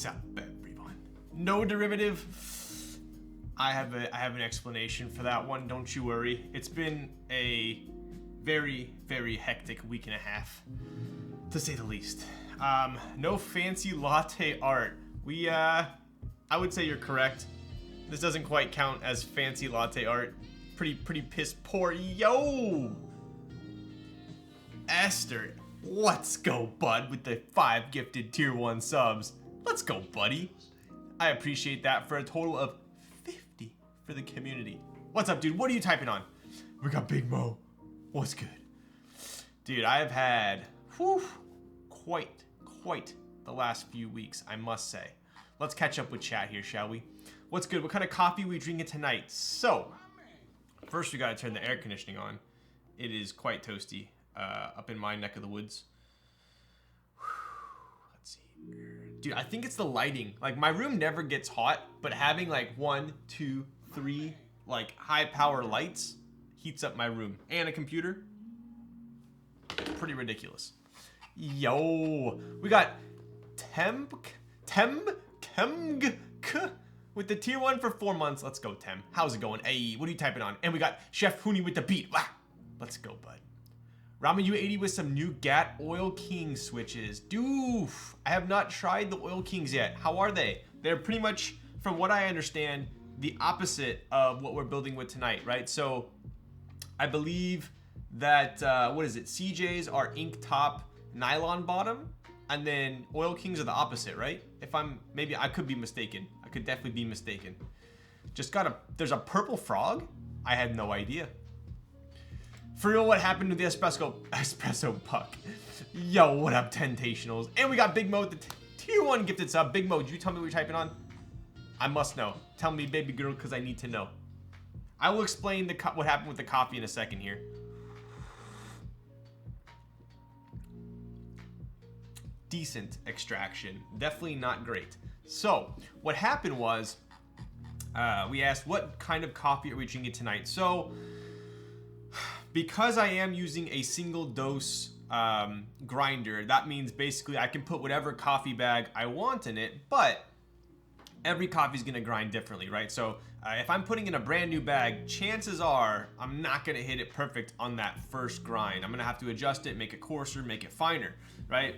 What's up, everyone? No derivative. I have an explanation for that one. Don't you worry. It's been a very, very hectic week and a half, to say the least. No fancy latte art. I would say you're correct. This doesn't quite count as fancy latte art. Pretty piss poor. Yo! Esther, let's go, bud, with the 5 gifted tier 1 subs. Let's go, buddy. I appreciate that for a total of 50 for the community. What's up, dude? What are you typing on? We got Big Mo. What's good? Dude, I have had quite the last few weeks, I must say. Let's catch up with chat here, shall we? What's good? What kind of coffee are we drinking tonight? So, first we gotta turn the air conditioning on. It is quite toasty up in my neck of the woods. Let's see. Dude, I think it's the lighting. Like, my room never gets hot, but having like 1, 2, 3 like high power lights heats up my room. And a computer. Pretty ridiculous. Yo, we got Temg with the tier 1 for 4 months. Let's go, Tem. How's it going? Hey, what are you typing on? And we got Chef Hooney with the beat. Wah! Let's go, bud. Ramen U80 with some new GAT Oil King switches. Doof. I have not tried the Oil Kings yet. How are they? They're pretty much, from what I understand, the opposite of what we're building with tonight, right? So I believe that, what is it? CJs are ink top, nylon bottom, and then Oil Kings are the opposite, right? Maybe I could be mistaken. I could definitely be mistaken. There's a purple frog? I had no idea. For real, what happened to the espresso puck? Yo, what up, Tentationals? And we got Big Mo with the tier 1 gifted sub. Big Mo, did you tell me what you're typing on? I must know. Tell me, baby girl, because I need to know. I will explain what happened with the coffee in a second here. Decent extraction. Definitely not great. So, what happened was, we asked, what kind of coffee are we drinking tonight? So, because I am using a single dose grinder, that means basically I can put whatever coffee bag I want in it, but every coffee is going to grind differently, right? So if I'm putting in a brand new bag, chances are I'm not going to hit it perfect on that first grind. I'm going to have to adjust it, make it coarser, make it finer, right?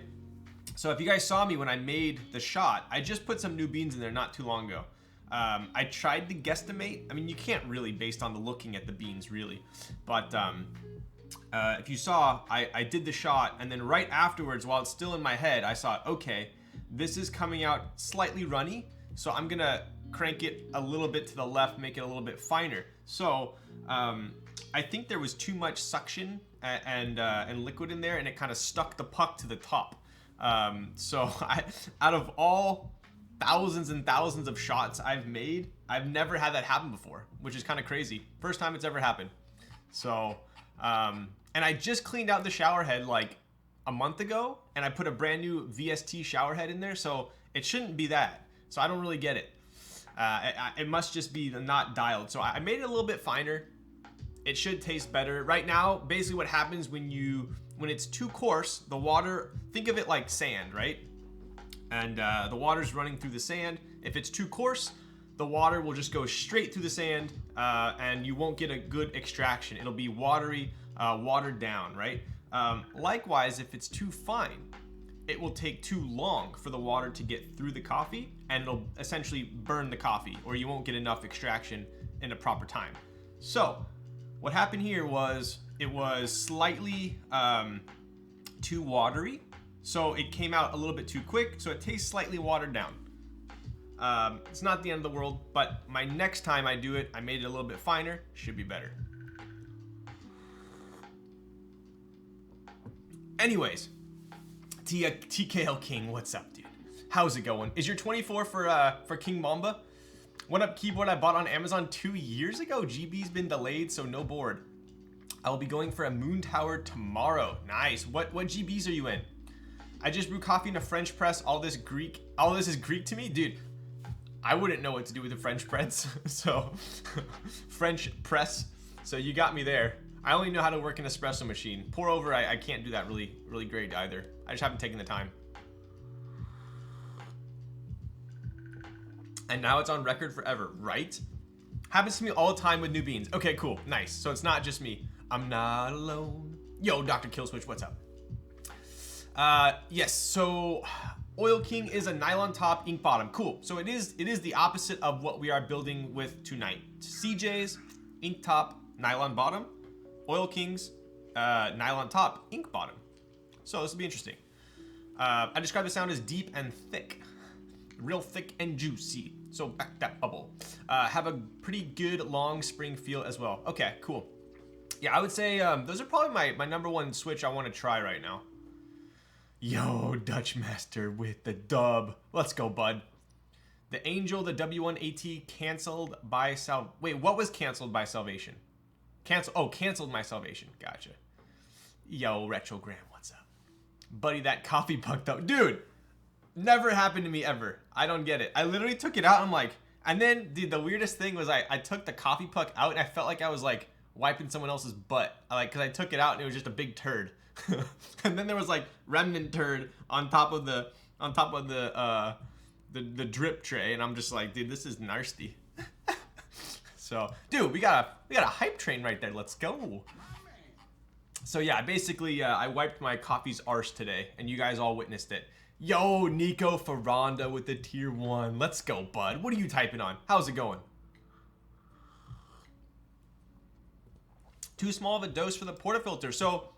So if you guys saw me when I made the shot, I just put some new beans in there not too long ago. I tried to guesstimate. I mean, you can't really based on the looking at the beans, really. But if you saw, I did the shot, and then right afterwards, while it's still in my head, I saw, okay, this is coming out slightly runny, so I'm gonna crank it a little bit to the left, make it a little bit finer. So I think there was too much suction and liquid in there, and it kind of stuck the puck to the top. So out of all thousands and thousands of shots I've made, I've never had that happen before, which is kind of crazy. First time it's ever happened. So, and I just cleaned out the shower head like a month ago, and I put a brand new VST shower head in there, so it shouldn't be that. So I don't really get it. It must just be not dialed. So I made it a little bit finer. It should taste better. Right now, basically what happens when it's too coarse, the water, think of it like sand, right? And the water's running through the sand. If it's too coarse, the water will just go straight through the sand, and you won't get a good extraction. It'll be watery, watered down, right? Likewise, if it's too fine, it will take too long for the water to get through the coffee, and it'll essentially burn the coffee, or you won't get enough extraction in a proper time. So what happened here was it was slightly too watery. So it came out a little bit too quick, so it tastes slightly watered down. It's not the end of the world, but my next time I do it, I made it a little bit finer, should be better. Anyways, TKL King, what's up, dude? How's it going? Is your 24 for King Mamba? What up, keyboard I bought on Amazon 2 years ago. GB's been delayed, so no board. I will be going for a Moon Tower tomorrow. Nice. What GBs are you in? I just brew coffee in a French press. All this is Greek to me, dude. I wouldn't know what to do with a French press. So French press. So you got me there. I only know how to work an espresso machine. Pour over, I can't do that really great either. I just haven't taken the time. And now it's on record forever, right? Happens to me all the time with new beans. Okay, cool, nice. So it's not just me. I'm not alone. Yo, Dr. Killswitch, what's up? Yes, so Oil King is a nylon top, ink bottom. Cool. So it is the opposite of what we are building with tonight. CJ's, ink top, nylon bottom. Oil King's, nylon top, ink bottom. So this will be interesting. I describe the sound as deep and thick. Real thick and juicy. So back that bubble. Have a pretty good long spring feel as well. Okay, cool. Yeah, I would say those are probably my number one switch I want to try right now. Yo, Dutch Master with the dub. Let's go, bud. The Angel, the W1AT canceled by Wait, what was canceled by Salvation? Canceled my Salvation. Gotcha. Yo, Retrogram, what's up? Buddy, that coffee puck though. Dude, never happened to me ever. I don't get it. I literally took it out. I'm like, and then, dude, the weirdest thing was I took the coffee puck out and I felt like I was like wiping someone else's butt. Cause I took it out and it was just a big turd. And then there was like remnant turd on top of the drip tray, and I'm just like, dude, this is nasty. So, dude, we got a hype train right there. Let's go. So yeah, basically, I wiped my coffee's arse today, and you guys all witnessed it. Yo, Nico Ferranda with the tier 1. Let's go, bud. What are you typing on? How's it going? Too small of a dose for the portafilter. So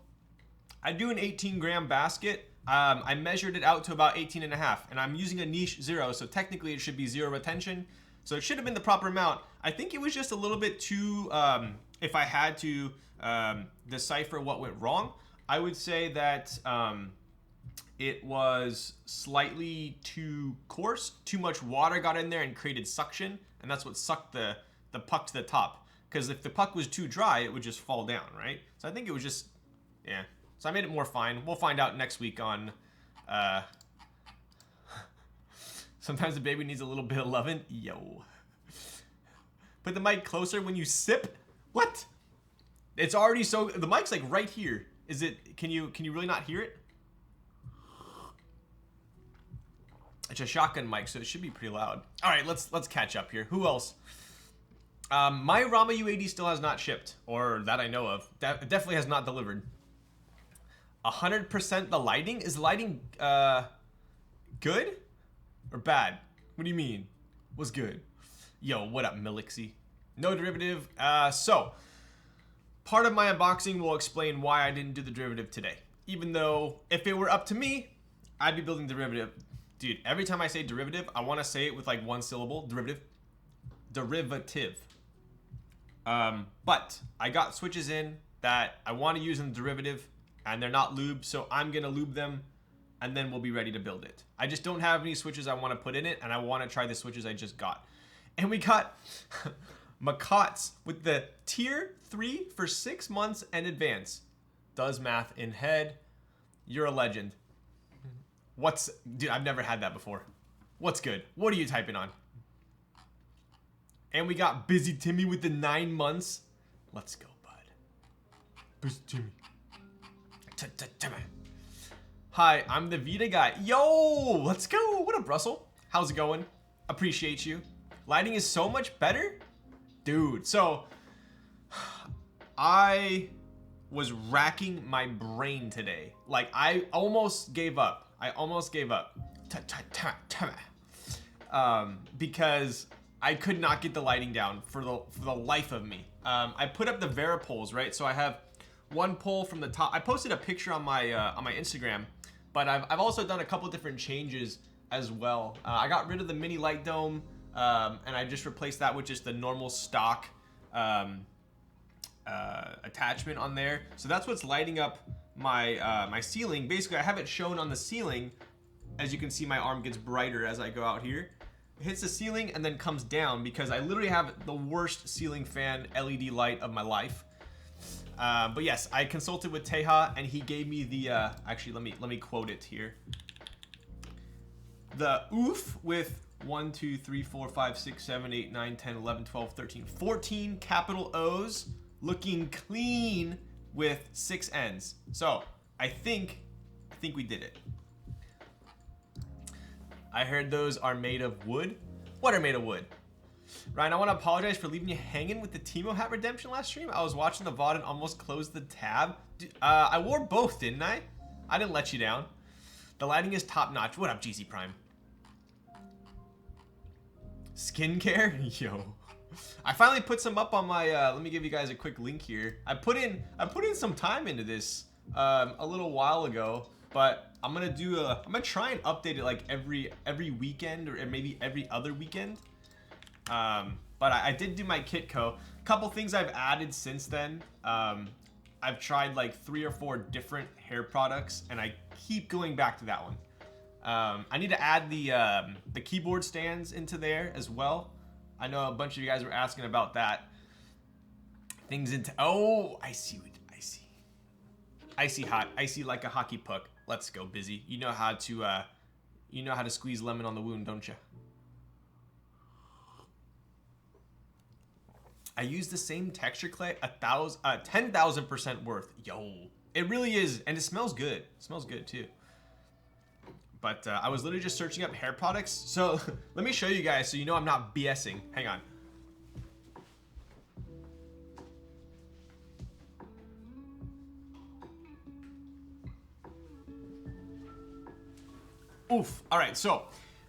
I do an 18-gram basket. I measured it out to about 18 and a half, and I'm using a niche 0, so technically it should be 0 retention. So it should have been the proper amount. I think it was just a little bit too, if I had to decipher what went wrong, I would say that it was slightly too coarse. Too much water got in there and created suction, and that's what sucked the puck to the top. Because if the puck was too dry, it would just fall down, right? So I think it was just, yeah. So I made it more fine. We'll find out next week on, sometimes the baby needs a little bit of loving. Yo. Put the mic closer when you sip. What? It's already so, the mic's like right here. Is it, can you really not hear it? It's a shotgun mic, so it should be pretty loud. All right, let's catch up here. Who else? My Rama U80 still has not shipped, or that I know of. Definitely has not delivered. 100% the lighting? Is the lighting good or bad? What do you mean? What's good? Yo, what up, Milixie? No derivative. So, part of my unboxing will explain why I didn't do the derivative today. Even though, if it were up to me, I'd be building derivative. Dude, every time I say derivative, I want to say it with like one syllable. Derivative. But I got switches in that I want to use in the derivative, and they're not lubed, so I'm going to lube them, and then we'll be ready to build it. I just don't have any switches I want to put in it, and I want to try the switches I just got. And we got Macots with the tier 3 for 6 months in advance. Does math in head. You're a legend. Dude, I've never had that before. What's good? What are you typing on? And we got Busy Timmy with the 9 months. Let's go, bud. Busy Timmy. Hi, I'm the Vita guy. Yo, let's go. What up, Russell? How's it going? Appreciate you. Lighting is so much better. Dude, so I was racking my brain today. Like, I almost gave up. Because I could not get the lighting down for the life of me. I put up the Vera poles, right? So I have one pole from the top. I posted a picture on my Instagram, but I've also done a couple different changes as well. I got rid of the mini light dome, and I just replaced that with just the normal stock attachment on there. So that's what's lighting up my ceiling. Basically, I have it shown on the ceiling. As you can see, my arm gets brighter as I go out here. It hits the ceiling and then comes down because I literally have the worst ceiling fan LED light of my life. But yes, I consulted with Teja and he gave me the, actually let me quote it here. The OOF with 1, 2, 3, 4, 5, 6, 7, 8, 9, 10, 11, 12, 13, 14 capital O's, looking clean with 6 N's. So I think we did it. I heard those are made of wood. what are made of wood? Ryan, I want to apologize for leaving you hanging with the Timo hat redemption last stream. I was watching the VOD and almost closed the tab. I wore both, didn't I? I didn't let you down. The lighting is top notch. What up, GC Prime? Skincare? Yo. I finally put some up on my, let me give you guys a quick link here. I put in some time into this a little while ago, but I'm gonna try and update it like every weekend or maybe every other weekend. But I did do my Kitco. Couple things I've added since then. I've tried like 3 or 4 different hair products, and I keep going back to that one. I need to add the keyboard stands into there as well. I know a bunch of you guys were asking about that. Things into, oh, I see what I see. Icy hot, icy like a hockey puck. Let's go, Busy. You know how to squeeze lemon on the wound, don't you? I use the same texture clay 10,000% worth. Yo, it really is, and it smells good. It smells good too. But I was literally just searching up hair products. So let me show you guys so you know I'm not BSing. Hang on. Oof. All right. So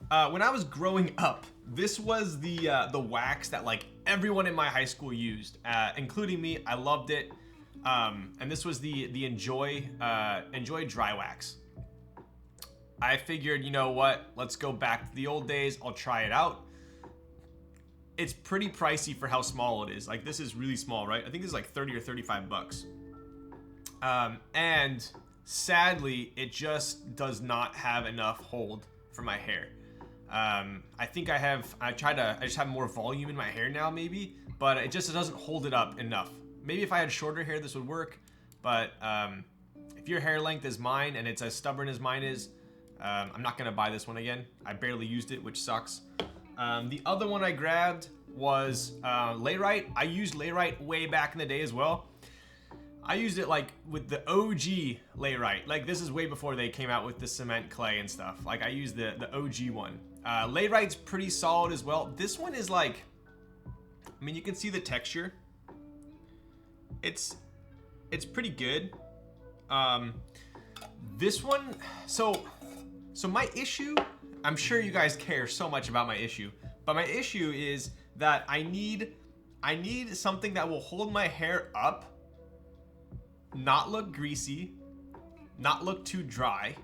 when I was growing up, this was the wax that like everyone in my high school used, including me. I loved it. And this was the Enjoy dry wax. I figured, you know what? Let's go back to the old days. I'll try it out. It's pretty pricey for how small it is. Like, this is really small, right? I think this is like 30 or 35 bucks. And sadly, it just does not have enough hold for my hair. I think I just have more volume in my hair now, maybe, but it just doesn't hold it up enough. Maybe if I had shorter hair, this would work. But if your hair length is mine and it's as stubborn as mine is, I'm not gonna buy this one again. I barely used it, which sucks. The other one I grabbed was Layrite. I used Layrite way back in the day as well. I used it like with the OG Layrite. Like, this is way before they came out with the cement clay and stuff. Like, I used the OG one. Layrite's pretty solid as well. This one is like, I mean, you can see the texture. It's pretty good. This one, so my issue, I'm sure you guys care so much about my issue, but my issue is that I need something that will hold my hair up, not look greasy, not look too dry,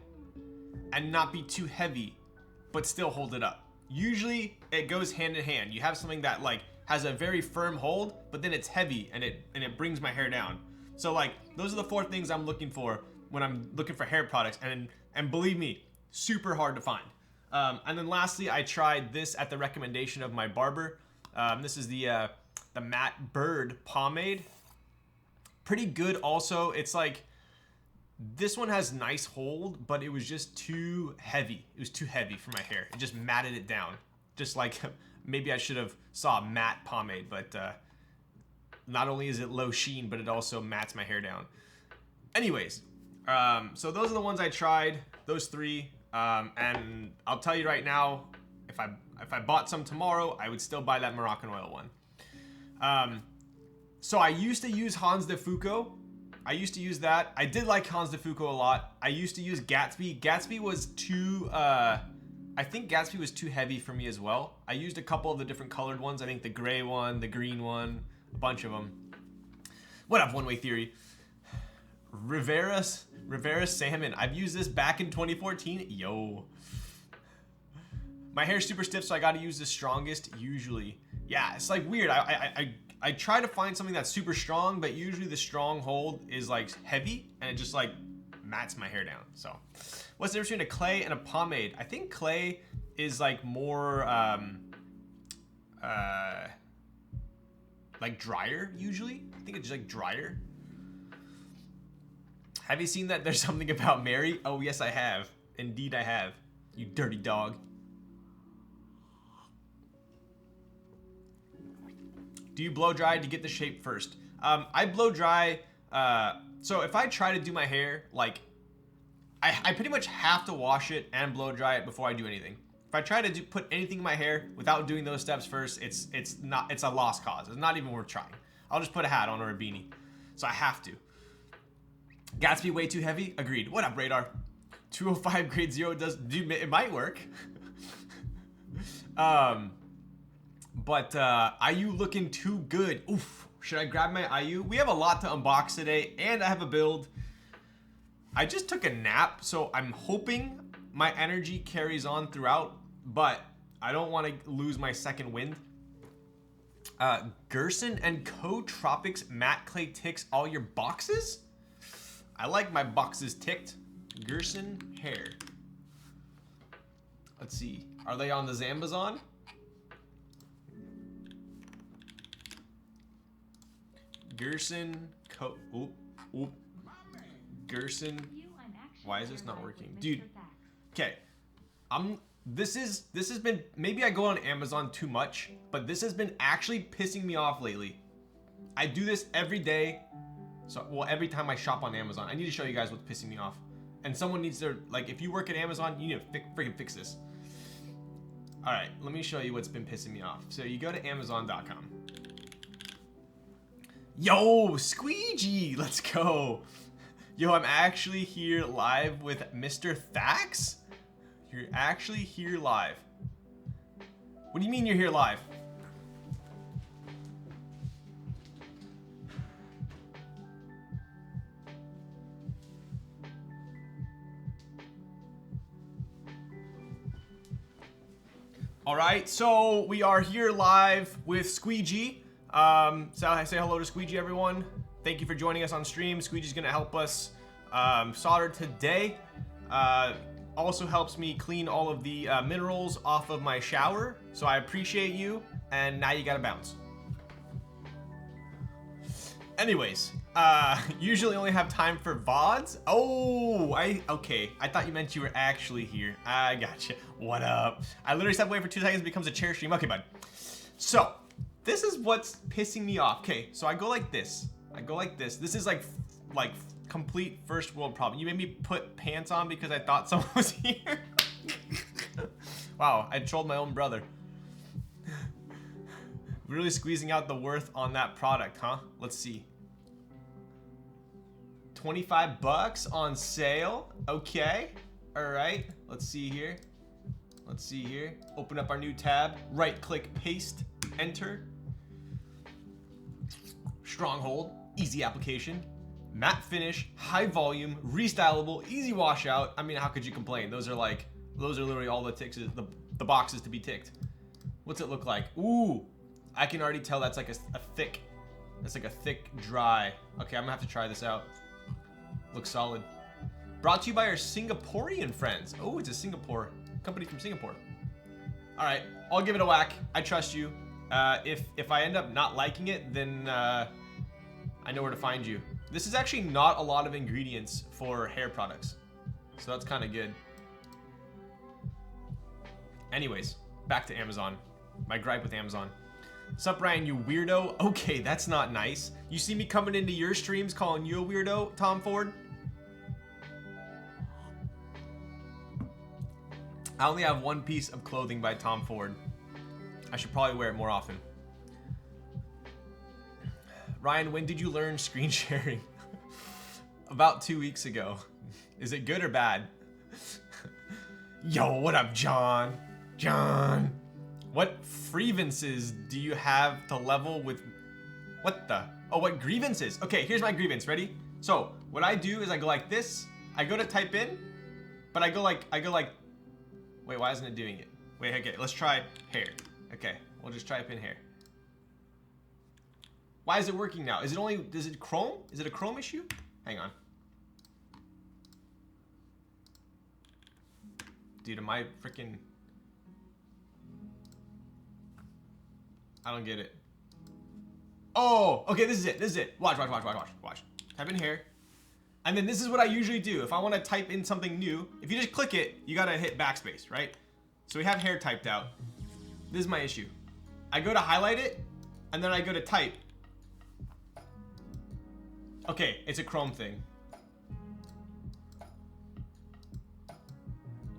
and not be too heavy, but still hold it up. Usually it goes hand in hand. You have something that like has a very firm hold, but then it's heavy and it brings my hair down. So like, those are the 4 things I'm looking for when I'm looking for hair products, and believe me, super hard to find. And then lastly, I tried this at the recommendation of my barber. This is the Matte Bird pomade. Pretty good also. It's like, this one has nice hold, but it was just too heavy. It was too heavy for my hair. It just matted it down. Just like, maybe I should have saw matte pomade, but not only is it low sheen, but it also mats my hair down. Anyways, so those are the ones I tried, those 3. And I'll tell you right now, if I bought some tomorrow, I would still buy that Moroccan oil one. So I used to use Hans de Foucault. I used to use that. I did like Hans de Foucault a lot. I used to use Gatsby. Gatsby was too, I think Gatsby was too heavy for me as well. I used a couple of the different colored ones. I think the gray one, the green one, a bunch of them. What up, One Way Theory? Rivera Salmon. I've used this back in 2014. Yo. My hair's super stiff, so I gotta use the strongest usually. Yeah, it's like weird. I try to find something that's super strong, but usually the strong hold is like heavy and it just like mats my hair down. So what's the difference between a clay and a pomade? I think clay is like more like drier usually. I think it's just like drier. Have you seen that there's something about Mary? Oh yes, I have. Indeed I have. You dirty dog. Do you blow dry to get the shape first? I blow dry, so if I try to do my hair, like, I pretty much have to wash it and blow dry it before I do anything. If If I try to put anything in my hair without doing those steps first, it's a lost cause. It's not even worth trying. I'll just put a hat on or a beanie. So I have to. Gatsby way too heavy? Agreed. What up, Radar? 205 grade 0 does, dude, it might work. But IU looking too good. Oof. Should I grab my IU? We have a lot to unbox today, and I have a build. I just took a nap, so I'm hoping my energy carries on throughout, but I don't want to lose my second wind. Gerson and Co. Tropics matte clay ticks all your boxes? I like my boxes ticked. Gerson hair. Let's see. Are they on the Zambazon? Gerson Co. Oop, oop. Gerson. Why is this not working? Dude. Okay. This has been, maybe I go on Amazon too much, but this has been actually pissing me off lately. I do this every day. So, well, every time I shop on Amazon. I need to show you guys what's pissing me off. And someone needs to, like, if you work at Amazon, you need to freaking fix this. All right, let me show you what's been pissing me off. So you go to Amazon.com. Yo, Squeegee, let's go. Yo, I'm actually here live with Mr. Thax. You're actually here live. What do you mean you're here live? All right, so we are here live with Squeegee. So I say hello to Squeegee, everyone. Thank you for joining us on stream. Squeegee's gonna help us solder today. Also helps me clean all of the minerals off of my shower. So I appreciate you, and now you gotta bounce. Anyways, usually only have time for VODs. Oh, okay. I thought you meant you were actually here. I gotcha. What up? I literally stepped away for 2 seconds, it becomes a chair stream. Okay, bud. So, this is what's pissing me off. Okay, so I go like this. I go like this. This is like complete first world problem. You made me put pants on because I thought someone was here. Wow, I trolled my own brother. Really squeezing out the worth on that product, huh? Let's see. 25 bucks on sale. Okay. All right. Let's see here. Let's see here. Open up our new tab. Right click, paste, enter. Stronghold, easy application. Matte finish, high volume, restylable, easy washout. I mean, how could you complain? Those are literally all the ticks, the boxes to be ticked. What's it look like? Ooh. I can already tell that's like a thick, that's like a thick dry. Okay, I'm gonna have to try this out. Looks solid. Brought to you by our Singaporean friends. Oh, it's a Singapore company from Singapore. All right, I'll give it a whack. I trust you. If I end up not liking it, then I know where to find you. This is actually not a lot of ingredients for hair products, so that's kind of good. Anyways, back to Amazon. My gripe with Amazon. Sup, Ryan, you weirdo? Okay, that's not nice. You see me coming into your streams calling you a weirdo, Tom Ford? I only have one piece of clothing by Tom Ford. I should probably wear it more often. Ryan, when did you learn screen sharing? About 2 weeks ago. Is it good or bad? Yo, what up, John? John. What grievances do you have to level with? What the? Oh, what grievances? Okay, here's my grievance. Ready? So what I do is I go like this. I go to type in, but I go like. Wait, why isn't it doing it? Wait, okay, let's try hair. Okay, we'll just type in hair. Why is it working now? Is it Chrome? Is it a Chrome issue? Hang on. Dude, am I freaking... I don't get it. Oh, okay, this is it. Watch. Type in hair. And then this is what I usually do. If I want to type in something new, if you just click it, you gotta hit backspace, right? So we have hair typed out. This is my issue. I go to highlight it, and then I go to type. Okay, it's a Chrome thing.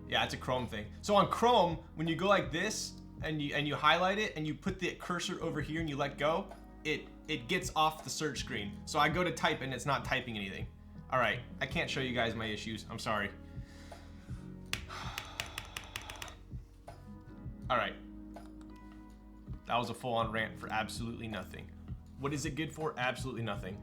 Yeah, it's a Chrome thing. So on Chrome, when you go like this and you highlight it and you put the cursor over here and you let go, it gets off the search screen. So I go to type and it's not typing anything. All right, I can't show you guys my issues. I'm sorry. All right. That was a full-on rant for absolutely nothing. What is it good for? Absolutely nothing.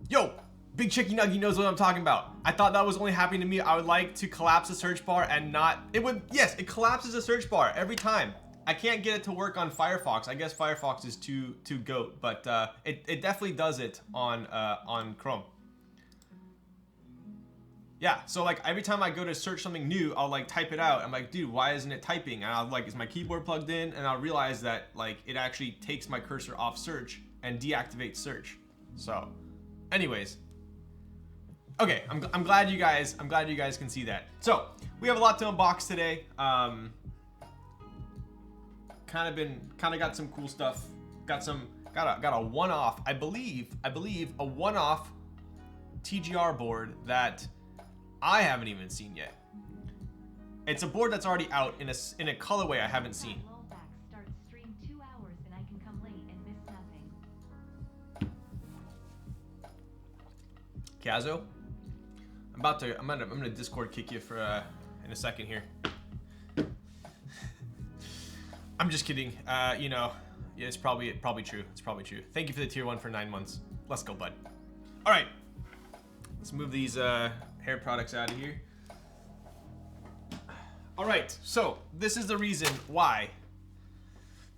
Yo, Big Chicky Nuggy knows what I'm talking about. I thought that was only happening to me. I would like to collapse the search bar and not, it would, yes, it collapses the search bar every time. I can't get it to work on Firefox. I guess Firefox is too goat, but it definitely does it on Chrome. Yeah, so like every time I go to search something new, I'll like type it out. I'm like, dude, why isn't it typing? And I'll like, is my keyboard plugged in? And I'll realize that like it actually takes my cursor off search and deactivates search. So, anyways, okay, I'm glad you guys can see that. So we have a lot to unbox today. Kind of got some cool stuff. Got a one-off, I believe a one-off TGR board that I haven't even seen yet. It's a board that's already out in a colorway I haven't seen. Kazo, I'm gonna Discord kick you for in a second here. I'm just kidding. You know, yeah, it's probably true. It's probably true. Thank you for the tier 1 for 9 months. Let's go, bud. All right, let's move these hair products out of here. All right, so this is the reason why.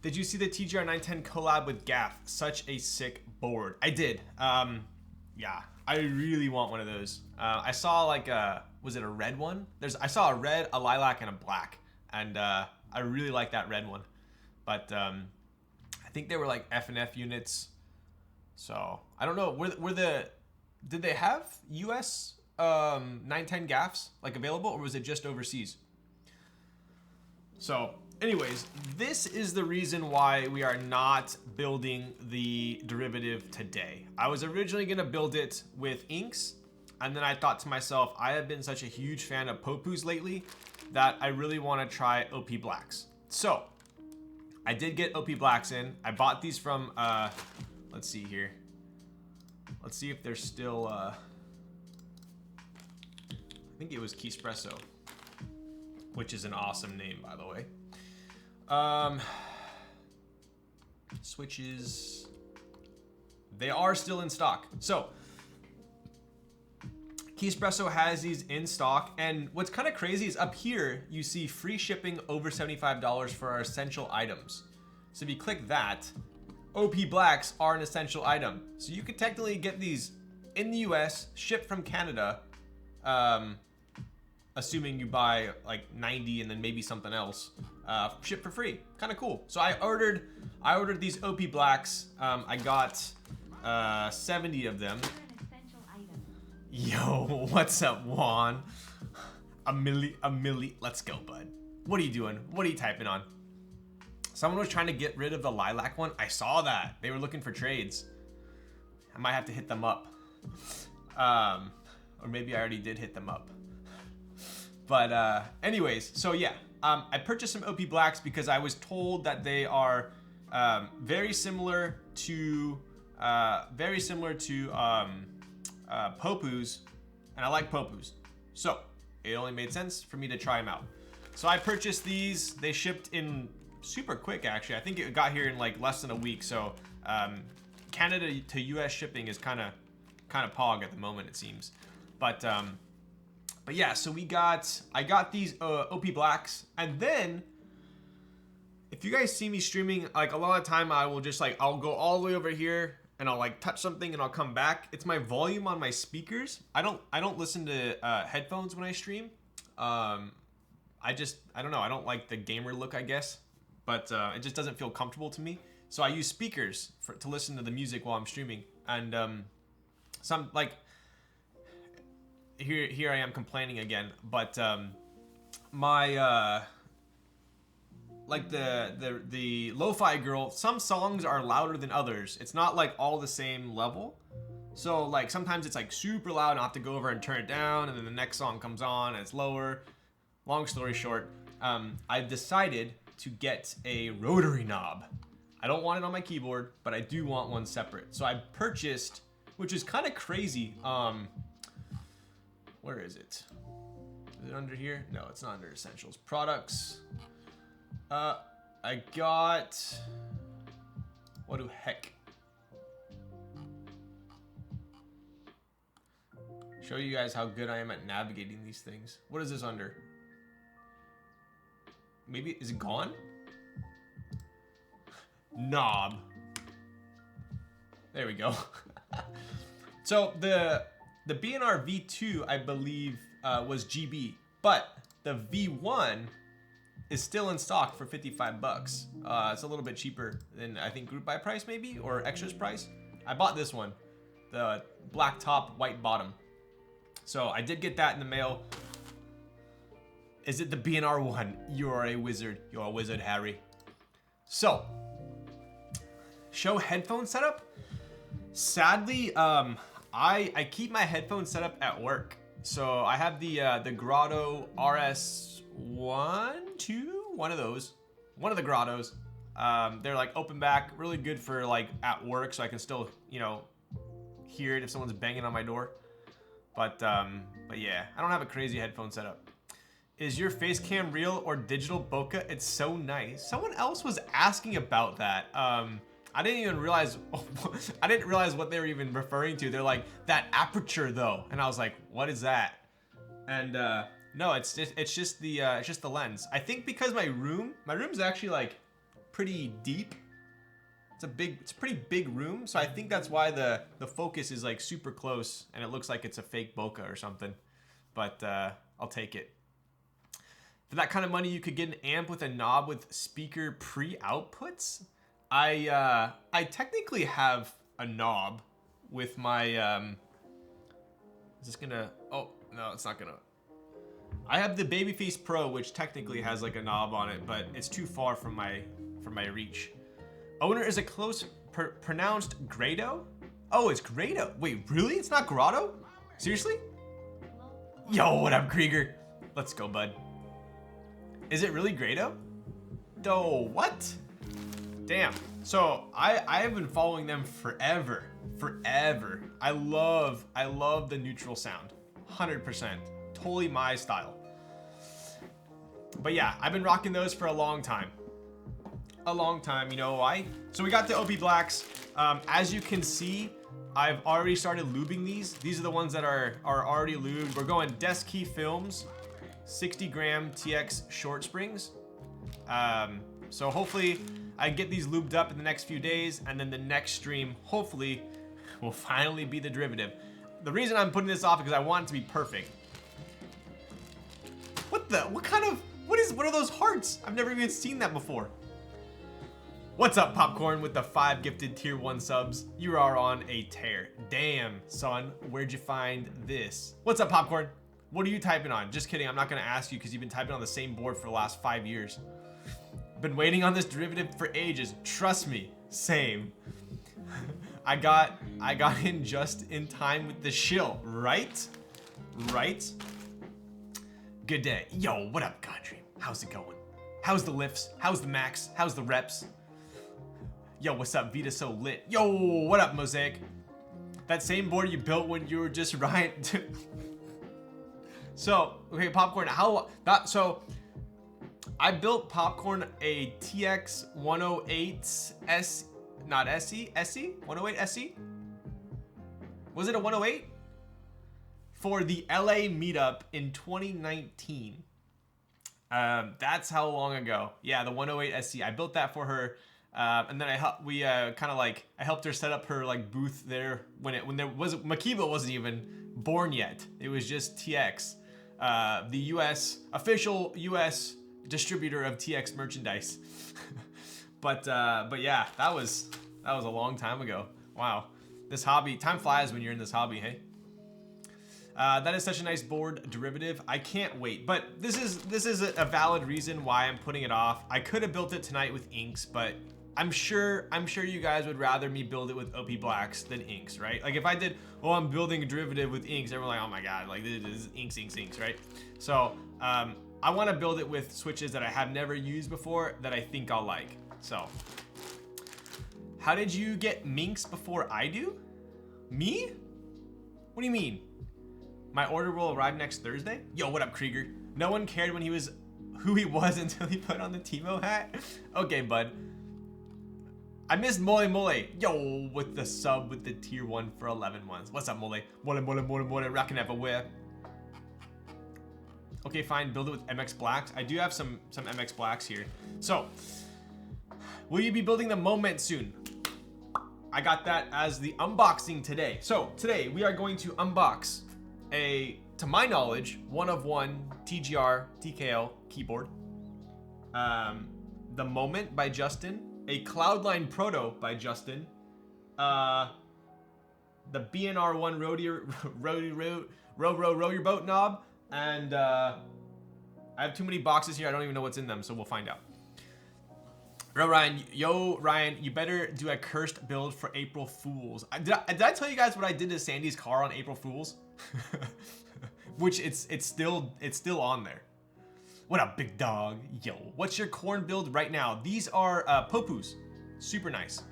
Did you see the TGR 910 collab with GAF? Such a sick board. I did. Yeah, I really want one of those. I saw like was it a red one? I saw a red, a lilac, and a black, and I really like that red one. But I think they were like F&F units. So I don't know. Did they have US 910 GAFs like available, or was it just overseas? So anyways, this is the reason why we are not building the derivative today. I was originally gonna build it with inks, and then I thought to myself, I have been such a huge fan of Popus lately that I really want to try OP Blacks. So I did get OP Blacks in. I bought these from let's see here. Let's see if they're still I think it was Keyspresso, which is an awesome name, by the way. Switches, they are still in stock. So Keyspresso has these in stock, and what's kind of crazy is up here you see free shipping over $75 for our essential items. So if you click that, OP Blacks are an essential item. So you could technically get these in the US, shipped from Canada, assuming you buy like 90 and then maybe something else, shipped for free. Kind of cool. So I ordered these OP Blacks. I got 70 of them. Yo, what's up, Juan? A milli, let's go, bud. What are you doing? What are you typing on? Someone was trying to get rid of the lilac one. I saw that. They were looking for trades. I might have to hit them up. Or maybe I already did hit them up. But anyways, so yeah, I purchased some OP Blacks because I was told that they are very similar to Popus, and I like Popus, so it only made sense for me to try them out. So I purchased these. They shipped in super quick, actually. I think it got here in like less than a week. So Canada to US shipping is kind of pog at the moment, it seems. But yeah, so I got these OP Blacks, and then if you guys see me streaming, like a lot of time I will just like, I'll go all the way over here and I'll like touch something and I'll come back. It's my volume on my speakers. I don't listen to headphones when I stream. I don't know. I don't like the gamer look, I guess, but it just doesn't feel comfortable to me. So I use speakers to listen to the music while I'm streaming. And some like here I am complaining again, but my like the lo-fi girl, some songs are louder than others. It's not like all the same level. So like sometimes it's like super loud and I have to go over and turn it down, and then the next song comes on and it's lower. Long story short, I've decided to get a rotary knob. I don't want it on my keyboard, but I do want one separate. So I purchased, which is kind of crazy. Where is it? Is it under here? No, it's not under essentials. Products. I got, what the heck? Show you guys how good I am at navigating these things. What is this under? Maybe, is it gone? Knob. There we go. So the B&R V2, I believe, was GB, but the V1 is still in stock for 55 bucks. It's a little bit cheaper than I think group buy price maybe, or extras price. I bought this one, the black top, white bottom. So I did get that in the mail. Is it the B&R one? You are a wizard. You're a wizard, Harry. So, show headphone setup. Sadly, I keep my headphone setup at work. So I have the Grotto RS1, 2, one of those, one of the Grottos. They're like open back, really good for like at work, so I can still, you know, hear it if someone's banging on my door. But yeah, I don't have a crazy headphone setup. Is your face cam real or digital bokeh? It's so nice. Someone else was asking about that. I didn't even realize, I didn't realize what they were even referring to. They're like, that aperture though. And I was like, what is that? And no, it's just the lens. I think because my room's actually like pretty deep. It's a pretty big room. So I think that's why the focus is like super close and it looks like it's a fake bokeh or something. But I'll take it. For that kind of money, you could get an amp with a knob with speaker pre-outputs. I technically have a knob with my, is this gonna, oh, no, it's not gonna. I have the Babyface Pro, which technically has like a knob on it, but it's too far from my reach. Owner is a close, pronounced Grado? Oh, it's Grado. Wait, really? It's not Grotto? Seriously? Yo, what up, Krieger? Let's go, bud. Is it really Grado? Oh, what? Damn. So I have been following them forever. I love the neutral sound. 100%. Totally my style. But yeah, I've been rocking those for a long time. You know why? So we got the OP Blacks. As you can see, I've already started lubing these. These are the ones that are already lubed. We're going Desk Key Films, 60 gram TX short springs. So hopefully I get these lubed up in the next few days, and then the next stream hopefully will finally be the derivative. The reason I'm putting this off is because I want it to be perfect. What are those hearts? I've never even seen that before. What's up, Popcorn, with the 5 gifted tier 1 subs? You are on a tear. Damn, son, where'd you find this? What's up, Popcorn? What are you typing on? Just kidding, I'm not gonna ask you because you've been typing on the same board for the last 5 years. Been waiting on this derivative for ages. Trust me, same. I got in just in time with the shill, right? Right? Good day. Yo, what up, Godream? How's it going? How's the lifts? How's the max? How's the reps? Yo, what's up? Vita so lit. Yo, what up, Mosaic? That same board you built when you were just Ryan. So, okay, Popcorn, so I built Popcorn a TX 108 S, not SE, SE? 108 SE? Was it a 108? For the LA meetup in 2019. That's how long ago. Yeah, the 108 SE. I built that for her. And then I helped her set up her like booth there when there was Makiba wasn't even born yet. It was just TX, the US official US distributor of TX merchandise. but yeah, that was a long time ago. Wow, this hobby, time flies when you're in this hobby, hey. That is such a nice board derivative. I can't wait, but this is a valid reason why I'm putting it off. I could have built it tonight with inks, but I'm sure you guys would rather me build it with OP blacks than inks, right? Like if I did, oh, I'm building a derivative with inks, everyone's like, oh my god, like this is inks, right? So I want to build it with switches that I have never used before that I think I'll like. So how did you get minks before I do? Me? What do you mean? My order will arrive next Thursday? Yo, what up, Krieger? No one cared when who he was until he put on the Timo hat? Okay, bud. I missed Mole Mole. Yo, with the sub with the tier 1 for 11 months. What's up, Mole? Mole, rockin' up a whip. Okay, fine, build it with MX Blacks. I do have some MX Blacks here. So, will you be building the Moment soon? I got that as the unboxing today. So, today we are going to unbox to my knowledge, one of one TGR TKL keyboard. The Moment by Justin. A Cloudline Proto by Justin. The BNR1 row your boat knob. And I have too many boxes here. I don't even know what's in them, so we'll find out. Ryan, you better do a cursed build for April Fools. Did I tell you guys what I did to Sandy's car on April Fools? Which it's still on there. What up, big dog? Yo, what's your corn build right now? These are Popus. Super nice.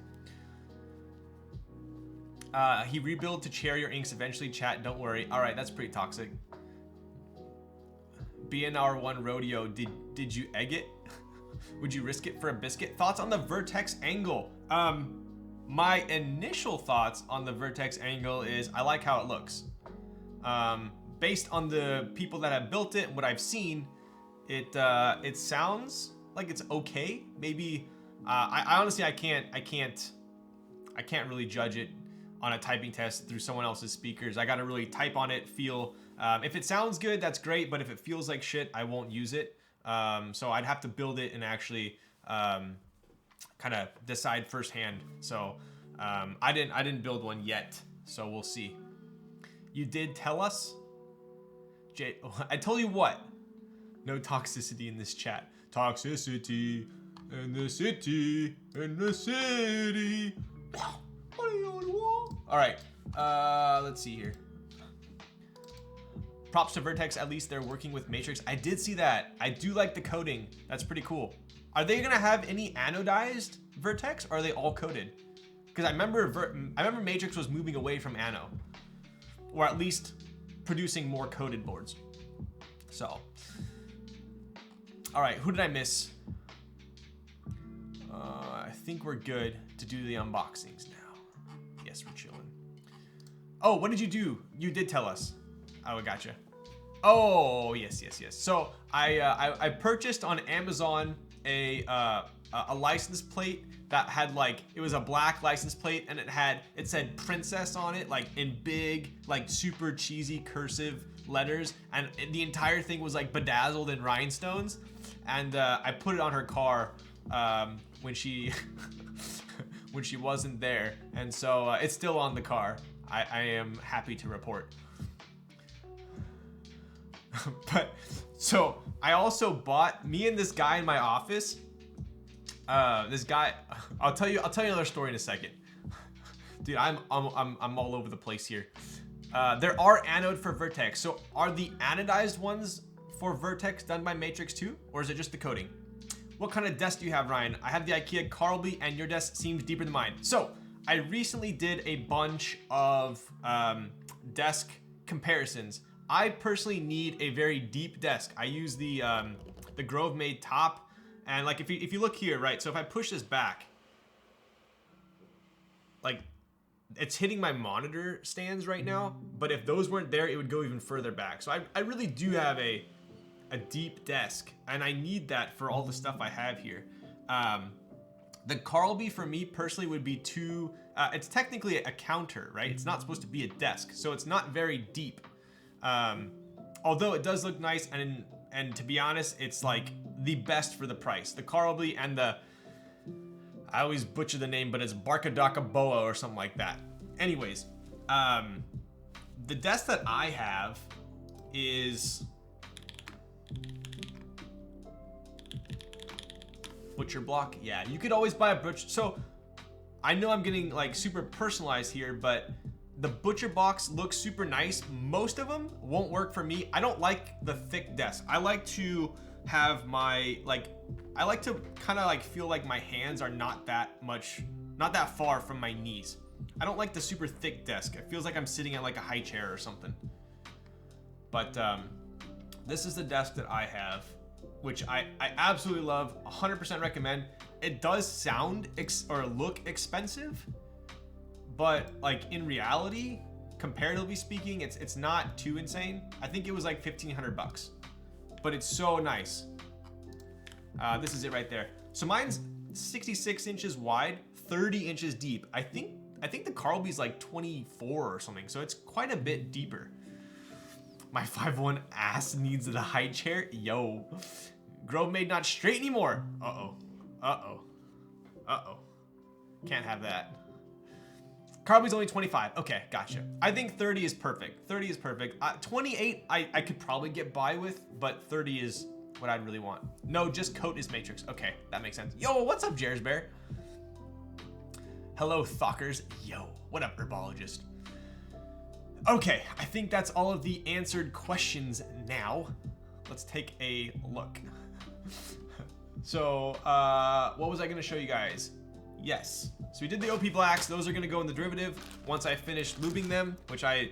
He rebuild to chair your inks eventually, chat, don't worry. All right, that's pretty toxic. BNR1 Rodeo, did you egg it? Would you risk it for a biscuit? Thoughts on the vertex angle? My initial thoughts on the vertex angle is I like how it looks. Based on the people that have built it and what I've seen, it sounds like it's okay. Maybe I honestly I can't really judge it on a typing test through someone else's speakers. I gotta really type on it, feel. If it sounds good, that's great. But if it feels like shit, I won't use it. So I'd have to build it and actually kind of decide firsthand. So I didn't build one yet. So we'll see. You did tell us, Jay. I told you what. No toxicity in this chat. Toxicity in the city, in the city. All right, let's see here. Props to Vertex, at least they're working with Matrix. I did see that. I do like the coating. That's pretty cool. Are they gonna have any anodized Vertex, or are they all coated? Because I remember Matrix was moving away from ano, or at least producing more coated boards. So, all right, who did I miss? I think we're good to do the unboxings now. Yes, we're chilling. Oh, what did you do? You did tell us. Oh, I gotcha. Oh, yes. So I purchased on Amazon a license plate that had like, it was a black license plate and it said princess on it, like in big, like super cheesy cursive letters, and the entire thing was like bedazzled in rhinestones. And I put it on her car when she when she wasn't there, and so it's still on the car. I am happy to report. But so I also bought, me and this guy in my office. This guy, I'll tell you another story in a second. Dude, I'm all over the place here. There are anode for Vertex. So are the anodized ones for Vertex done by Matrix too, or is it just the coating? What kind of desk do you have, Ryan? I have the IKEA Carlby, and your desk seems deeper than mine. So I recently did a bunch of desk comparisons. I personally need a very deep desk. I use the Grove Made top, and like if you look here, right? So if I push this back, like it's hitting my monitor stands right now, but if those weren't there, it would go even further back. So I really do have a deep desk, and I need that for all the stuff I have here. The Carlby for me personally would be too, it's technically a counter, right? It's not supposed to be a desk, so it's not very deep. Although it does look nice, and to be honest, it's like the best for the price. The Carlby and the, I always butcher the name, but it's Barkadaka Boa or something like that. Anyways, the desk that I have is butcher block. Yeah, you could always buy a butcher. So I know I'm getting like super personalized here, but the butcher box looks super nice. Most of them won't work for me. I don't like the thick desk. I like to have my, I like to kind of like feel like my hands are not that far from my knees. I don't like the super thick desk. It feels like I'm sitting at like a high chair or something. But this is the desk that I have, which I absolutely love, 100% recommend. It does sound or look expensive, but like in reality, comparatively speaking, it's not too insane. I think it was like 1,500 bucks, but it's so nice. This is it right there. So mine's 66 inches wide, 30 inches deep. I think the Carlby's like 24 or something, so it's quite a bit deeper. My 5'1" ass needs the high chair. Yo, Grove made not straight anymore. Uh-oh, uh-oh, uh-oh. Can't have that. Carby's only 25. Okay, gotcha. I think 30 is perfect. 30 is perfect. 28, I could probably get by with, but 30 is what I'd really want. No, just coat is matrix. Okay, that makes sense. Yo, what's up, Jares Bear? Hello, Thawkers. Yo, what up, herbologist? Okay, I think that's all of the answered questions now. Let's take a look. So, what was I gonna show you guys? Yes, so we did the OP blacks. Those are gonna go in the derivative once I finish lubing them, which I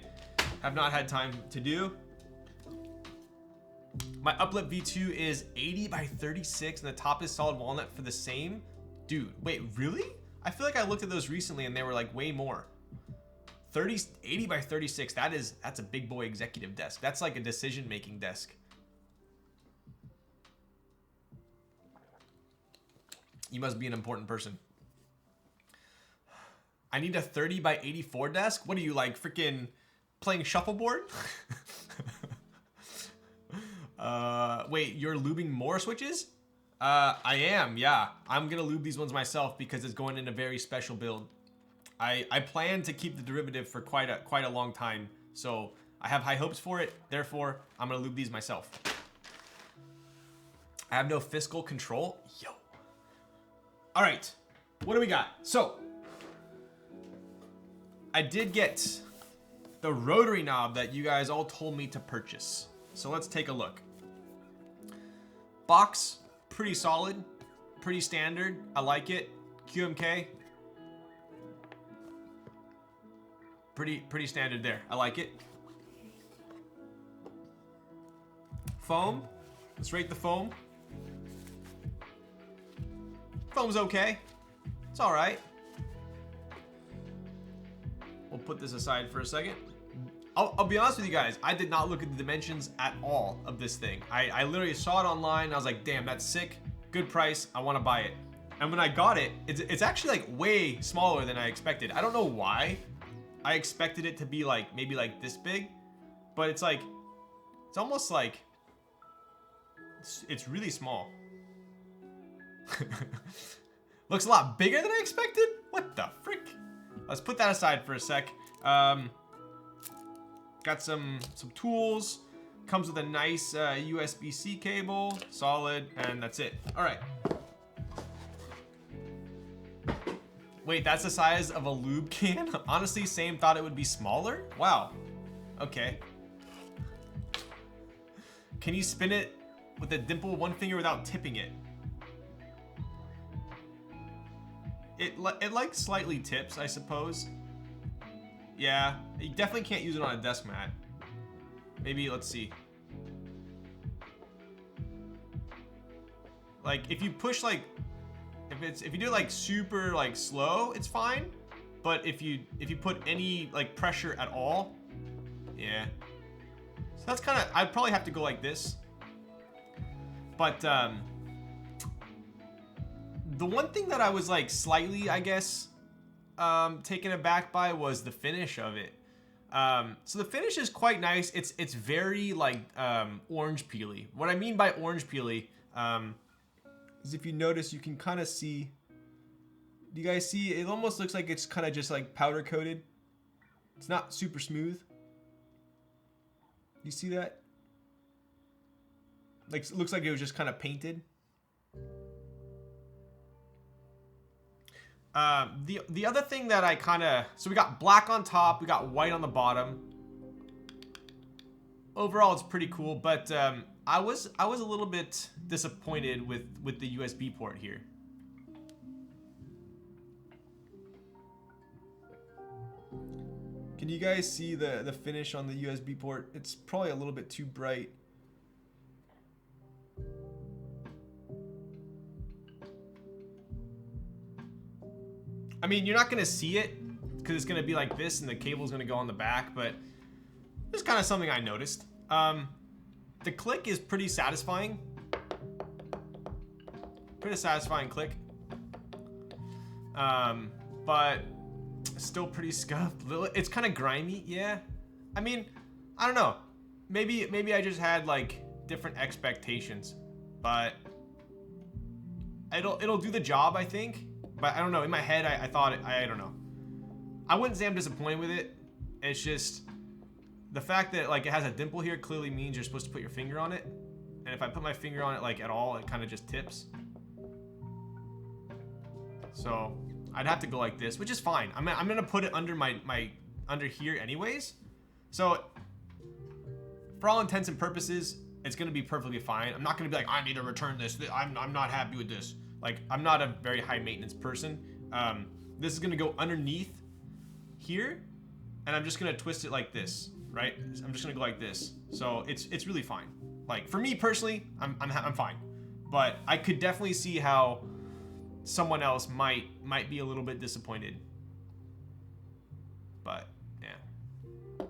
have not had time to do. My uplip V2 is 80 by 36 and the top is solid walnut for the same. Dude, wait, really? I feel like I looked at those recently and they were like way more. 80 by 36, that's a big boy executive desk. That's like a decision-making desk. You must be an important person. I need a 30 by 84 desk? What are you, like freaking playing shuffleboard? Wait, you're lubing more switches? I am, yeah. I'm gonna lube these ones myself because it's going in a very special build. I plan to keep the derivative for quite a long time, so I have high hopes for it. Therefore, I'm gonna lube these myself. I have no fiscal control. Yo. All right, what do we got? So, I did get the rotary knob that you guys all told me to purchase. So let's take a look. Box, pretty solid, pretty standard. I like it. QMK. Pretty standard there. I like it. Foam. Let's rate the foam. Foam's okay. It's all right. We'll put this aside for a second. I'll be honest with you guys. I did not look at the dimensions at all of this thing. I literally saw it online. I was like, damn, that's sick. Good price. I want to buy it. And when I got it, it's actually like way smaller than I expected. I don't know why. I expected it to be like maybe like this big, but it's like, it's almost like, it's really small. Looks a lot bigger than I expected. What the frick? Let's put that aside for a sec. Got some tools. Comes with a nice USB-C cable, solid, and that's it. All right. Wait, that's the size of a lube can? Honestly, same thought it would be smaller. Wow. Okay. Can you spin it with a dimple one finger without tipping it? It like slightly tips, I suppose. Yeah, you definitely can't use it on a desk mat. Maybe, let's see. Like, if you push like, if you do it like super like slow, it's fine. But if you put any like pressure at all, yeah. So that's kind of, I'd probably have to go like this. But the one thing that I was like slightly, I guess, taken aback by was the finish of it. So the finish is quite nice. It's very like orange peely. What I mean by orange peely is if you notice, you can kind of see. Do you guys see? It almost looks like it's kind of just like powder coated. It's not super smooth. You see that? Like, it looks like it was just kind of painted. The other thing that I kind of, so we got black on top, we got white on the bottom. Overall, it's pretty cool, but I was a little bit disappointed with the USB port here. Can you guys see the finish on the USB port? It's probably a little bit too bright. I mean, you're not gonna see it because it's gonna be like this and the cable's gonna go on the back, but it's kind of something I noticed. The click is pretty satisfying. Pretty satisfying click. But still pretty scuffed. It's kind of grimy, yeah. I mean, I don't know. Maybe I just had like different expectations, but it'll do the job, I think. But I don't know. In my head, I thought I don't know. I wouldn't say I'm disappointed with it. It's just the fact that like it has a dimple here clearly means you're supposed to put your finger on it. And if I put my finger on it like at all, it kind of just tips. So I'd have to go like this, which is fine. I'm gonna put it under my under here anyways. So for all intents and purposes, it's gonna be perfectly fine. I'm not gonna be like, I need to return this. I'm not happy with this. Like, I'm not a very high maintenance person. This is gonna go underneath here, and I'm just gonna twist it like this, right? I'm just gonna go like this. So it's really fine. Like for me personally, I'm fine. But I could definitely see how someone else might be a little bit disappointed. But yeah,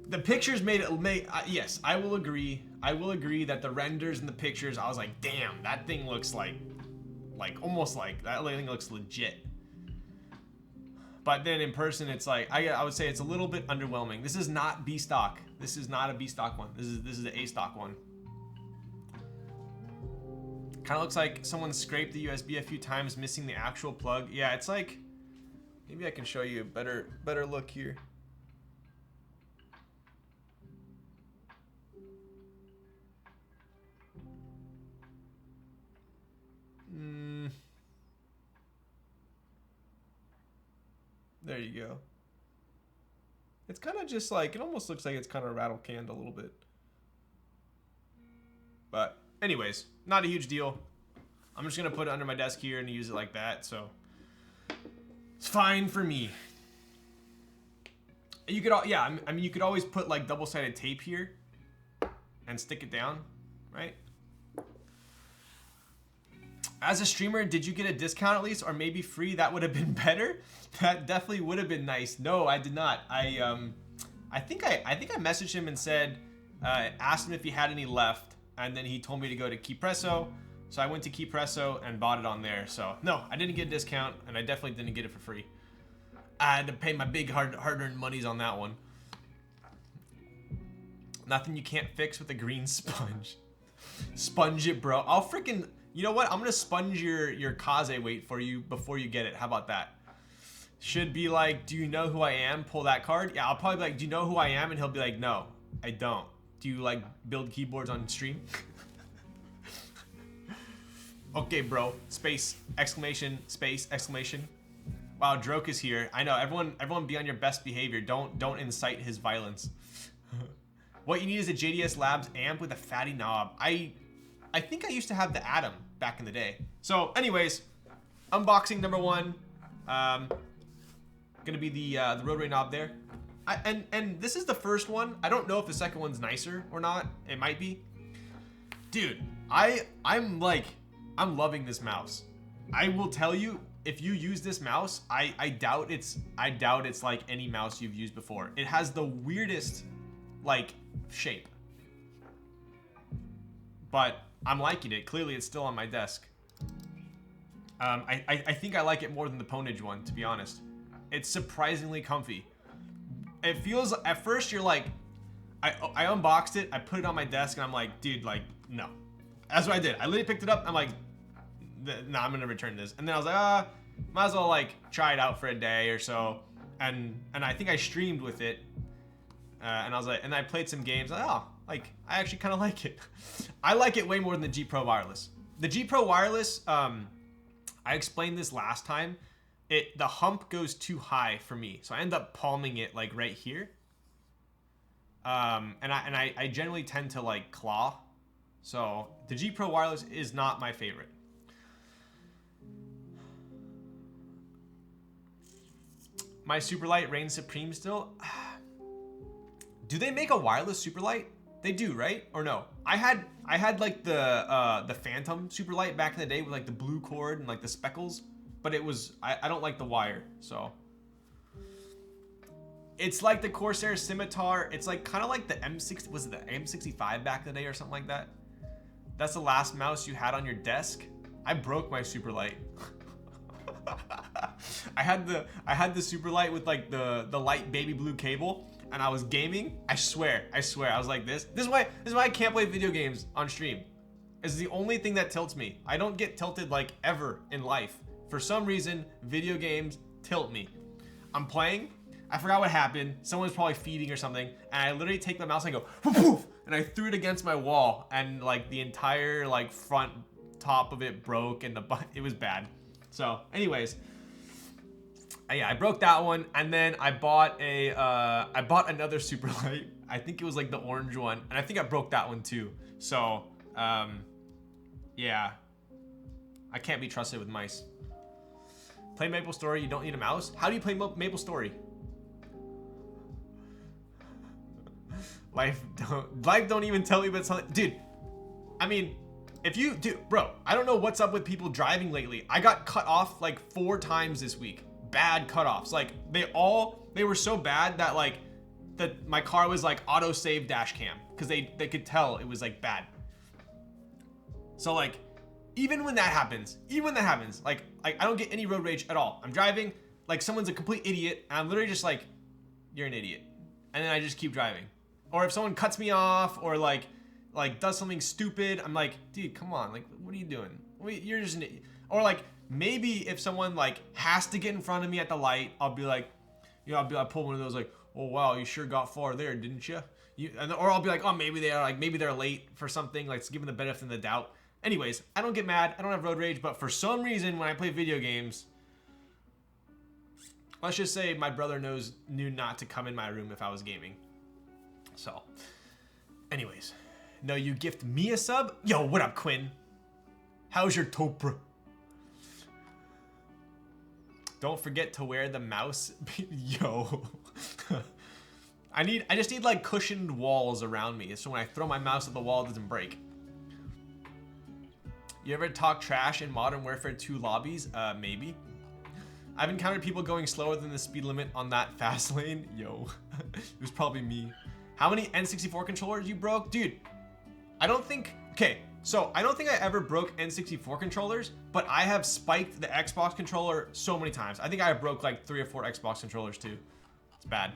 the pictures made it. Yes, I will agree. I will agree that the renders and the pictures, I was like, damn, that thing looks like almost like that thing looks legit. But then in person, it's like I would say it's a little bit underwhelming. This is not B stock. This is not a B stock one. This is the A stock one. Kind of looks like someone scraped the USB a few times, missing the actual plug. Yeah, it's like, maybe I can show you a better look here. There you go. It's kind of just like, it almost looks like it's kind of rattle canned a little bit. But anyways, not a huge deal. I'm just gonna put it under my desk here and use it like that, so it's fine for me. You could, yeah, I mean, you could always put like double-sided tape here and stick it down, right? As a streamer, did you get a discount at least, or maybe free? That would have been better. That definitely would have been nice. No, I did not. I think I messaged him and said, asked him if he had any left, and then he told me to go to Keypresso. So I went to Keypresso and bought it on there. So no, I didn't get a discount, and I definitely didn't get it for free. I had to pay my big hard-earned monies on that one. Nothing you can't fix with a green sponge. Sponge it, bro. I'll freaking. You know what? I'm gonna sponge your Kaze weight for you before you get it. How about that? Should be like, do you know who I am? Pull that card. Yeah, I'll probably be like, do you know who I am? And he'll be like, no, I don't. Do you like build keyboards on stream? Okay, bro. Space, exclamation, space, exclamation. Wow, Droke is here. I know, everyone be on your best behavior. Don't incite his violence. What you need is a JDS Labs amp with a fatty knob. I think I used to have the Atom back in the day. So anyways, unboxing number one. Gonna be the rotary knob there. And this is the first one. I don't know if the second one's nicer or not. It might be. Dude, I'm loving this mouse. I will tell you, if you use this mouse, I doubt it's like any mouse you've used before. It has the weirdest like shape. But I'm liking it. Clearly it's still on my desk. I think I like it more than the Ponage one, to be honest. It's surprisingly comfy. It feels, at first you're like, I unboxed it, I put it on my desk, and I'm like, dude, like, no. That's what I did. I literally picked it up, I'm like, nah, I'm gonna return this. And then I was like, might as well like try it out for a day or so. And I think I streamed with it. And I was like, and I played some games. Like, I actually kind of like it. I like it way more than the G Pro Wireless. The G Pro Wireless, I explained this last time. The hump goes too high for me, so I end up palming it like right here. And I generally tend to like claw. So the G Pro wireless is not my favorite. My Superlight reigns supreme still. Do they make a wireless Superlight? They do, right? Or no? I had like the Phantom Superlight back in the day with like the blue cord and like the speckles, but it was I don't like the wire, so. It's like the Corsair Scimitar. It's like kind of like the M60, was it the M65 back in the day or something like that? That's the last mouse you had on your desk. I broke my Superlight. I had the Superlight with like the light baby blue cable, and I was gaming. I swear, I was like this. This is why I can't play video games on stream. It's the only thing that tilts me. I don't get tilted like ever in life. For some reason, video games tilt me. I'm playing. I forgot what happened. Someone's probably feeding or something, and I literally take my mouse and I go poof, poof, and I threw it against my wall, and like the entire like front top of it broke, and it was bad. So, anyways, yeah, I broke that one, and then I bought another Superlight. I think it was like the orange one, and I think I broke that one too. So, yeah, I can't be trusted with mice. Play Maple Story, you don't need a mouse. How do you play Maple Story? Life don't even tell me about something. Dude, I mean, bro, I don't know what's up with people driving lately. I got cut off like 4 times this week. Bad cutoffs. Like they were so bad that like my car was like auto save dash cam because they could tell it was like bad. So like even when that happens, like I don't get any road rage at all. I'm driving, like someone's a complete idiot, and I'm literally just like, you're an idiot. And then I just keep driving. Or if someone cuts me off or like does something stupid, I'm like, dude, come on, like what are you doing? You're just an idiot. Or like maybe if someone like has to get in front of me at the light, I'll be like, I'll pull one of those like, oh wow, you sure got far there, didn't you? Or I'll be like, oh maybe they're late for something, like give them the benefit of the doubt. Anyways, I don't get mad, I don't have road rage, but for some reason when I play video games, let's just say my brother knew not to come in my room if I was gaming. So, anyways, no, you gift me a sub? Yo, what up, Quinn? How's your topra? Don't forget to wear the mouse. Yo. I just need like cushioned walls around me, so when I throw my mouse at the wall, it doesn't break. You ever talk trash in Modern Warfare 2 lobbies? Maybe. I've encountered people going slower than the speed limit on that fast lane. Yo, it was probably me. How many N64 controllers you broke? Dude, I don't think I ever broke N64 controllers, but I have spiked the Xbox controller so many times. I think I broke like 3 or 4 Xbox controllers too. It's bad,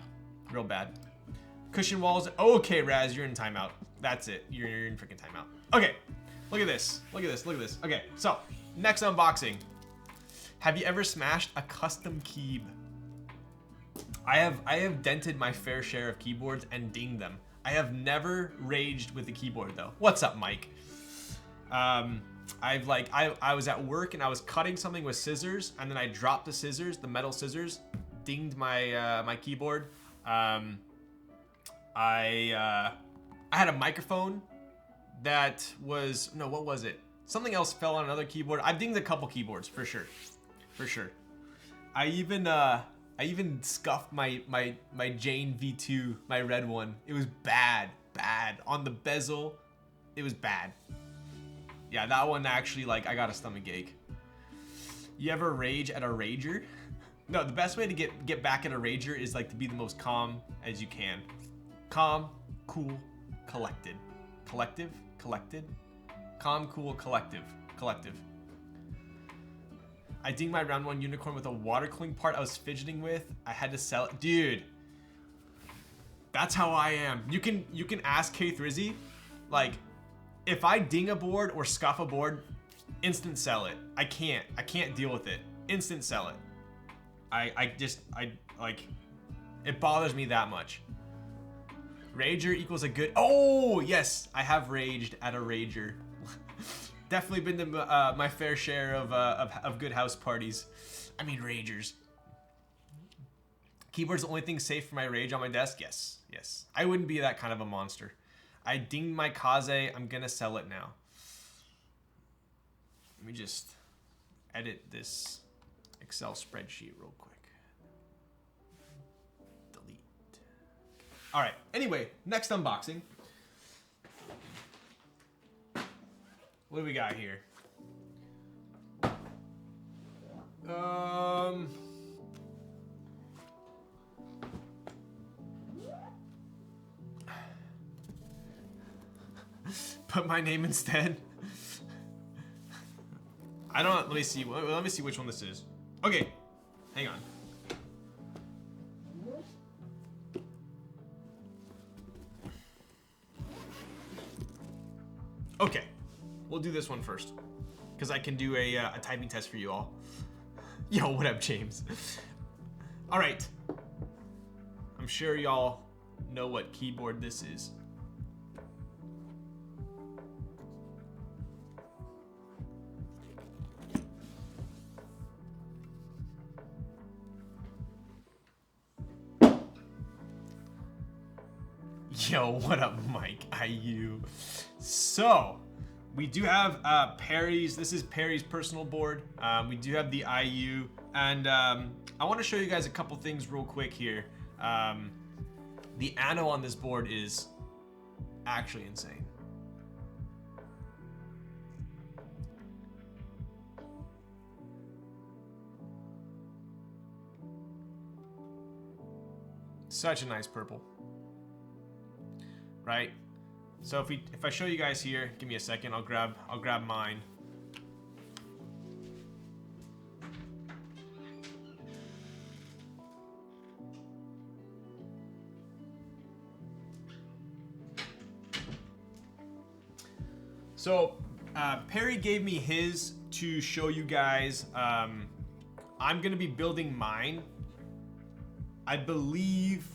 real bad. Cushion walls. Okay, Raz, you're in timeout. That's it, you're in freaking timeout. Okay, look at this. Okay, so next unboxing. Have you ever smashed a custom keyb? I have dented my fair share of keyboards and dinged them. I have never raged with the keyboard though. What's up, Mike? I was at work and I was cutting something with scissors, and then I dropped the scissors, the metal scissors, dinged my my keyboard. I had a microphone that was, no, what was it? Something else fell on another keyboard. I've dinged a couple keyboards for sure. I even scuffed my Jane V2, my red one. It was bad on the bezel. It was bad. Yeah, that one actually, like, I got a stomach ache. You ever rage at a rager? No, the best way to get back at a rager is like to be the most calm as you can. Calm, cool, collected. Collected. Calm, cool, collective. I dinged my round 1 unicorn with a water cooling part I was fidgeting with. I had to sell it. Dude, that's how I am. You can ask Keith Rizzy, like, if I ding a board or scuff a board, instant sell it. I can't deal with it. Instant sell it. I like, it bothers me that much. Rager equals a good, oh yes, I have raged at a rager. definitely been to my fair share of good house parties. I mean, ragers. Keyboard's the only thing safe for my rage on my desk? Yes, yes. I wouldn't be that kind of a monster. I dinged my Kaze. I'm gonna sell it now. Let me just edit this Excel spreadsheet real quick. Delete. All right, anyway, next unboxing. What do we got here? Put my name instead. I don't. Let me see. Let me see which one this is. Okay, hang on. Okay, we'll do this one first, because I can do a typing test for you all. Yo, what up, James? All right. I'm sure y'all know what keyboard this is. Yo, what up, Mike? IU. So, we do have Perry's. This is Perry's personal board. We do have the IU, and I want to show you guys a couple things real quick here. The ano on this board is actually insane. Such a nice purple. Right? So if I show you guys here, give me a second, I'll grab mine. So Perry gave me his to show you guys. I'm gonna be building mine, I believe,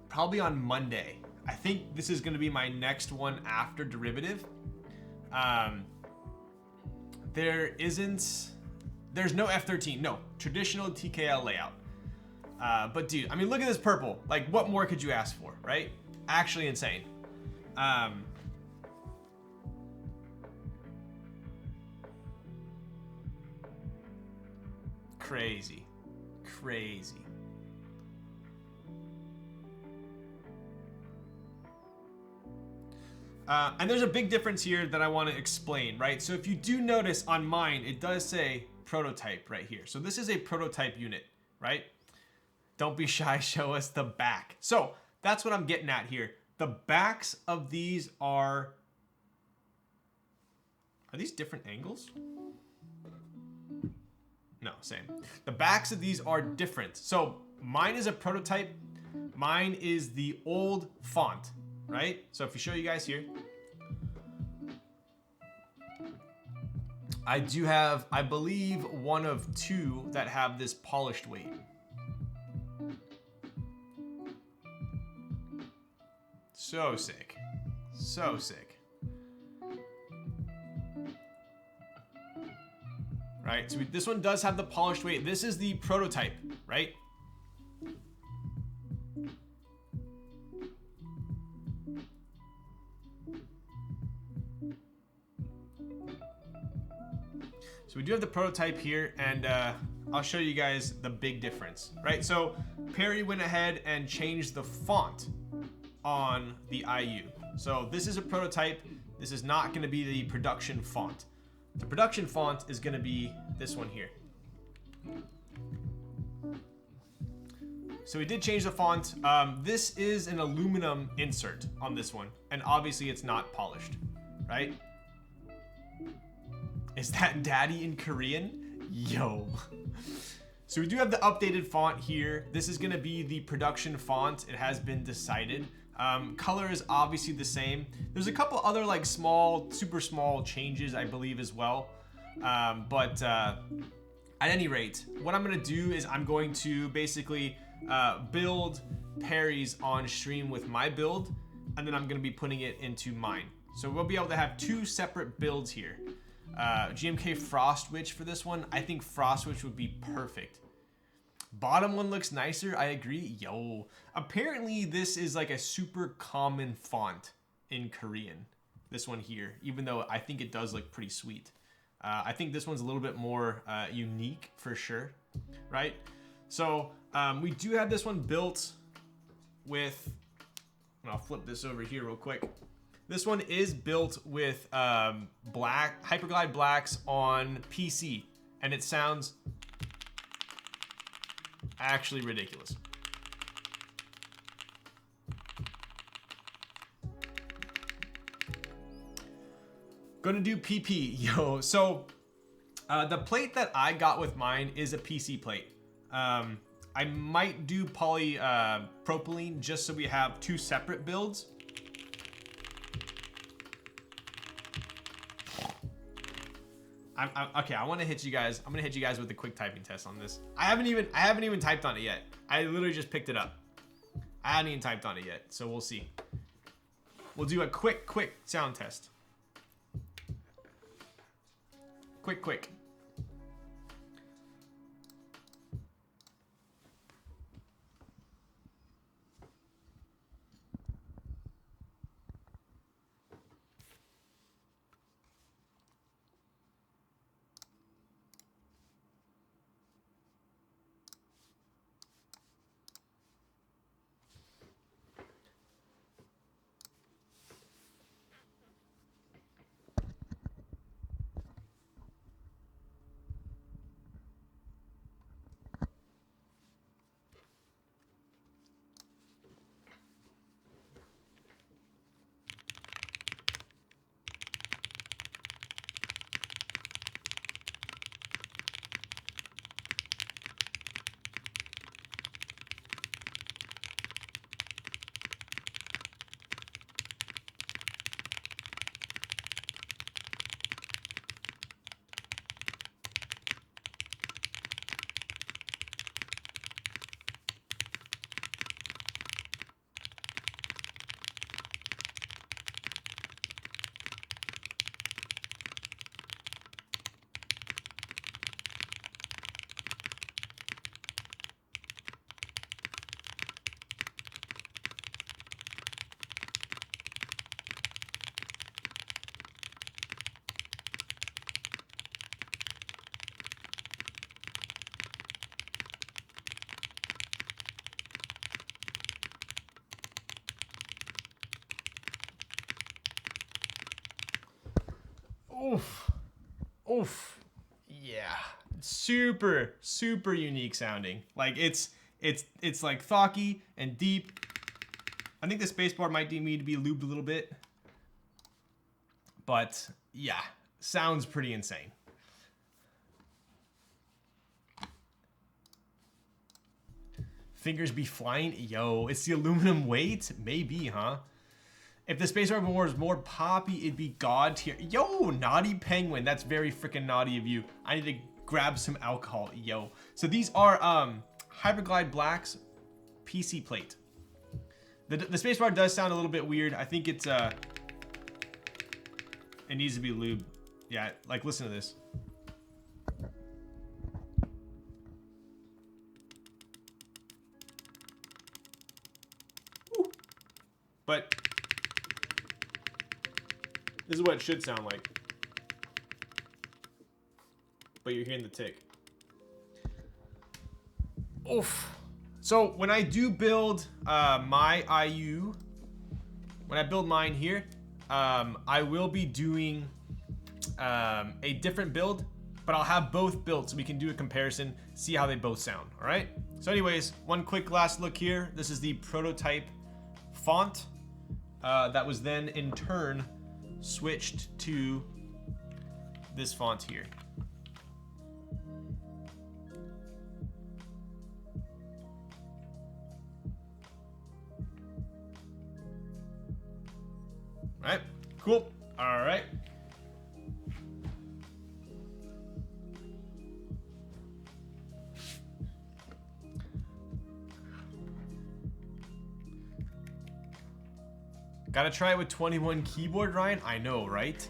probably on Monday. I think this is gonna be my next one after derivative. There's no F13, no, traditional TKL layout. But dude, I mean, look at this purple. Like, what more could you ask for, right? Actually insane. Crazy, crazy. And there's a big difference here that I want to explain, right? So if you do notice on mine, it does say prototype right here. So this is a prototype unit, right? Don't be shy, show us the back. So that's what I'm getting at here. The backs of these are these different angles? No, same. The backs of these are different. So mine is a prototype. Mine is the old font, right? So if you show you guys here, I do have, I believe, one of two that have this polished weight. So sick. So sick. Right, so this one does have the polished weight. This is the prototype, right? So we do have the prototype here, and I'll show you guys the big difference, right? So Perry went ahead and changed the font on the IU. So this is a prototype. This is not gonna be the production font. The production font is gonna be this one here. So we did change the font. This is an aluminum insert on this one, and obviously it's not polished, right? Is that daddy in Korean? Yo. So we do have the updated font here. This is gonna be the production font. It has been decided. Color is obviously the same. There's a couple other like small, super small changes, I believe, as well. But at any rate, what I'm gonna do is I'm going to basically build Perry's on stream with my build, and then I'm gonna be putting it into mine. So we'll be able to have 2 separate builds here. GMK Frost Witch for this one. I think Frost Witch would be perfect. Bottom one looks nicer, I agree. Yo, apparently this is like a super common font in Korean. This one here, even though I think it does look pretty sweet. I think this one's a little bit more unique for sure, right? So we do have this one built with, and I'll flip this over here real quick. This one is built with black Hyperglide blacks on PC, and it sounds actually ridiculous. Gonna do PP, yo. So the plate that I got with mine is a PC plate. I might do polypropylene just so we have 2 separate builds. Okay, I want to hit you guys. I'm gonna hit you guys with a quick typing test on this. I haven't even typed on it yet. I literally just picked it up. I haven't even typed on it yet, so we'll see. We'll do a quick sound test. Quick. Oof. Yeah. Super unique sounding. Like it's like thocky and deep. I think the spacebar might need to be lubed a little bit. But yeah, sounds pretty insane. Fingers be flying? Yo, it's the aluminum weight? Maybe, huh? If the spacebar was more poppy, it'd be god tier. Yo, naughty penguin. That's very freaking naughty of you. I need to grab some alcohol. Yo. So these are Hyperglide Blacks PC plate. The spacebar does sound a little bit weird. I think it's it needs to be lubed. Yeah, like listen to this. Woo. But this is what it should sound like. But you're hearing the tick. Oof. So when I do build my IU, when I build mine here, I will be doing a different build, but I'll have both built so we can do a comparison, see how they both sound, all right? So anyways, one quick last look here. This is the prototype font that was then in turn switched to this font here. All right, cool. All right. Gotta try it with 21 keyboard, Ryan. I know, right?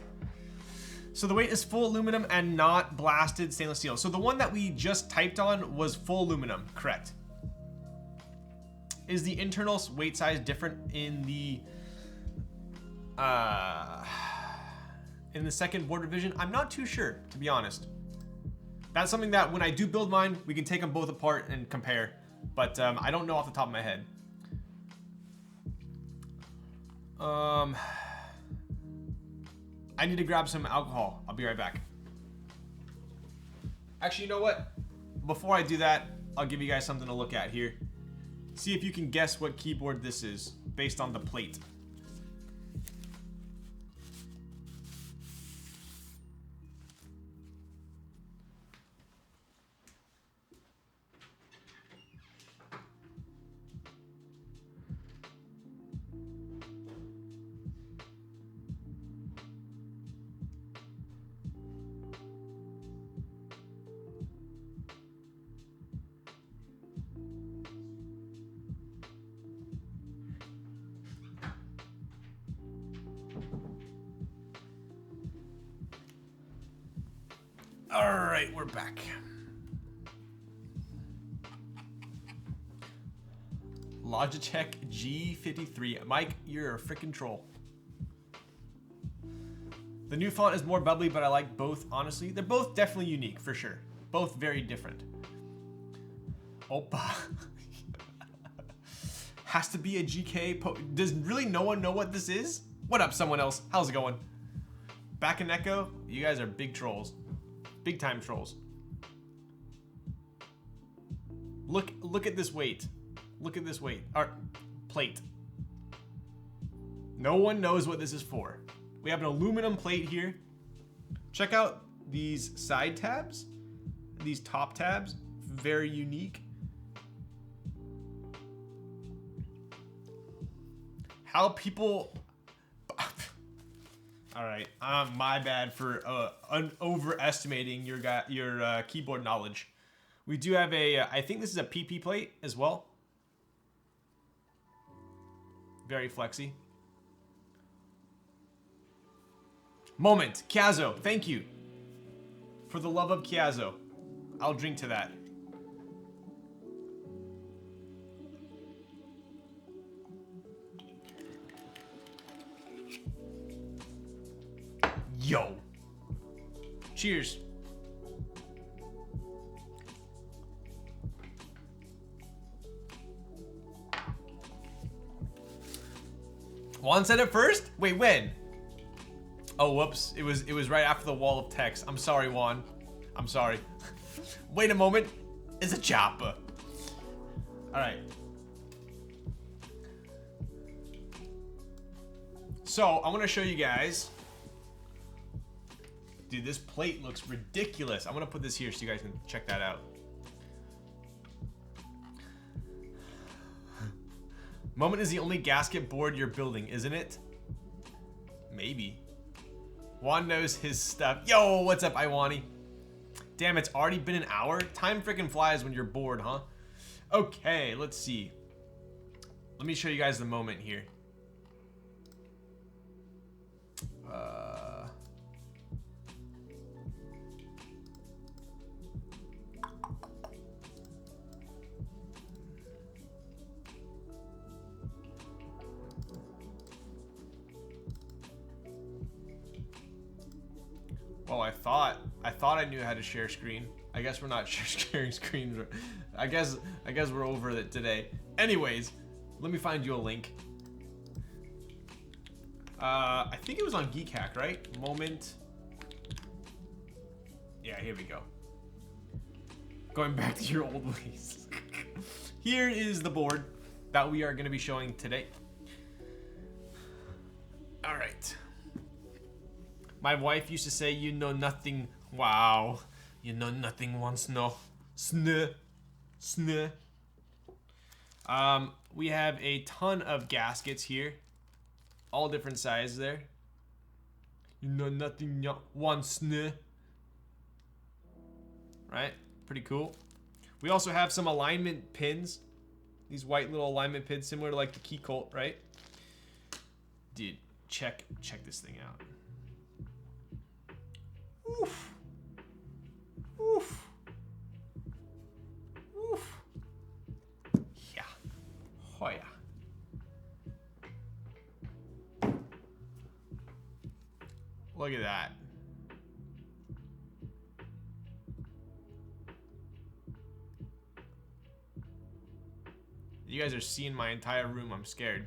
So the weight is full aluminum and not blasted stainless steel. So the one that we just typed on was full aluminum, correct? Is the internal weight size different in the second board revision? I'm not too sure, to be honest. That's something that when I do build mine, we can take them both apart and compare. But I don't know off the top of my head. I need to grab some alcohol. I'll be right back. Actually, you know what? Before I do that, I'll give you guys something to look at here. See if you can guess what keyboard this is based on the plate. All right, we're back. Logitech G53. Mike, you're a freaking troll. The new font is more bubbly, but I like both, honestly. They're both definitely unique, for sure. Both very different. Opa. Has to be a GK. Does really no one know what this is? What up, someone else? How's it going? Back in Echo, you guys are big trolls. Big time trolls. Look at this weight. Look at this weight. Plate. No one knows what this is for. We have an aluminum plate here. Check out these side tabs. These top tabs. Very unique. How people... All right, my bad for overestimating your keyboard knowledge. We do have a, I think this is a PP plate as well. Very flexy. Moment, Chiazzo, thank you. For the love of Chiazzo. I'll drink to that. Yo. Cheers. Juan said it first? Wait, when? Oh, whoops. It was right after the wall of text. I'm sorry, Juan. I'm sorry. Wait a moment. It's a chopper. All right. So, I want to show you guys. Dude, this plate looks ridiculous. I'm gonna put this here so you guys can check that out. Moment is the only gasket board you're building, isn't it? Maybe. Juan knows his stuff. Yo, what's up, Iwani? Damn, it's already been an hour? Time freaking flies when you're bored, huh? Okay, let's see. Let me show you guys the moment here. Oh, I thought I knew how to share screen. I guess we're not sharing screens. I guess we're over it today. Anyways, let me find you a link. I think it was on Geekhack, right? Moment. Yeah, here we go. Going back to your old ways. Here is the board that we are going to be showing today. All right. My wife used to say, you know nothing. Wow. You know nothing wants no. Snuh. Snuh. We have a ton of gaskets here. All different sizes there. You know nothing wants snuh. Right? Pretty cool. We also have some alignment pins. These white little alignment pins similar to like the key colt, right? Dude, check this thing out. Oof. Oof. Oof. Yeah. Oh yeah. Look at that. You guys are seeing my entire room. I'm scared.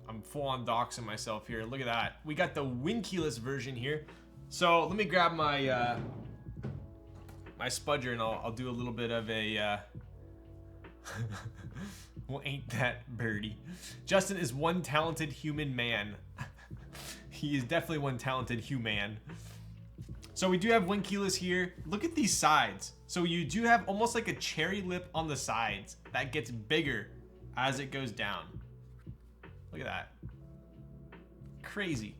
I'm full on doxing myself here. Look at that. We got the wing keyless version here. So let me grab my my spudger and I'll do a little bit of a well, ain't that birdie. Justin is one talented human man. He is definitely one talented human. So we do have wing keyless here. Look at these sides. So you do have almost like a cherry lip on the sides that gets bigger as it goes down. Look at that. Crazy.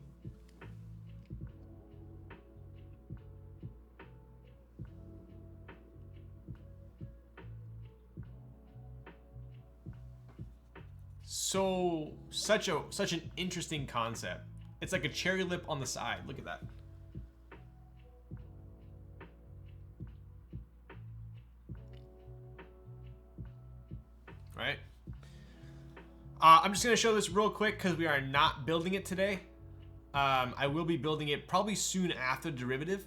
So such an interesting concept. It's like a cherry lip on the side. Look at that. Right? I'm just gonna show this real quick because we are not building it today. I will be building it probably soon after derivative.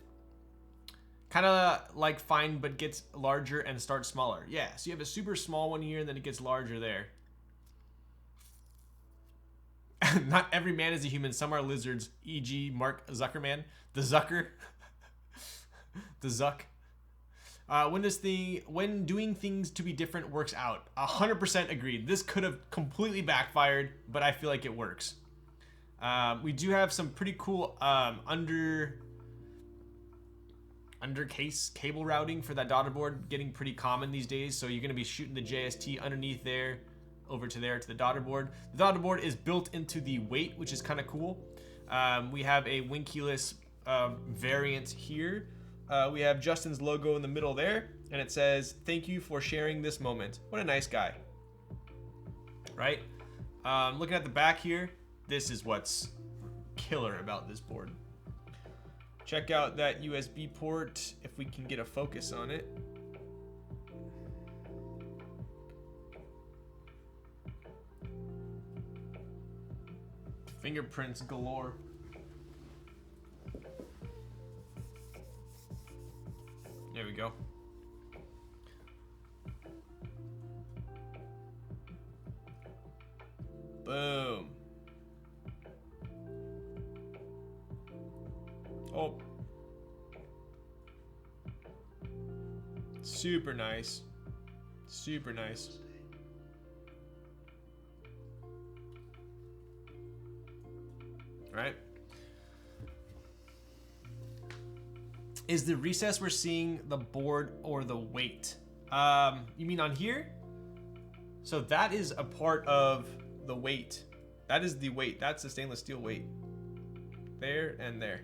Kind of like fine, but gets larger and starts smaller. Yeah, so you have a super small one here and then it gets larger there. Not every man is a human. Some are lizards, e.g. Mark Zuckerman. The Zucker. The Zuck. When doing things to be different works out. 100% agreed. This could have completely backfired, but I feel like it works. We do have some pretty cool under case cable routing for that daughter board, getting pretty common these days. So you're going to be shooting the JST underneath there, over to there to the daughter board. The daughter board is built into the weight, which is kind of cool. We have a wing keyless variant here. We have Justin's logo in the middle there, and it says, "Thank you for sharing this moment." What a nice guy, right? Looking at the back here, this is what's killer about this board. Check out that USB port if we can get a focus on it. Fingerprints galore. There we go. Boom. Oh. Super nice. Super nice. Right? Is the recess we're seeing the board or the weight? You mean on here? So that is a part of the weight. That is the weight. That's the stainless steel weight. There and there.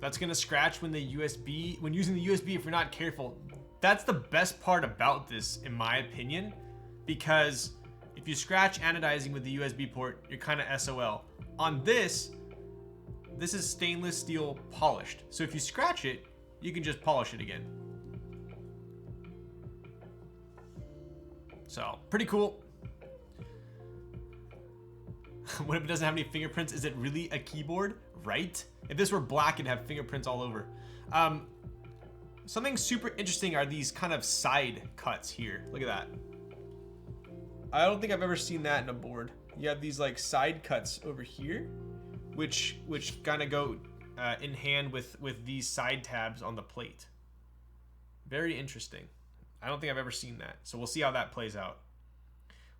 That's gonna scratch when the USB, when using the USB if you're not careful. That's the best part about this, in my opinion, because if you scratch anodizing with the USB port, you're kind of SOL. On this is stainless steel polished. So if you scratch it, you can just polish it again. So, pretty cool. What if it doesn't have any fingerprints? Is it really a keyboard? Right? If this were black, it'd have fingerprints all over. Something super interesting are these kind of side cuts here. Look at that. I don't think I've ever seen that in a board. You have these like side cuts over here, which kind of go in hand with these side tabs on the plate. Very interesting. I don't think I've ever seen that. So we'll see how that plays out.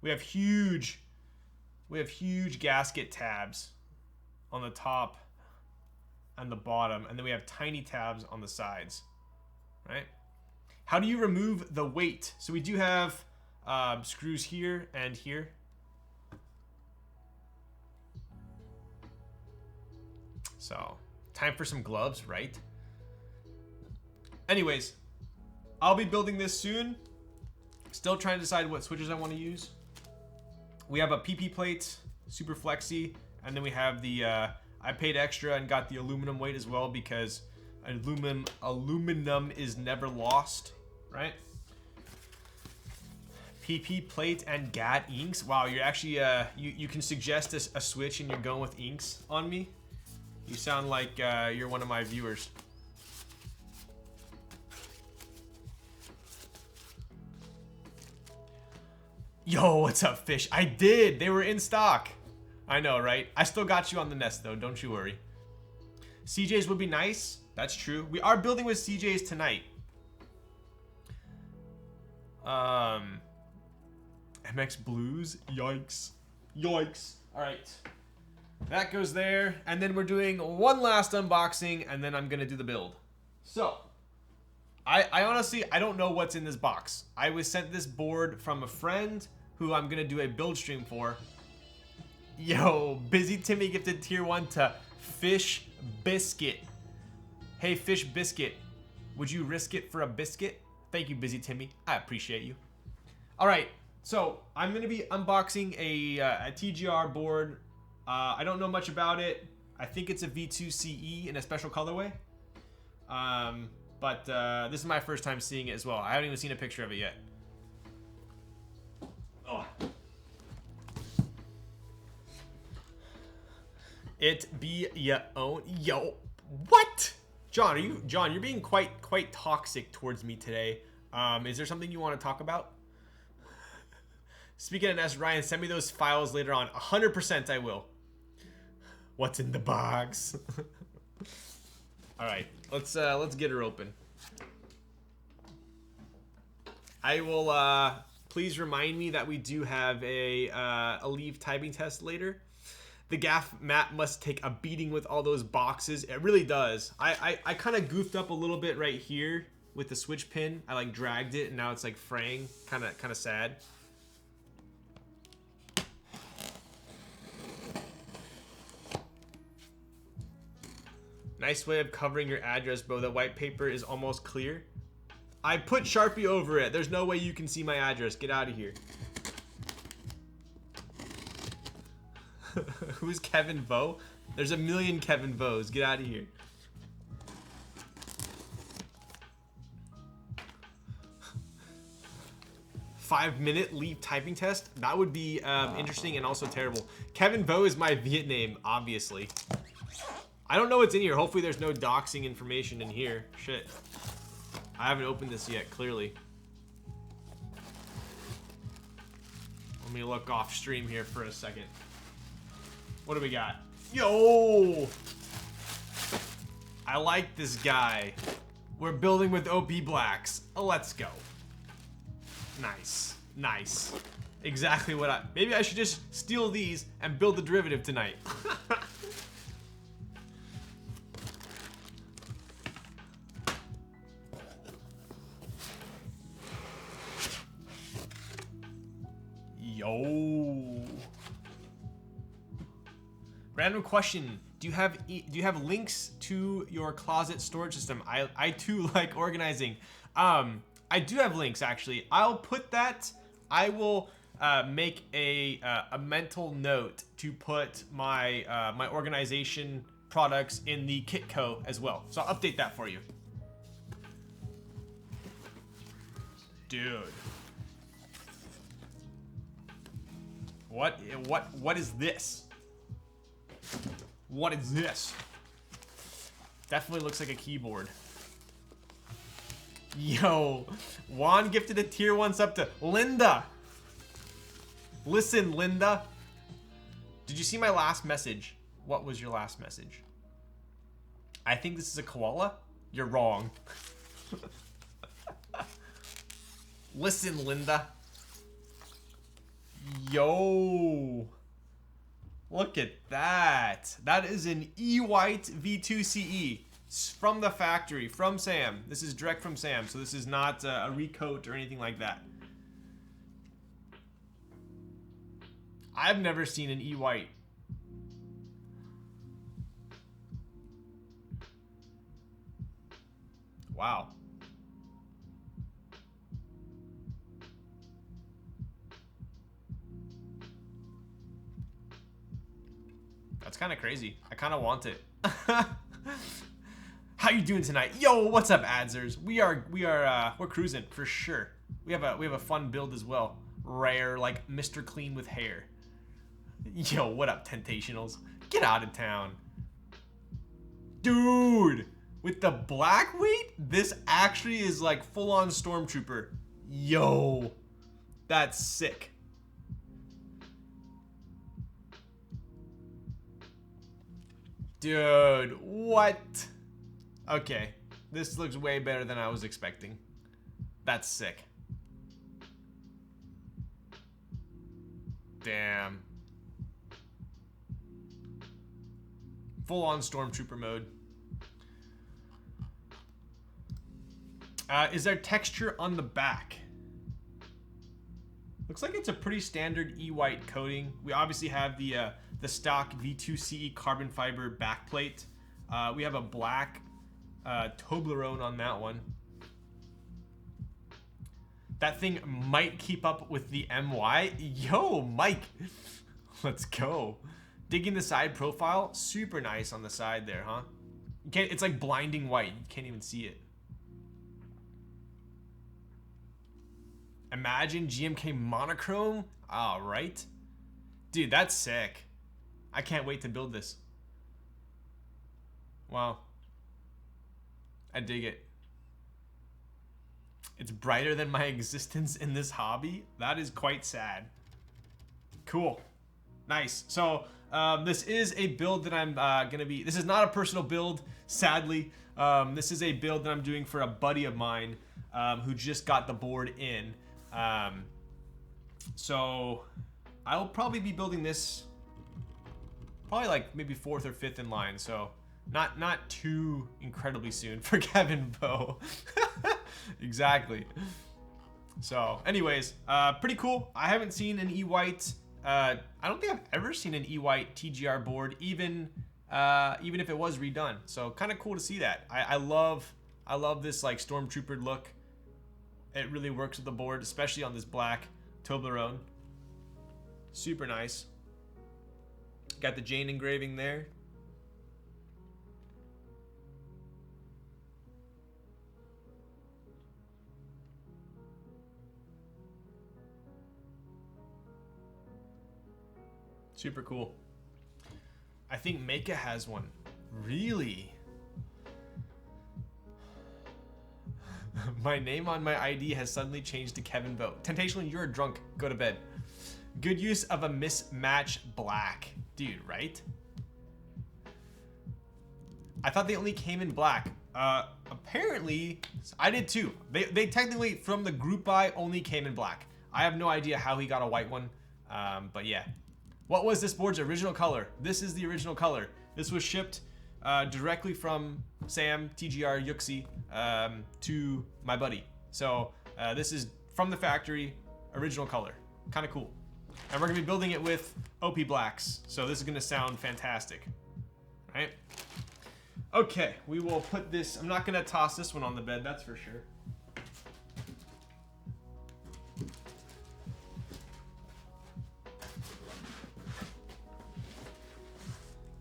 We have huge gasket tabs on the top and the bottom, and then we have tiny tabs on the sides, right? How do you remove the weight? So we do have screws here and here. So, time for some gloves, right? Anyways, I'll be building this soon. Still trying to decide what switches I want to use. We have a PP plate, super flexy, and then we have the, I paid extra and got the aluminum weight as well because aluminum is never lost, right? PP plate and GAT inks. Wow, you're actually, you can suggest a switch and you're going with inks on me. You sound like you're one of my viewers. Yo, what's up, fish? I did. They were in stock. I know, right? I still got you on the nest, though. Don't you worry. CJs would be nice. That's true. We are building with CJs tonight. MX Blues. Yikes. Yikes. All right. That goes there. And then we're doing one last unboxing, and then I'm going to do the build. So, I honestly, I don't know what's in this box. I was sent this board from a friend who I'm going to do a build stream for. Yo, Busy Timmy gifted tier 1 to Fish Biscuit. Hey, Fish Biscuit, would you risk it for a biscuit? Thank you, Busy Timmy. I appreciate you. All right, so I'm going to be unboxing a TGR board. I don't know much about it. I think it's a V2 CE in a special colorway. But this is my first time seeing it as well. I haven't even seen a picture of it yet. Oh. It be your own. Yo, what? John, you're being quite toxic towards me today. Is there something you want to talk about? Speaking of S, Ryan, send me those files later on. 100% I will. What's in the box? All right, let's get her open. I will please remind me that we do have a leave typing test later. The gaff mat must take a beating with all those boxes. It really does. I kind of goofed up a little bit right here with the switch pin. I like dragged it and now it's like fraying. Kind of sad. Nice way of covering your address, bro. The white paper is almost clear. I put Sharpie over it. There's no way you can see my address. Get out of here. Who's Kevin Vo? There's a million Kevin Vos. Get out of here. Five-minute leave typing test? That would be interesting and also terrible. Kevin Vo is my Viet name, obviously. I don't know what's in here. Hopefully there's no doxing information in here. Shit. I haven't opened this yet, clearly. Let me look off stream here for a second. What do we got? Yo! I like this guy. We're building with OP blacks. Let's go. Nice. Nice. Exactly what I... Maybe I should just steal these and build the derivative tonight. Yo. Random question. Do you have links to your closet storage system? I too like organizing. I do have links actually. I'll put that. I will make a mental note to put my my organization products in the Kitco as well. So I'll update that for you. Dude. What is this? What is this? Definitely looks like a keyboard. Yo, Juan gifted a tier 1 sub to Linda. Listen, Linda. Did you see my last message? What was your last message? I think this is a koala. You're wrong. Listen, Linda. Yo. Look at that. That is an E-White V2 CE. It's from the factory, from Sam. This is direct from Sam, so this is not a recoat or anything like that. I've never seen an E-White. Wow. That's kind of crazy. I kind of want it. How you doing tonight? Yo, what's up, Adzers? We're cruising for sure. We have a fun build as well. Rare, like Mr. Clean with hair. Yo, what up, Tentationals? Get out of town. Dude, with the black weight, this actually is like full-on Stormtrooper. Yo, that's sick. Dude, what? Okay, this looks way better than I was expecting. That's sick. Damn. Full-on Stormtrooper mode. Is there texture on the back? Looks like it's a pretty standard E-white coating. We obviously have the stock V2CE carbon fiber backplate. We have a black Toblerone on that one. That thing might keep up with the MY. Yo, Mike, let's go. Digging the side profile, super nice on the side there, huh? You can't, it's like blinding white. You can't even see it. Imagine GMK monochrome. All right, dude, that's sick. I can't wait to build this. Wow, I dig it. It's brighter than my existence in this hobby. That is quite sad. Cool, nice. So this is a build that I'm gonna be. This is not a personal build, sadly. This is a build that I'm doing for a buddy of mine who just got the board in. So I'll probably be building this probably like maybe 4th or 5th in line. So not too incredibly soon for Kevin Bow. Exactly. So anyways, pretty cool. I haven't seen an E-white. I don't think I've ever seen an E-white TGR board, even if it was redone. So kind of cool to see that. I love this like Stormtrooper look. It really works with the board, especially on this black Toblerone. Super nice. Got the Jane engraving there. Super cool. I think Mecha has one. Really? My name on my ID has suddenly changed to Kevin Bow. Tentational, you're a drunk. Go to bed. Good use of a mismatch black. Dude, right? I thought they only came in black. Apparently, I did too. They technically, from the group buy, only came in black. I have no idea how he got a white one. But yeah. What was this board's original color? This is the original color. This was shipped directly from Sam, TGR, Yuxi, to my buddy. So this is from the factory, original color. Kind of cool. And we're gonna be building it with OP blacks. So this is gonna sound fantastic, right? Okay, we will put this, I'm not gonna toss this one on the bed, that's for sure.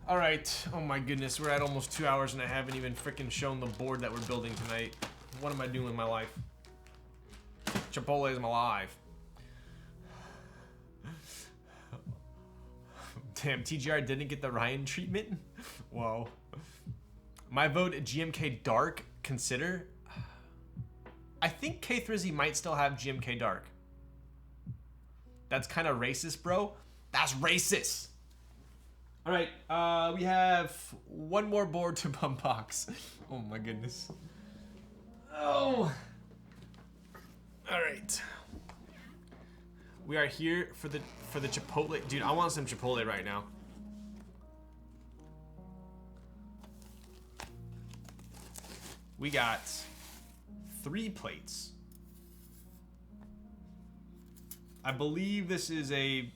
All right, oh my goodness, we're at almost 2 hours and I haven't even freaking shown the board that we're building tonight. What am I doing with my life? Chipotle is alive. Damn, TGR didn't get the Ryan treatment? Whoa. My vote, GMK Dark, consider. I think K-Thrizzy might still have GMK Dark. That's kind of racist, bro. That's racist. All right, we have one more board to unbox. Oh my goodness. Oh. All right. We are here for the Chipotle. Dude, I want some Chipotle right now. We got 3 plates. I believe this is a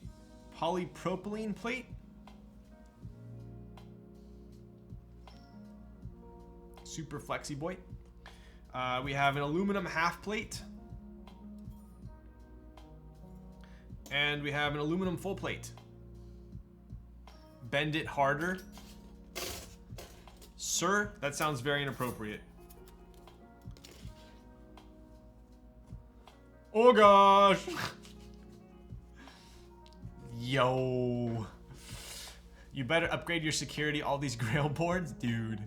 polypropylene plate. Super flexy boy. We have an aluminum half plate. And we have an aluminum full plate. Bend it harder. Sir, that sounds very inappropriate. Oh gosh. Yo. You better upgrade your security, all these grail boards, dude.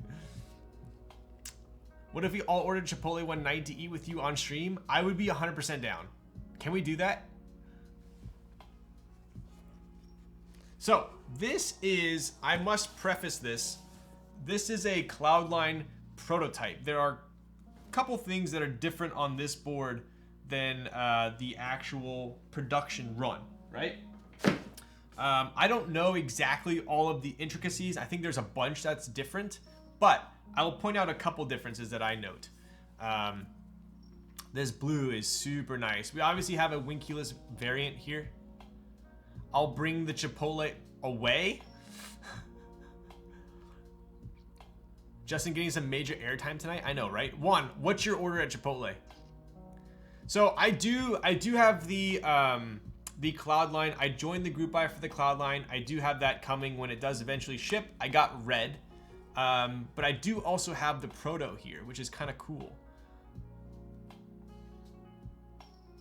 What if we all ordered Chipotle 190 to eat with you on stream? I would be 100% down. Can we do that? So, this is, I must preface this, this is a Cloudline prototype. There are a couple things that are different on this board than the actual production run, right? I don't know exactly all of the intricacies. I think there's a bunch that's different, but I will point out a couple differences that I note. This blue is super nice. We obviously have a winkuless variant here. I'll bring the Chipotle away. Justin getting some major airtime tonight. I know, right? One, what's your order at Chipotle? So I do have the Cloudline. I joined the group buy for the Cloudline. I do have that coming when it does eventually ship. I got red, but I do also have the Proto here, which is kind of cool.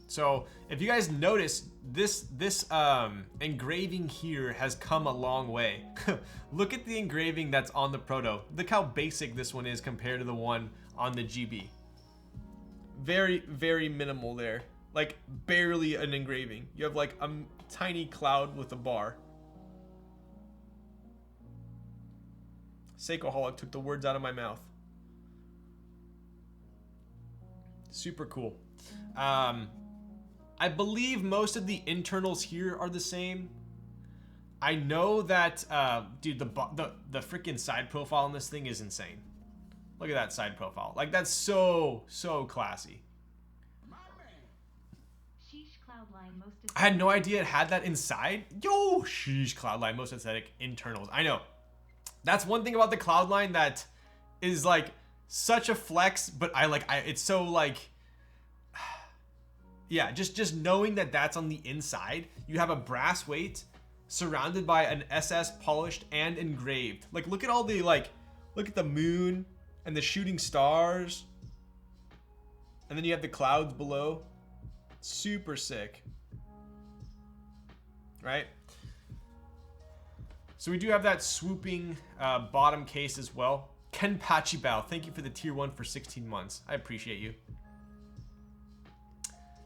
So if you guys notice, this engraving here has come a long way. Look at the engraving that's on the Proto. Look how basic this one is compared to the one on the GB. Very, very minimal there. Like barely an engraving. You have like a tiny cloud with a bar. Seikoholic took the words out of my mouth. Super cool. I believe most of the internals here are the same. I know that, dude, the freaking side profile on this thing is insane. Look at that side profile. Like, that's so classy. I had no idea it had that inside. Yo, sheesh, Cloudline, most aesthetic internals. I know. That's one thing about the Cloudline that is, like, such a flex, but it's so, like... Yeah, just knowing that that's on the inside. You have a brass weight surrounded by an SS polished and engraved. Like, look at all the, like, look at the moon and the shooting stars. And then you have the clouds below. Super sick. Right? So we do have that swooping bottom case as well. Ken Pachibao, thank you for the tier 1 for 16 months. I appreciate you.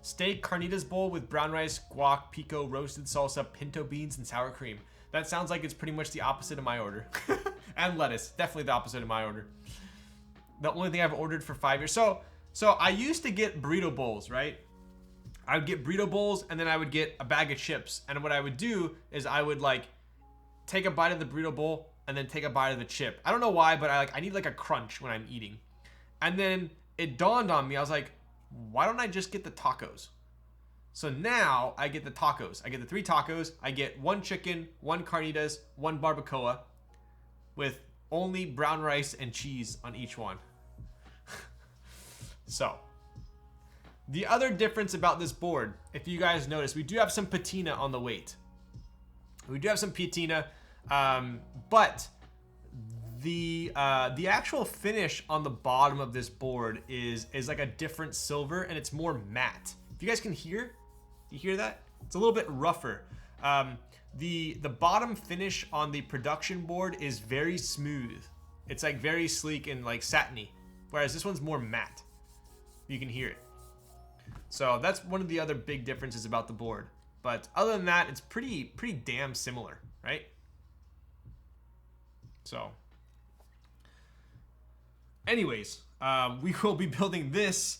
Steak carnitas bowl with brown rice, guac, pico, roasted salsa, pinto beans, and sour cream. That sounds like it's pretty much the opposite of my order. And lettuce, definitely the opposite of my order. The only thing I've ordered for 5 years. So I used to get burrito bowls, right? I would get burrito bowls and then I would get a bag of chips. And what I would do is I would like take a bite of the burrito bowl and then take a bite of the chip. I don't know why, but I need like a crunch when I'm eating. And then it dawned on me, I was like, why don't I just get the tacos? So now I get the tacos. I get the 3 tacos. I get 1 chicken, 1 carnitas, 1 barbacoa with only brown rice and cheese on each one. So the other difference about this board, if you guys notice, we do have some patina on the weight. We do have some patina, but the actual finish on the bottom of this board is like a different silver, and it's more matte. If you guys can hear, you hear that? It's a little bit rougher. The bottom finish on the production board is very smooth. It's like very sleek and like satiny, whereas this one's more matte. You can hear it. So that's one of the other big differences about the board. But other than that, it's pretty damn similar, right? So anyways, we will be building this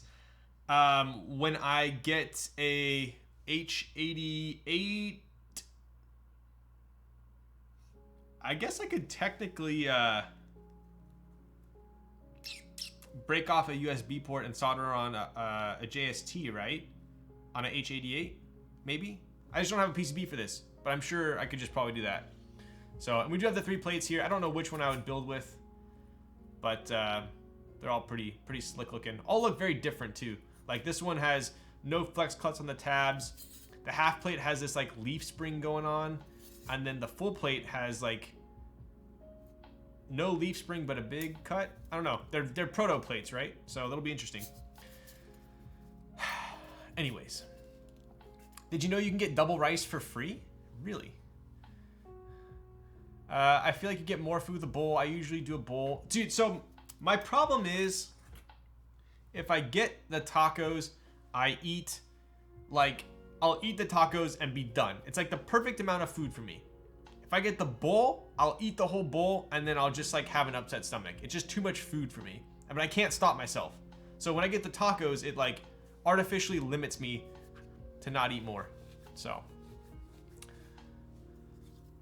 when I get a H88. I guess I could technically break off a USB port and solder on a JST, right? On an H88, maybe? I just don't have a PCB for this, but I'm sure I could just probably do that. So, and we do have the 3 plates here. I don't know which one I would build with, but They're all pretty slick looking. All look very different too. Like this one has no flex cuts on the tabs. The half plate has this like leaf spring going on, and then the full plate has like no leaf spring but a big cut. I don't know. They're proto plates, right? So that'll be interesting. Anyways, did you know you can get double rice for free? Really? I feel like you get more food with a bowl. I usually do a bowl. Dude, so my problem is if I get the tacos, I eat, like, I'll eat the tacos and be done. It's like the perfect amount of food for me. If I get the bowl, I'll eat the whole bowl and then I'll just like have an upset stomach. It's just too much food for me. I mean, I can't stop myself. So when I get the tacos, it like artificially limits me to not eat more. So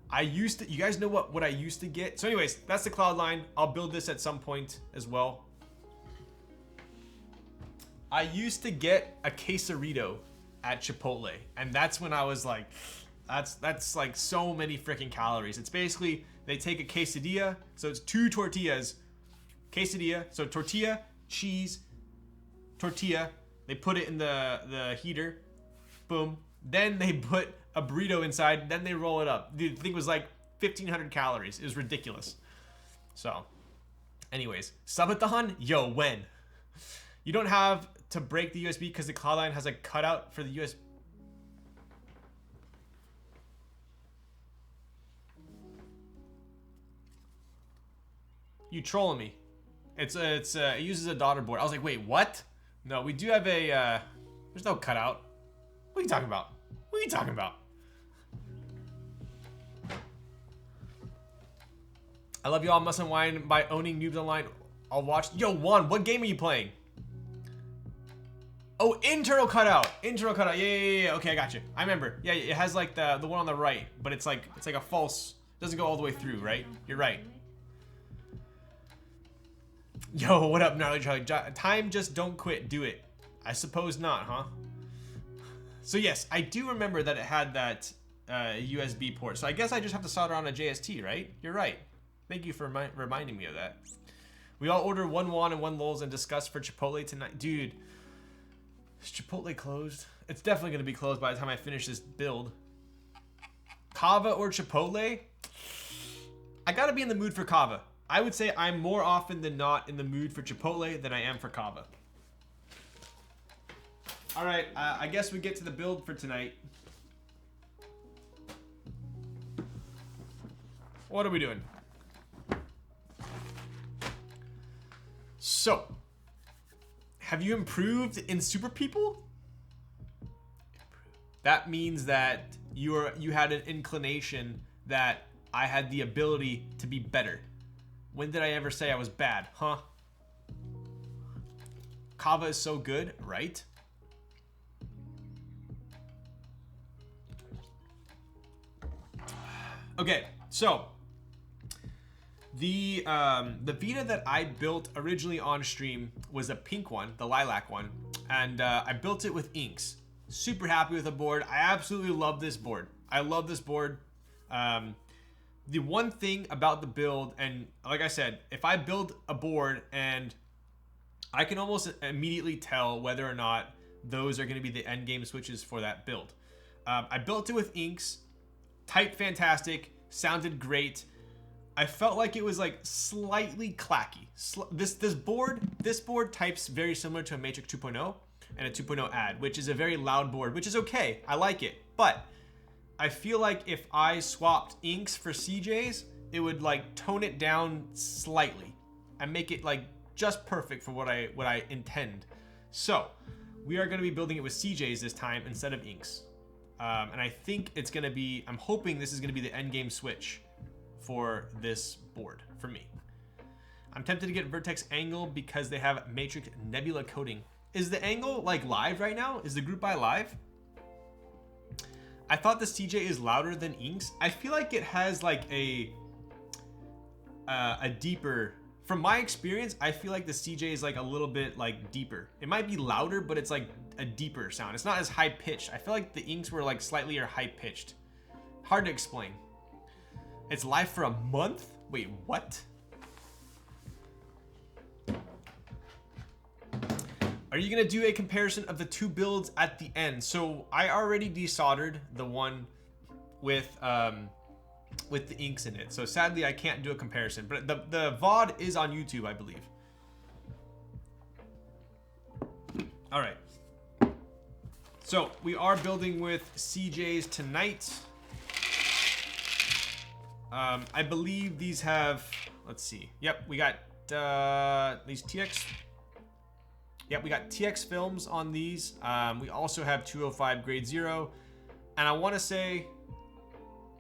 I used to, you guys know what I used to get? So anyways, that's the cloud line. I'll build this at some point as well. I used to get a quesarito at Chipotle, and that's when I was like, that's like so many freaking calories. It's basically, they take a quesadilla, so it's 2 tortillas, quesadilla, so tortilla, cheese, tortilla, they put it in the heater, boom, then they put a burrito inside, then they roll it up. Dude, the thing was like 1,500 calories. It was ridiculous. So, anyways, Subathon, yo, when? You don't have to break the USB because the cloud line has a cutout for the USB. You trolling me? It uses a daughter board. I was like, wait, what? No, we do have a. There's no cutout. What are you talking about? What are you talking about? I love y'all. Mustn't whine by owning Noobs Online. I'll watch. Yo, Juan, what game are you playing? Oh, internal cutout. Internal cutout. Yeah. Okay, I got you. I remember. Yeah, it has like the one on the right, but it's like a false. Doesn't go all the way through, right? You're right. Yo, what up, gnarly Charlie? Time just don't quit. Do it. I suppose not, huh? So yes, I do remember that it had that USB port. So I guess I just have to solder on a JST, right? You're right. Thank you for reminding me of that. We all order 1 Juan and 1 Lols and discuss for Chipotle tonight. Dude, is Chipotle closed? It's definitely going to be closed by the time I finish this build. Kava or Chipotle? I got to be in the mood for Kava. I would say I'm more often than not in the mood for Chipotle than I am for Kava. All right, I guess we get to the build for tonight. What are we doing? So, have you improved in Super People? That means that you had an inclination that I had the ability to be better. When did I ever say I was bad, huh? Kava is so good, right? Okay, so the Vita that I built originally on stream was a pink one, the lilac one, and I built it with inks. Super happy with the board. I absolutely love this board. I love this board. The one thing about the build, and like I said, if I build a board and I can almost immediately tell whether or not those are going to be the end game switches for that build. I built it with inks. Typed fantastic, sounded great. I felt like it was like slightly clacky. This board types very similar to a Matrix 2.0 and a 2.0 add, which is a very loud board, which is okay. I like it, but I feel like if I swapped inks for CJs, it would like tone it down slightly and make it like just perfect for what I intend. So we are going to be building it with CJs this time instead of inks. And I think it's going to be, I'm hoping this is going to be the end game switch for this board for me. I'm tempted to get Vertex Angle because they have Matrix Nebula coating. Is the Angle like live right now? Is the group buy live? I thought the CJ is louder than inks. I feel like it has like a deeper, from my experience, I feel like the CJ is like a little bit like deeper. It might be louder, but it's like a deeper sound. It's not as high pitched. I feel like the inks were like slightly or high pitched. Hard to explain. It's live for a month? Wait, what? Are you gonna do a comparison of the two builds at the end? So I already desoldered the one with the inks in it. So sadly, I can't do a comparison. But the VOD is on YouTube, I believe. All right. So we are building with CJs tonight. I believe these have, let's see. Yep, we got these TX. Yep, we got TX films on these. We also have 205 grade 0. And I want to say,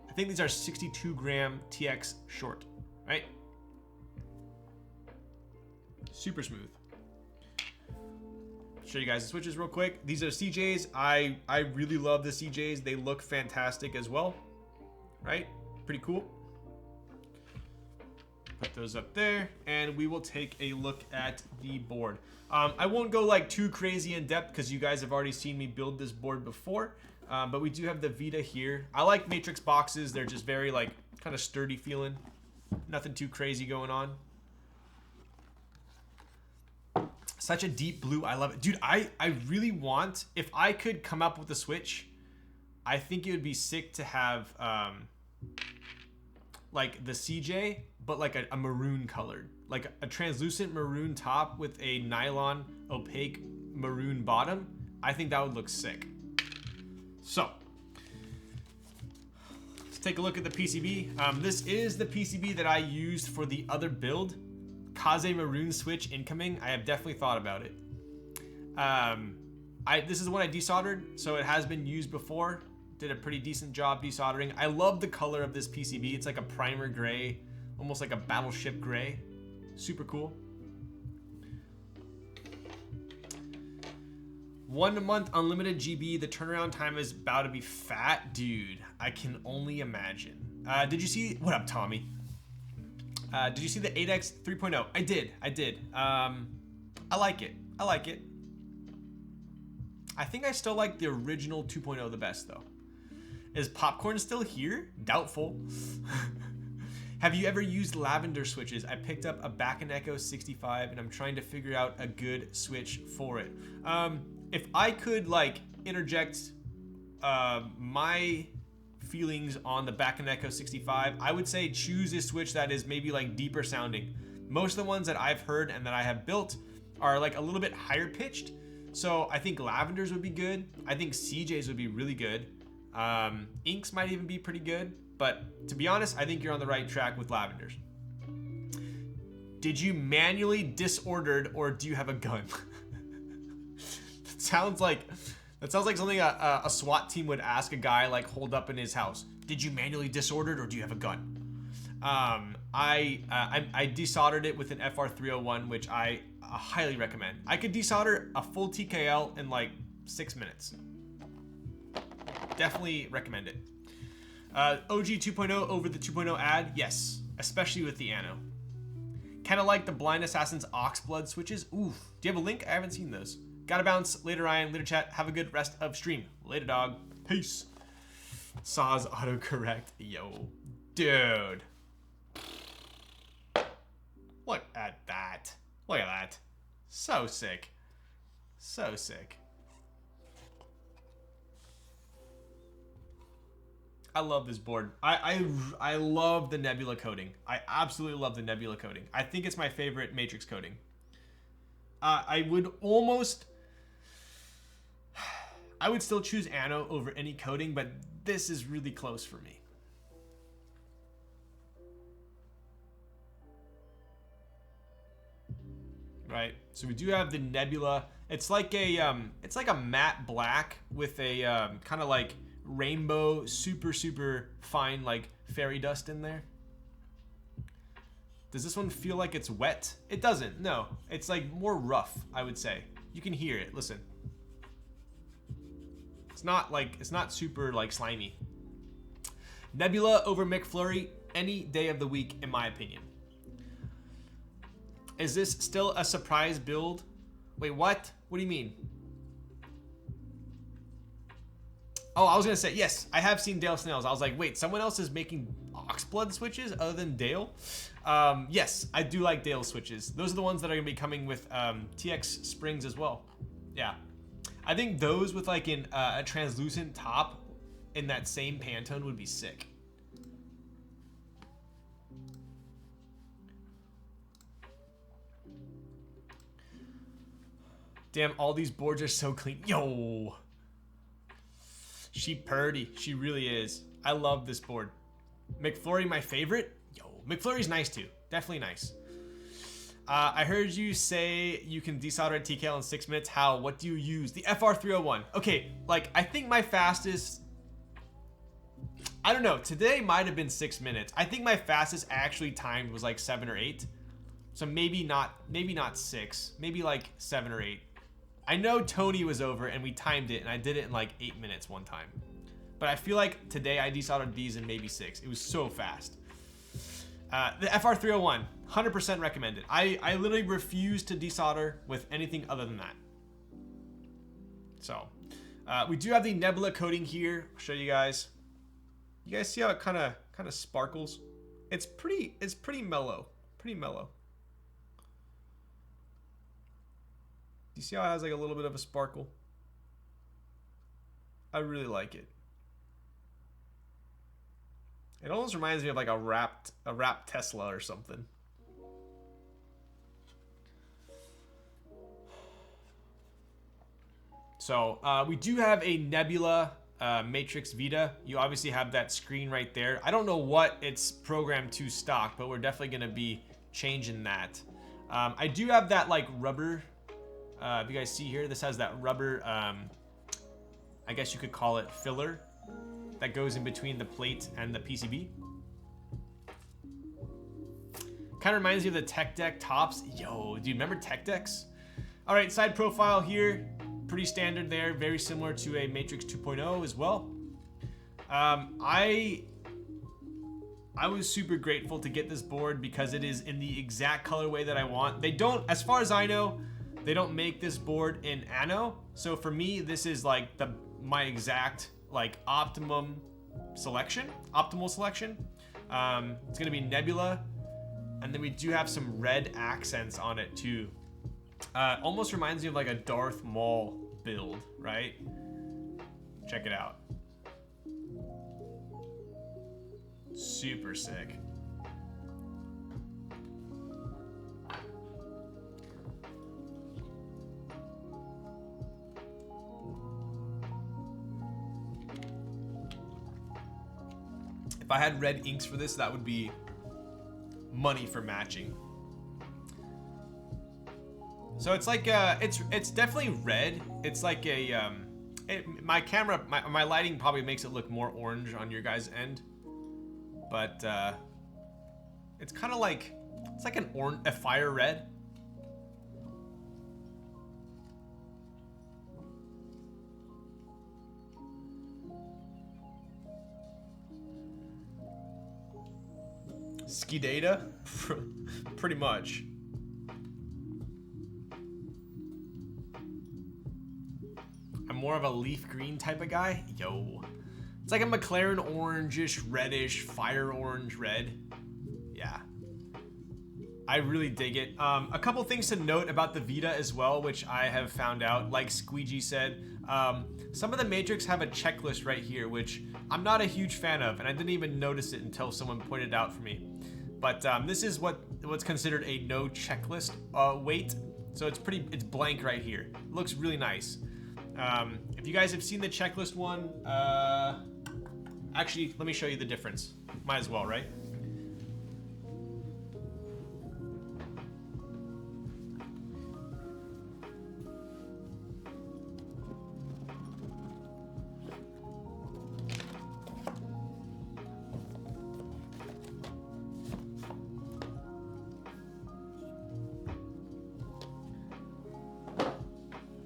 I think these are 62 gram TX short, right? Super smooth. Show you guys the switches real quick. These are CJs. I really love the CJs. They look fantastic as well, right? Pretty cool. Put those up there, and we will take a look at the board. I won't go like too crazy in depth because you guys have already seen me build this board before, but we do have the Vita here. I like matrix boxes. They're just very like kind of sturdy feeling. Nothing too crazy going on. Such a deep blue. I love it. Dude, I really want, if I could come up with a switch, I think it would be sick to have like the CJ, but like a maroon colored, like a translucent maroon top with a nylon opaque maroon bottom. I think that would look sick. So let's take a look at the PCB. This is the PCB that I used for the other build. Kaze maroon switch incoming. I have definitely thought about it. This is the one I desoldered, so it has been used before. Did a pretty decent job desoldering. I love the color of this PCB. It's like a primer gray, almost like a battleship gray. Super cool. 1 month unlimited GB. The turnaround time is about to be fat. Dude, I can only imagine. Did you see, what up, Tommy? Did you see the 8X 3.0? I did. I like it. I think I still like the original 2.0 the best though. Is popcorn still here? Doubtful. Have you ever used lavender switches? I picked up a Back & Echo 65 and I'm trying to figure out a good switch for it. If I could like interject my feelings on the Back & Echo 65, I would say choose a switch that is maybe like deeper sounding. Most of the ones that I've heard and that I have built are like a little bit higher pitched. So I think lavenders would be good. I think CJs would be really good. Inks might even be pretty good, but to be honest, I think you're on the right track with lavenders. Did you manually disordered or do you have a gun? That sounds like something a SWAT team would ask a guy like holed up in his house. Did you manually disordered or do you have a gun? I desoldered it with an FR301, which I highly recommend. I could desolder a full TKL in like 6 minutes. Definitely recommend it. OG 2.0 over the 2.0 ad? Yes, especially with the Anno. Kind of like the Blind Assassin's Oxblood switches. Oof. Do you have a link? I haven't seen those. Gotta bounce. Later, Ryan. Later, chat. Have a good rest of stream. Later, dog. Peace. Saw's autocorrect. Yo. Dude. Look at that. Look at that. So sick. So sick. I love this board. I love the Nebula coating. I absolutely love the Nebula coating. I think it's my favorite matrix coating. I would still choose Anno over any coating, but this is really close for me. Right, so we do have the Nebula. It's like a matte black with a kind of like rainbow, super fine like fairy dust in there. Does this one feel like it's wet? It doesn't. No, it's like more rough, I would say. You can hear it. Listen. It's not super like slimy. Nebula over McFlurry any day of the week, in my opinion. Is this still a surprise build? Wait, what? What do you mean? Oh, I was gonna say, yes, I have seen Dale Snails. I was like, wait, someone else is making Oxblood switches other than Dale? Yes, I do like Dale switches. Those are the ones that are gonna be coming with TX springs as well. Yeah. I think those with like a translucent top in that same Pantone would be sick. Damn, all these boards are so clean. Yo. She purdy. She really is. I love this board. McFlurry, my favorite. Yo, McFlurry's nice too. Definitely nice. I heard you say you can desolder a TKL in 6 minutes. How? What do you use? The FR301. Okay, like I think my fastest, I don't know. Today might have been 6 minutes. I think my fastest actually timed was like 7 or 8. So maybe not 6. Maybe like 7 or 8. I know Tony was over and we timed it and I did it in like 8 minutes one time. But I feel like today I desoldered these in maybe 6. It was so fast. The FR301, 100% recommended. I literally refuse to desolder with anything other than that. So, we do have the Nebula coating here. I'll show you guys. You guys see how it kind of sparkles? It's pretty mellow. Pretty mellow. You see how it has like a little bit of a sparkle? I really like it. It almost reminds me of like a wrapped Tesla or something. So we do have a Nebula Matrix Vita. You obviously have that screen right there. I don't know what it's programmed to stock, but we're definitely going to be changing that. I do have that like rubber. If you guys see here, this has that rubber, I guess you could call it filler that goes in between the plate and the PCB. Kind of reminds me of the Tech Deck tops. Yo, do you remember Tech Decks? All right, side profile here, pretty standard there, very similar to a Matrix 2.0 as well. I was super grateful to get this board because it is in the exact colorway that I want. They don't, as far as I know, they don't make this board in Anno. So for me, this is like my exact like optimal selection. It's gonna be Nebula, and then we do have some red accents on it too. Almost reminds me of like a Darth Maul build, right? Check it out. Super sick. If I had red inks for this, that would be money for matching. So it's like it's definitely red. It's like a my camera, my lighting probably makes it look more orange on your guys' end, but it's kind of like it's like a fire red. Ski data, pretty much. I'm more of a leaf green type of guy. Yo, it's like a McLaren orangish, reddish, fire orange red. Yeah, I really dig it. A couple things to note about the Vita as well, which I have found out, like Squeegee said, some of the Matrix have a checklist right here, which I'm not a huge fan of, and I didn't even notice it until someone pointed it out for me. But this is what's considered a no checklist weight. So it's blank right here. It looks really nice. If you guys have seen the checklist one, actually, let me show you the difference. Might as well, right?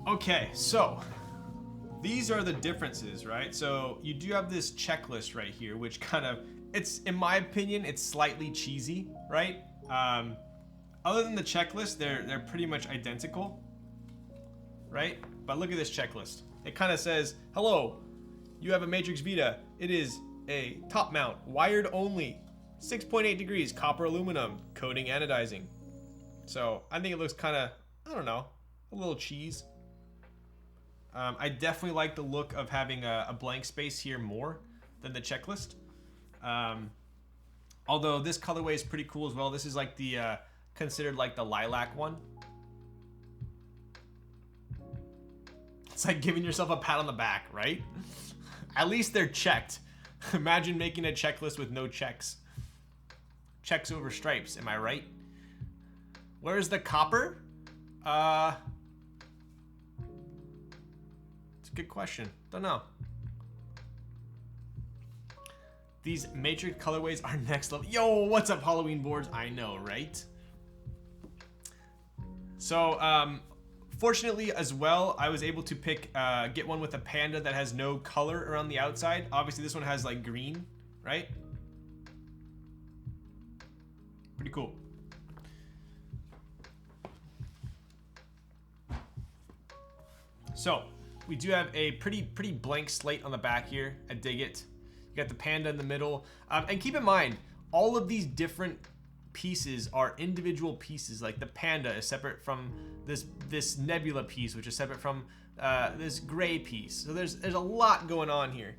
Okay, so these are the differences, right? So you do have this checklist right here, which kind of, it's, in my opinion, it's slightly cheesy, right? Other than the checklist, they're pretty much identical, right? But look at this checklist. It kind of says, hello, you have a Matrix Vita. It is a top mount, wired only, 6.8 degrees, copper aluminum, coating anodizing. So I think it looks kind of, I don't know, a little cheese. I definitely like the look of having a blank space here more than the checklist. Although this colorway is pretty cool as well. This is like the considered like the lilac one. It's like giving yourself a pat on the back, right? At least they're checked. Imagine making a checklist with no checks. Checks over stripes, am I right? Where's the copper? It's a good question. Don't know. These matrix colorways are next level. Yo, what's up, Halloween boards? I know, right? So, fortunately as well, I was able to get one with a panda that has no color around the outside. Obviously, this one has like green, right? Pretty cool. So, we do have a pretty blank slate on the back here. I dig it. You got the panda in the middle. And keep in mind, all of these different pieces are individual pieces. Like the panda is separate from this nebula piece, which is separate from this gray piece. So there's a lot going on here.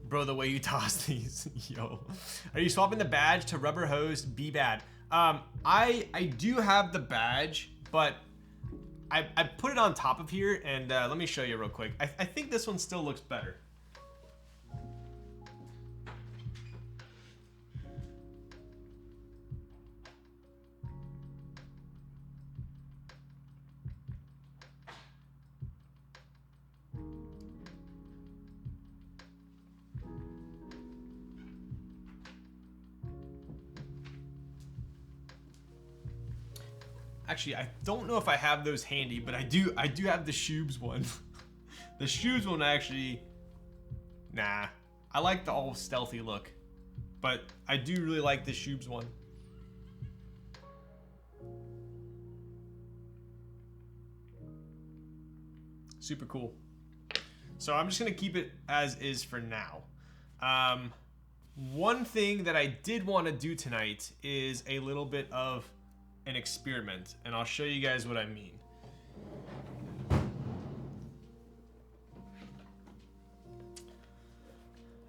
Bro, the way you toss these, yo. Are you swapping the badge to rubber hose? Be bad. I do have the badge, but I put it on top of here, and let me show you real quick. I think this one still looks better. Actually, I don't know if I have those handy, but I do have the Shoobs one. The Shoobs one actually, nah. I like the all stealthy look, but I do really like the Shoobs one. Super cool. So I'm just gonna keep it as is for now. One thing that I did want to do tonight is a little bit of an experiment, and I'll show you guys what I mean.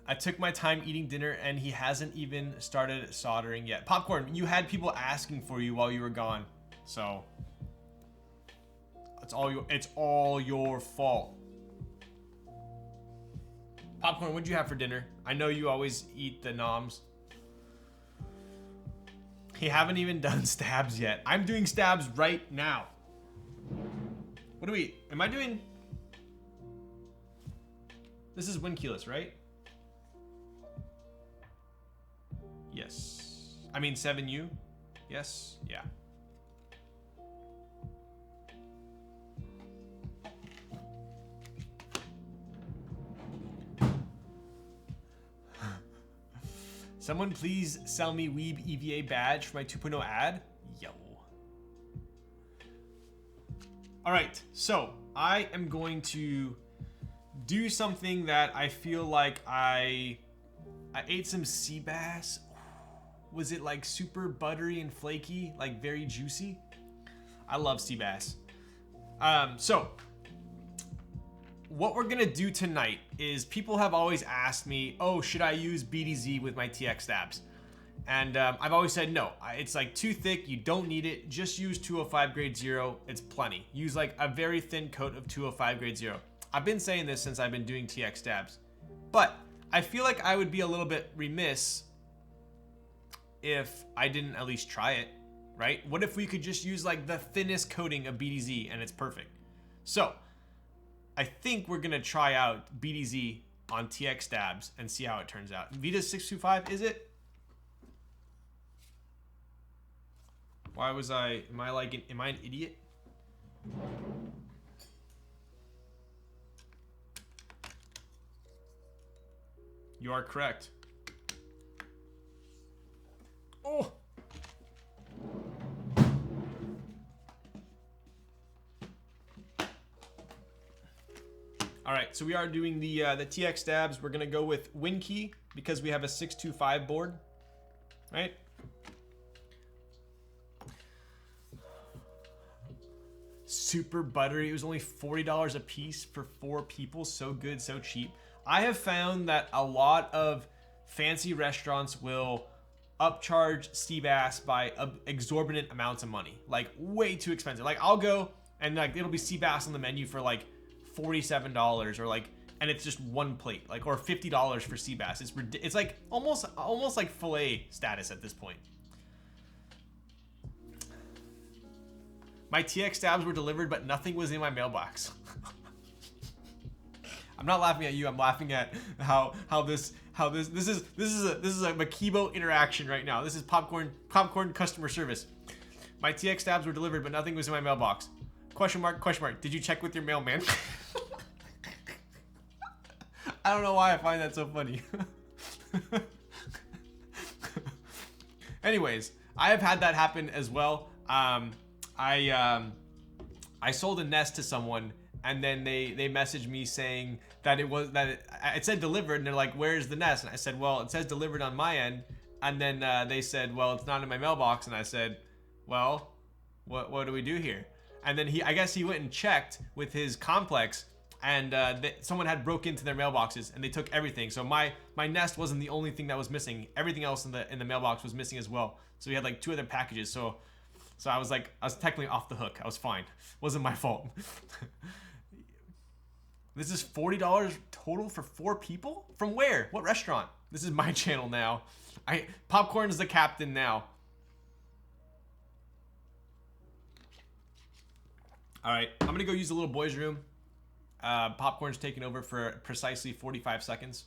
I took my time eating dinner, and he hasn't even started soldering yet. Popcorn, you had people asking for you while you were gone, so it's all your fault. Popcorn, what'd you have for dinner? I know you always eat the noms. You haven't even done stabs yet. I'm doing stabs right now. What do we, am I doing? This is windkeyless, right? Yes. I mean 7U? Yes, yeah. Someone please sell me Weeb EVA badge for my 2.0 ad. Yo. All right, so I am going to do something that I feel like I ate some sea bass. Was it like super buttery and flaky, like very juicy? I love sea bass. So what we're gonna do tonight is, people have always asked me, oh, should I use BDZ with my TX stabs? And I've always said no. It's like too thick, you don't need it. Just use 205 grade 0, it's plenty. Use like a very thin coat of 205 grade 0. I've been saying this since I've been doing TX stabs. But I feel like I would be a little bit remiss if I didn't at least try it, right? What if we could just use like the thinnest coating of BDZ and it's perfect? So I think we're gonna try out BDZ on TX stabs and see how it turns out. Vita 625, is it? Why was am I an idiot? You are correct. Oh. All right, so we are doing the TX stabs. We're gonna go with WinKey because we have a 625 board, right? Super buttery. It was only $40 a piece for 4 people. So good, so cheap. I have found that a lot of fancy restaurants will upcharge sea bass by exorbitant amounts of money, like way too expensive. Like I'll go and like it'll be sea bass on the menu for like $47 or like, and it's just one plate, like, or $50 for sea bass. It's like almost like fillet status at this point. My TX stabs were delivered, but nothing was in my mailbox. I'm not laughing at you. I'm laughing at how this is a Makibo interaction right now. This is popcorn customer service. My TX stabs were delivered, but nothing was in my mailbox. Question mark, question mark. Did you check with your mailman? I don't know why I find that so funny. Anyways, I have had that happen as well. I sold a nest to someone, and then they messaged me saying that it said delivered, and they're like, "Where's the nest?" And I said, "Well, it says delivered on my end." And then they said, "Well, it's not in my mailbox." And I said, "Well, what do we do here?" And then I guess he went and checked with his complex, and someone had broke into their mailboxes and they took everything. So my nest wasn't the only thing that was missing. Everything else in the mailbox was missing as well. So we had like 2 other packages. So I was technically off the hook. I was fine. Wasn't my fault. This is $40 total for 4 people? From where? What restaurant? This is my channel now. Popcorn is the captain now. All right, I'm gonna go use the little boys' room. Popcorn's taking over for precisely 45 seconds.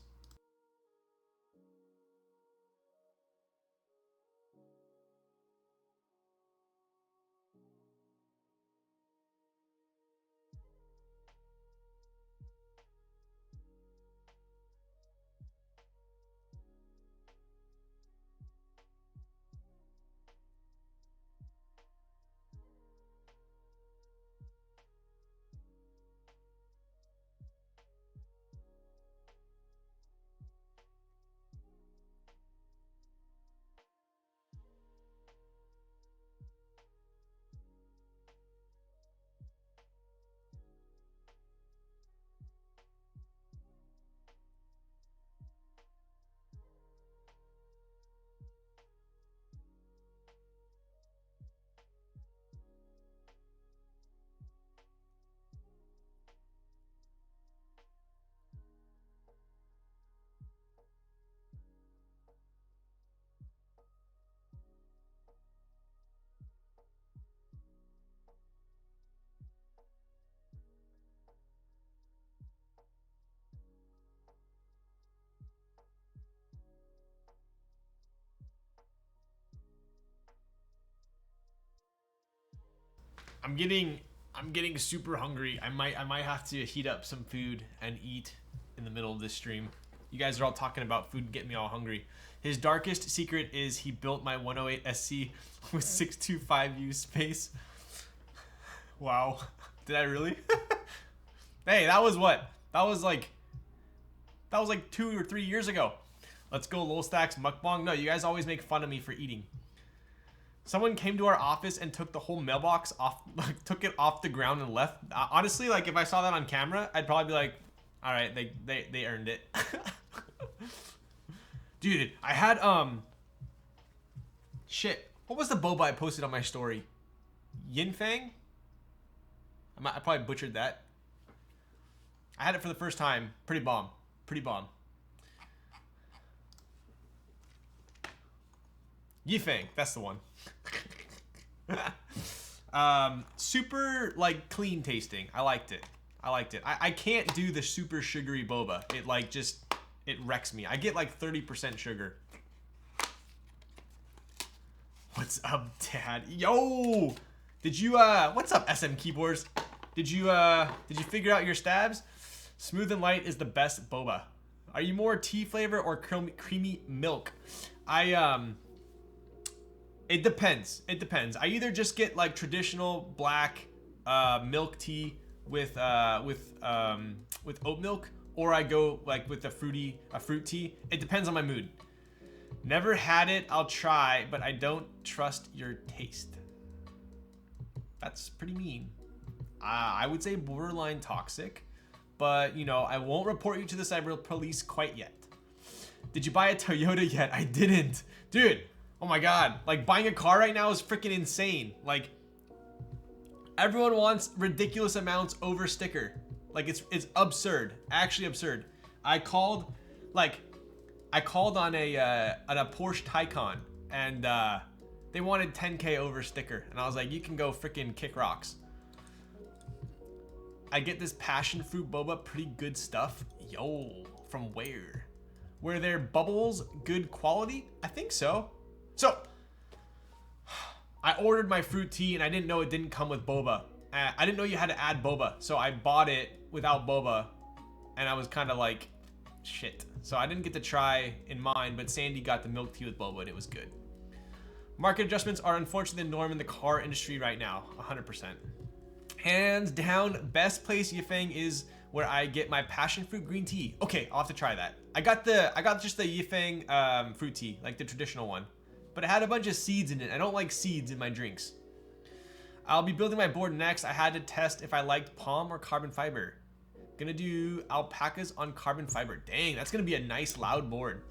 I'm getting super hungry. I might have to heat up some food and eat in the middle of this stream. You guys are all talking about food, getting me all hungry. His darkest secret is he built my 108 SC with 625U space. Wow. Did I really? Hey, that was what? That was like 2 or 3 years ago. Let's go, Lol Stacks mukbang. No, you guys always make fun of me for eating. Someone came to our office and took the whole mailbox off, like, took it off the ground and left. Honestly, like, if I saw that on camera, I'd probably be like, all right, they earned it. Dude, I had, shit. What was the boba I posted on my story? Yinfang? I probably butchered that. I had it for the first time. Pretty bomb. Pretty bomb. Yifeng, that's the one. Super like clean tasting. I liked it. I can't do the super sugary boba. It like just, it wrecks me. I get like 30% sugar. What's up, Dad? Yo! Did you what's up, SM Keyboards? Did you figure out your stabs? Smooth and light is the best boba. Are you more tea flavor or creamy milk? It depends. It depends. I either just get like traditional black milk tea with oat milk, or I go like with a fruit tea. It depends on my mood. Never had it. I'll try, but I don't trust your taste. That's pretty mean. I would say borderline toxic, but you know, I won't report you to the cyber police quite yet. Did you buy a Toyota yet? I didn't. Dude, oh my God. Like buying a car right now is freaking insane. Like everyone wants ridiculous amounts over sticker. Like it's absurd, actually absurd. I called on a Porsche Taycan and they wanted 10K over sticker. And I was like, you can go freaking kick rocks. I get this passion fruit boba, pretty good stuff. Yo, from where? Were there bubbles good quality? I think so. So, I ordered my fruit tea and I didn't know it didn't come with boba. I didn't know you had to add boba. So I bought it without boba and I was kind of like, shit. So I didn't get to try in mine, but Sandy got the milk tea with boba and it was good. Market adjustments are unfortunately the norm in the car industry right now, 100%. Hands down, best place Yifeng is where I get my passion fruit green tea. Okay, I'll have to try that. I got just the Yifeng fruit tea, like the traditional one, but it had a bunch of seeds in it. I don't like seeds in my drinks. I'll be building my board next. I had to test if I liked palm or carbon fiber. Gonna do alpacas on carbon fiber. Dang, that's gonna be a nice loud board.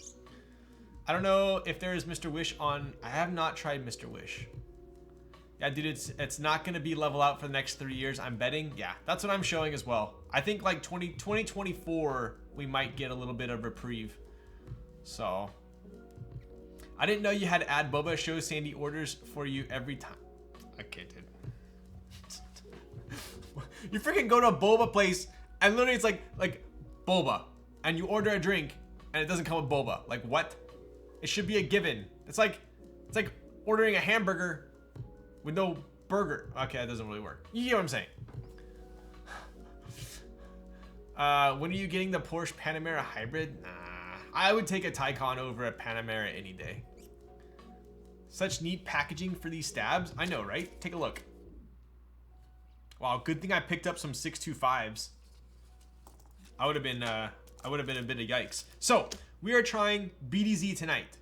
I don't know if there is Mr. Wish on. I have not tried Mr. Wish. Yeah, dude, it's not gonna be level out for the next 3 years, I'm betting. Yeah, that's what I'm showing as well. I think like 2024, we might get a little bit of reprieve. So, I didn't know you had to add boba. Show Sandy orders for you every time. Okay, dude. You freaking go to a boba place and literally it's like boba, and you order a drink and it doesn't come with boba. Like what? It should be a given. It's like ordering a hamburger with no burger. Okay, that doesn't really work. You get what I'm saying. When are you getting the Porsche Panamera hybrid? Nah, I would take a Taycan over a Panamera any day. Such neat packaging for these stabs. I know, right? Take a look. Wow, good thing I picked up some 625s. I would have been a bit of yikes. So we are trying BDZ tonight.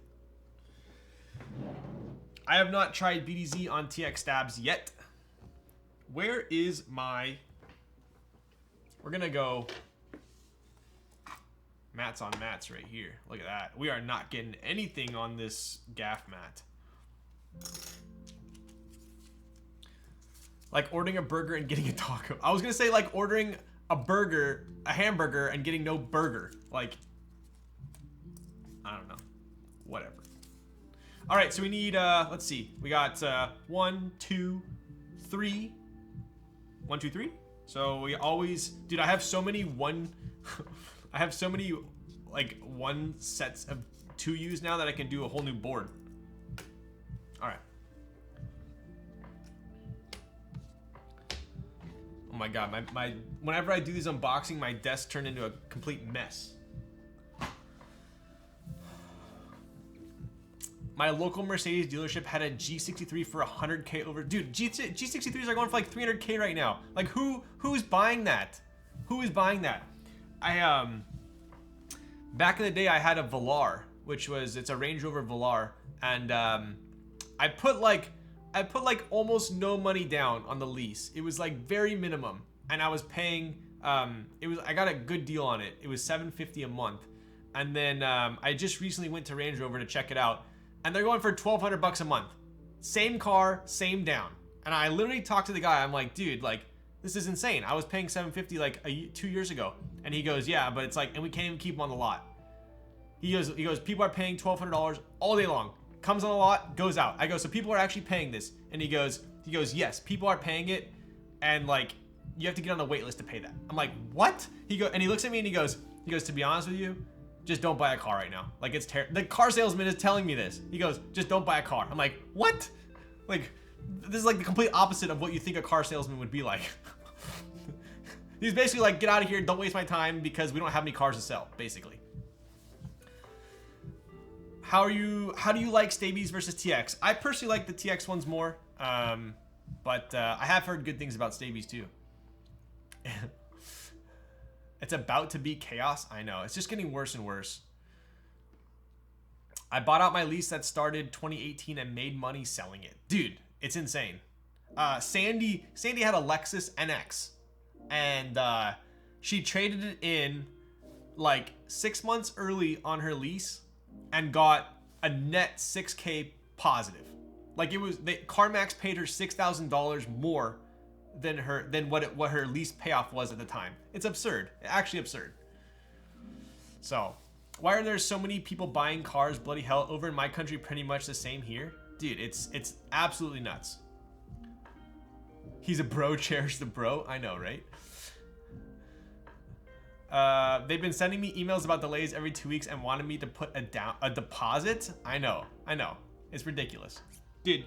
I have not tried BDZ on TX stabs yet. Where is my... We're gonna go mats on mats right here. Look at that. We are not getting anything on this gaff mat. Like ordering a burger and getting a taco. I was gonna say like ordering a hamburger and getting no burger. Like, I don't know. Whatever. All right, so we need, let's see. We got 1, 2, 3. 1, 2, 3. So we always, dude, I have so many like one sets of 2Us now that I can do a whole new board. All right. Oh my God, whenever I do these unboxing, my desk turned into a complete mess. My local Mercedes dealership had a G63 for 100K over. Dude, G63s are going for like 300K right now. Like who's buying that? Who is buying that? Back in the day I had a Velar, it's a Range Rover Velar, and I put like almost no money down on the lease. It was like very minimum, and I was paying I got a good deal on it. It was $750 a month. And then I just recently went to Range Rover to check it out. And they're going for $1,200 a month. Same car, same down. And I literally talked to the guy. I'm like, dude, like, this is insane. I was paying $750 like 2 years ago. And he goes, yeah, but it's like, and we can't even keep them on the lot. He goes, people are paying $1,200 all day long. Comes on the lot, goes out. I go, so people are actually paying this? And he goes, yes, people are paying it. And like, you have to get on the wait list to pay that. I'm like, what? And he looks at me and he goes, to be honest with you, just don't buy a car right now. Like, it's terrible. The car salesman is telling me this. He goes, just don't buy a car. I'm like, what? Like, this is like the complete opposite of what you think a car salesman would be like. He's basically like, get out of here, don't waste my time because we don't have any cars to sell, basically. How do you like Stabies versus TX? I personally like the TX ones more, but I have heard good things about Stabies too. It's about to be chaos. I know, it's just getting worse and worse. I bought out my lease that started 2018 and made money selling it. Dude, it's insane. Sandy had a Lexus NX, and she traded it in like 6 months early on her lease and got a net 6K positive. Like, it was, CarMax paid her $6,000 more than what her lease payoff was at the time. It's absurd. Actually absurd. So, why are there so many people buying cars? Bloody hell. Over in my country, pretty much the same here. Dude, it's absolutely nuts. He's a bro, cherish the bro. I know, right? They've been sending me emails about delays every 2 weeks and wanted me to put a deposit. I know. It's ridiculous, dude.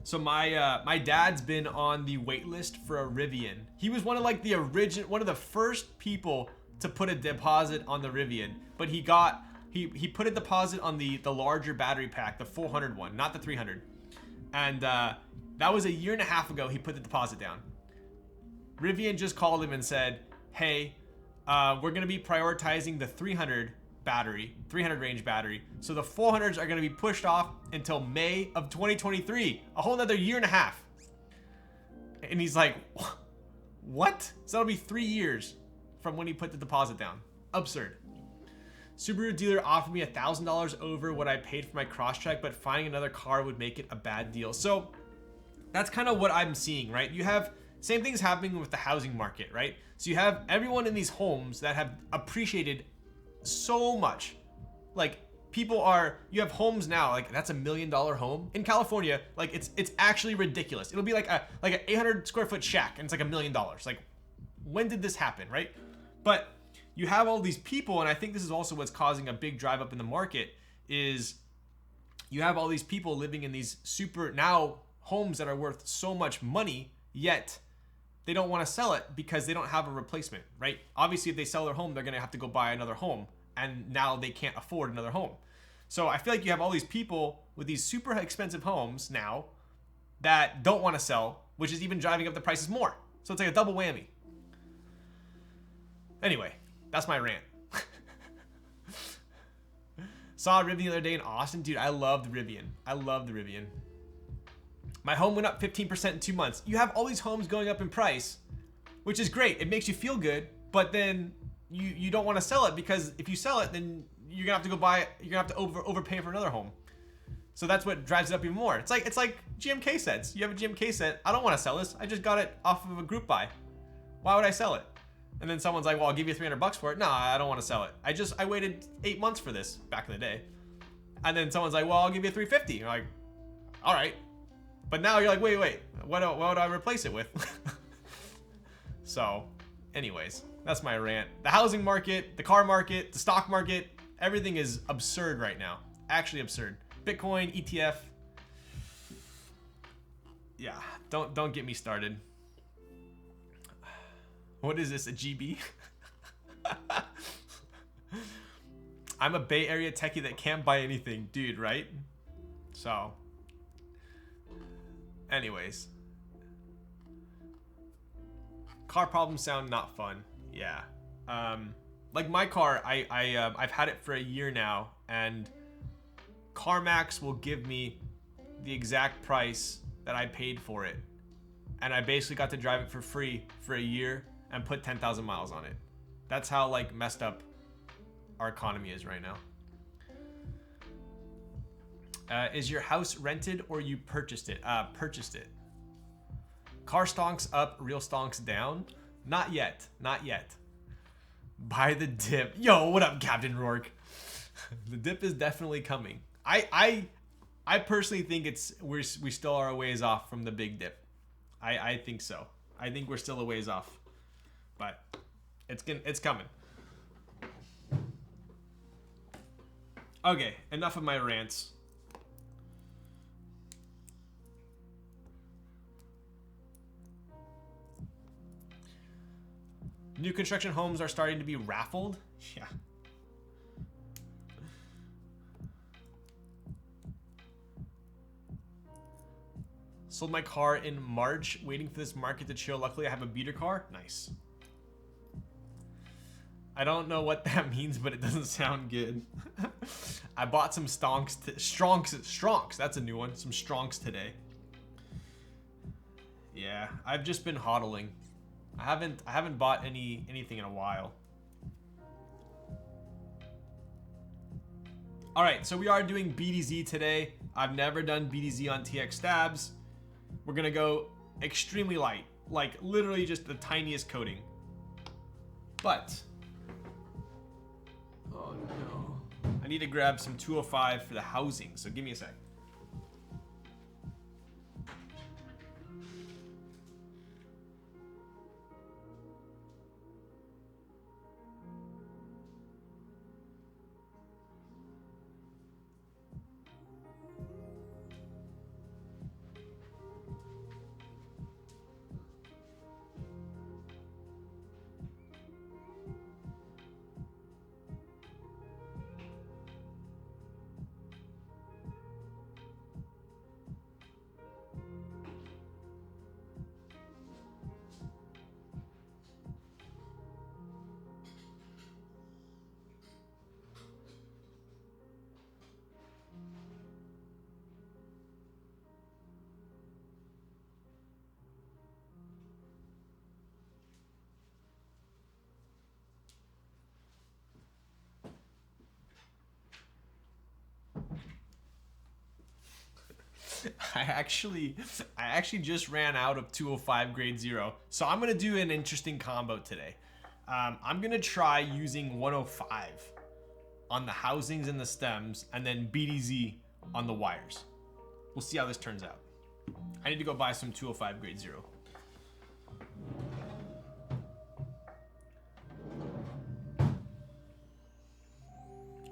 So my dad's been on the wait list for a Rivian. He was one of like one of the first people to put a deposit on the Rivian, but he put a deposit on the larger battery pack, the 400 one, not the 300. And that was a year and a half ago. He put the deposit down. Rivian just called him and said, hey, we're going to be prioritizing the 300 range battery. So the 400s are going to be pushed off until May of 2023, a whole nother year and a half. And he's like, what? So that'll be 3 years from when he put the deposit down. Absurd. Subaru dealer offered me $1,000 over what I paid for my Crosstrek, but finding another car would make it a bad deal. So that's kind of what I'm seeing, right? You have same things happening with the housing market, right? So you have everyone in these homes that have appreciated so much. Like, you have homes now, like that's $1 million home in California. Like, it's actually ridiculous. It'll be like an 800 square foot shack and it's like $1 million. Like, when did this happen, right? But you have all these people, and I think this is also what's causing a big drive up in the market, is you have all these people living in these homes that are worth so much money, yet they don't want to sell it because they don't have a replacement, right? Obviously, if they sell their home, they're going to have to go buy another home, and now they can't afford another home. So I feel like you have all these people with these super expensive homes now that don't want to sell, which is even driving up the prices more. So it's like a double whammy. Anyway, that's my rant. Saw a Rivian the other day in Austin. Dude, I love the Rivian. I love the Rivian. My home went up 15% in 2 months. You have all these homes going up in price, which is great. It makes you feel good, but then you don't want to sell it, because if you sell it, then you're gonna have to go buy it. You're gonna have to overpay for another home. So that's what drives it up even more. It's like GMK sets. You have a GMK set. I don't want to sell this. I just got it off of a group buy. Why would I sell it? And then someone's like, well, I'll give you $300 for it. No, I don't want to sell it. I waited 8 months for this back in the day. And then someone's like, well, I'll give you $350. You're like, all right. But now you're like, wait, what would I replace it with? So, anyways, that's my rant. The housing market, the car market, the stock market, everything is absurd right now. Actually absurd. Bitcoin, ETF. Yeah, don't get me started. What is this, a GB? I'm a Bay Area techie that can't buy anything, dude, right? So, anyways. Car problems sound not fun. Yeah. Like my car, I've had it for a year now, and CarMax will give me the exact price that I paid for it. And I basically got to drive it for free for a year and put 10,000 miles on it. That's how like messed up our economy is right now. Is your house rented or you purchased it? Purchased it. Car stonks up, real stonks down? Not yet. Not yet. Buy the dip. Yo, what up, Captain Rourke? The dip is definitely coming. I personally think we still are a ways off from the big dip. I think so. I think we're still a ways off. But it's coming. Okay, enough of my rants. New construction homes are starting to be raffled. Yeah. Sold my car in March, waiting for this market to chill. Luckily, I have a beater car. Nice. I don't know what that means, but it doesn't sound good. I bought some stronks. That's a new one. Some stronks today. Yeah, I've just been hodling. I haven't bought anything in a while. All right, so we are doing BDZ today. I've never done BDZ on TX stabs. We're gonna go extremely light, like literally just the tiniest coating. But, oh no. I need to grab some 205 for the housing, so give me a sec. I actually just ran out of 205 grade 0. So I'm going to do an interesting combo today. I'm going to try using 105 on the housings and the stems, and then BDZ on the wires. We'll see how this turns out. I need to go buy some 205 grade 0.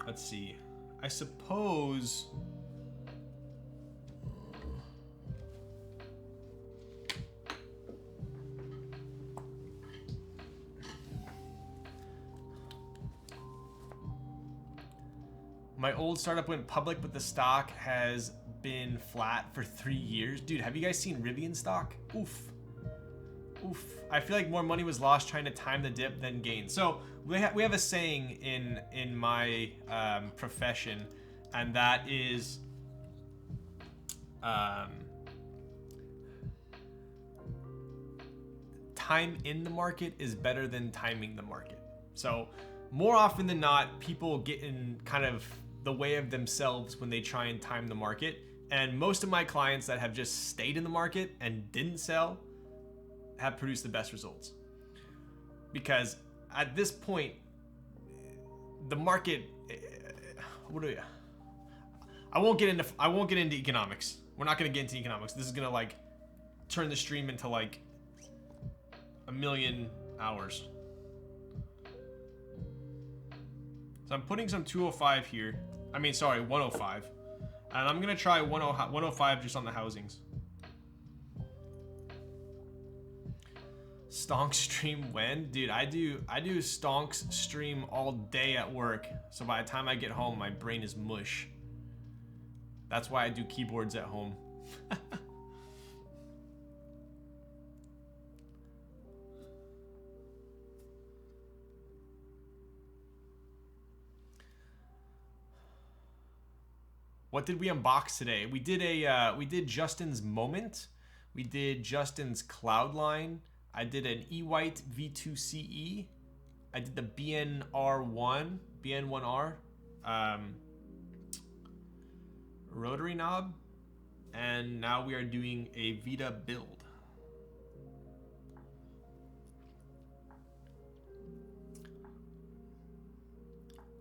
Let's see. I suppose... My old startup went public, but the stock has been flat for 3 years. Dude, have you guys seen Rivian stock? Oof. Oof. I feel like more money was lost trying to time the dip than gain. So we have a saying in my profession, and that is time in the market is better than timing the market. So more often than not, people get in kind of the way of themselves when they try and time the market. And most of my clients that have just stayed in the market and didn't sell have produced the best results. Because at this point, the market, I won't get into economics. We're not gonna get into economics. This is gonna like turn the stream into like a million hours. So I'm putting some 205 here. I mean, sorry, 105. And I'm gonna try 105 just on the housings. Stonks stream when? Dude, I do stonks stream all day at work. So by the time I get home, my brain is mush. That's why I do keyboards at home. What did we unbox today? We did Justin's Moment. We did Justin's Cloudline. I did an E-White V2CE. I did the BN1R, rotary knob. And now we are doing a Vita build.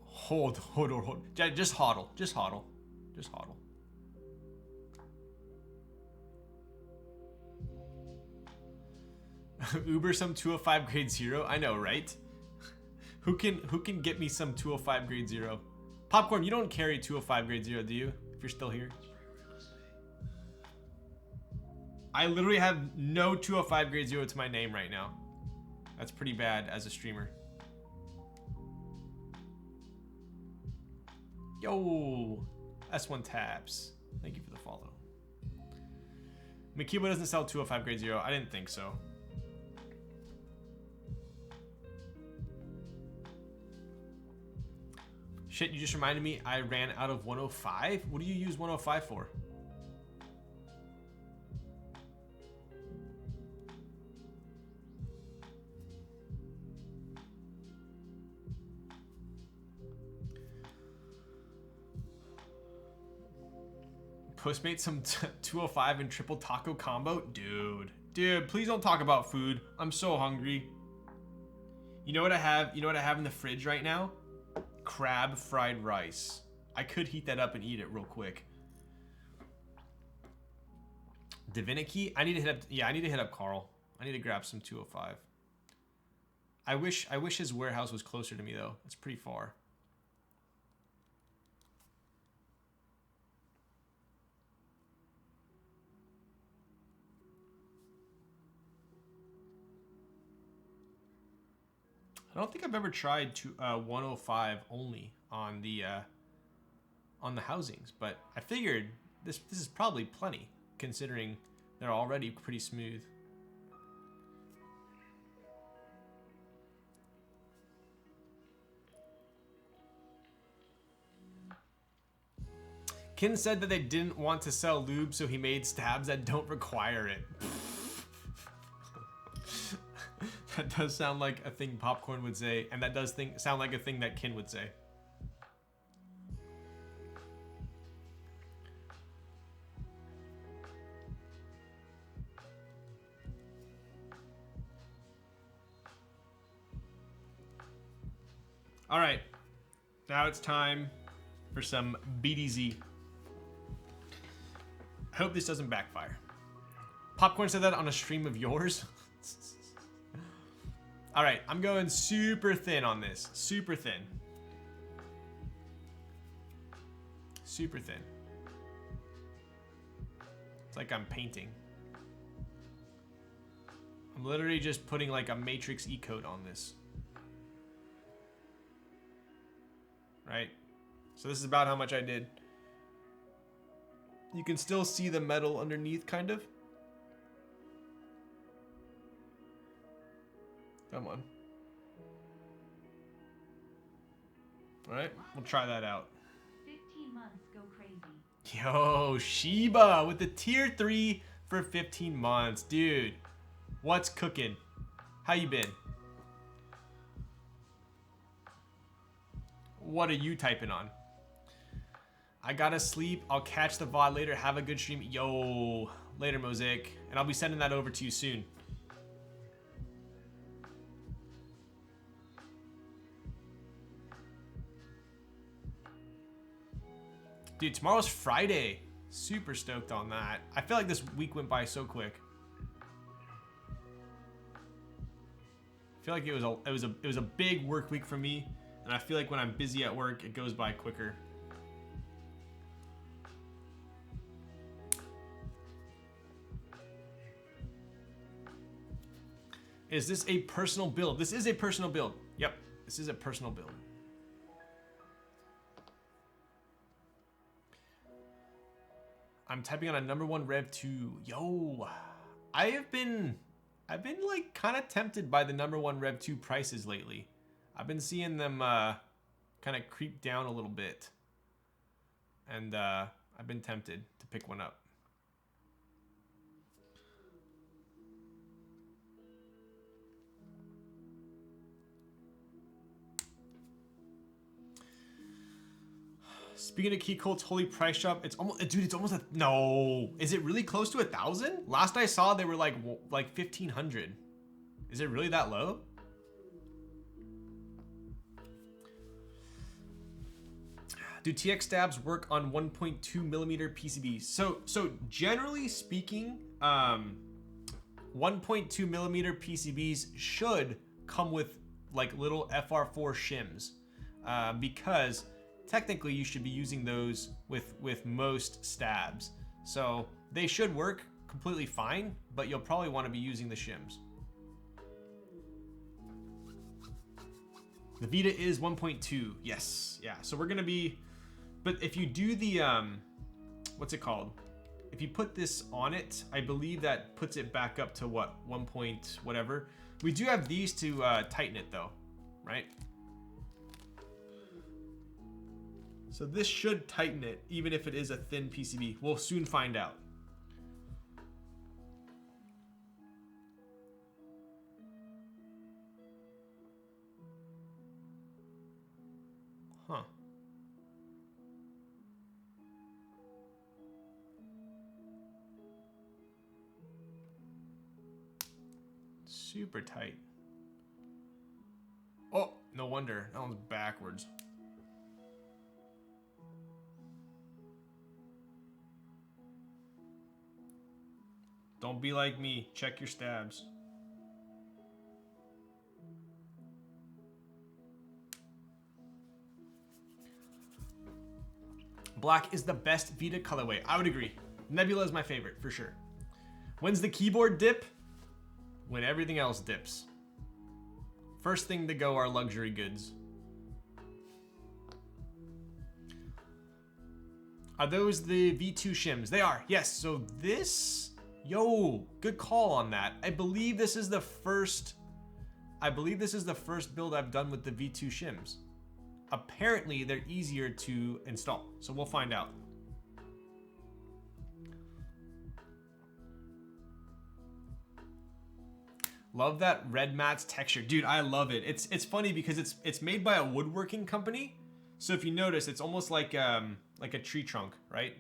Hold. Just hodl. Just hodl. Uber some 205 grade 0. I know, right? Who can get me some 205 grade 0? Popcorn, you don't carry 205 grade 0, do you? If you're still here. I literally have no 205 grade 0 to my name right now. That's pretty bad as a streamer. Yo, S1 Tabs. Thank you for the follow. Makeba doesn't sell 205 grade 0. I didn't think so. Shit, you just reminded me I ran out of 105. What do you use 105 for? Postmate some 205 and triple taco combo? Dude, please don't talk about food. I'm so hungry. You know what I have? You know what I have in the fridge right now? Crab fried rice. I could heat that up and eat it real quick. Divinity? I need to hit up, yeah, I need to hit up Carl. I need to grab some 205. I wish his warehouse was closer to me though. It's pretty far. I don't think I've ever tried 105 only on the housings, but I figured this is probably plenty considering they're already pretty smooth. Kin said that they didn't want to sell lube, so he made stabs that don't require it. That does sound like a thing Popcorn would say, and that does sound like a thing that Kin would say. All right, now it's time for some BDZ. I hope this doesn't backfire. Popcorn said that on a stream of yours. All right, I'm going super thin on this. Super thin. Super thin. It's like I'm painting. I'm literally just putting like a matrix E-coat on this. Right? So this is about how much I did. You can still see the metal underneath, kind of. Come on. All right, we'll try that out. 15 months go crazy. Yo, Sheba with the tier 3 for 15 months. Dude, what's cooking? How you been? What are you typing on? I gotta sleep. I'll catch the VOD later. Have a good stream. Yo, later, Mosaic. And I'll be sending that over to you soon. Dude, tomorrow's Friday. Super stoked on that. I feel like this week went by so quick. I feel like it was a big work week for me, and I feel like when I'm busy at work, it goes by quicker. Is this a personal build? This is a personal build. Yep, this is a personal build. I'm typing on a #1 Rev 2. Yo, I've been like kind of tempted by the #1 Rev 2 prices lately. I've been seeing them kind of creep down a little bit, and I've been tempted to pick one up. Speaking of Keycaps Holy Price Shop, it's almost, dude, it's almost no. Is it really close to 1,000? Last I saw, they were like 1,500. Is it really that low? Do TX stabs work on 1.2 millimeter PCBs? So generally speaking, 1.2 millimeter PCBs should come with like little FR4 shims, because technically you should be using those with most stabs. So they should work completely fine, but you'll probably want to be using the shims. The Vita is 1.2. Yes. Yeah. So we're going to be, but if you do the, what's it called? if you put this on it, I believe that puts it back up to what, 1 point whatever. We do have these to tighten it though, right? So this should tighten it, even if it is a thin PCB. We'll soon find out. Huh. Super tight. Oh, no wonder. That one's backwards. Don't be like me. Check your stabs. Black is the best Vita colorway. I would agree. Nebula is my favorite, for sure. When's the keyboard dip? When everything else dips. First thing to go are luxury goods. Are those the V2 shims? They are, yes. So this, yo, good call on that. I believe this is the first build I've done with the V2 shims. Apparently they're easier to install, so we'll find out. Love that red matte texture. Dude, I love it. It's funny because it's made by a woodworking company. So if you notice, it's almost like a tree trunk, right?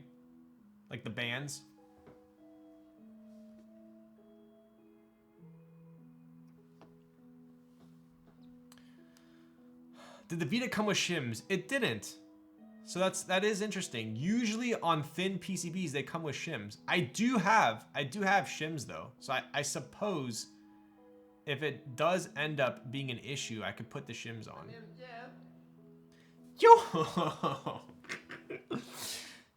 Like the bands. Did the Vita come with shims? It didn't. So that is interesting. Usually on thin PCBs they come with shims. I do have shims though. So I suppose if it does end up being an issue, I could put the shims on. Yo!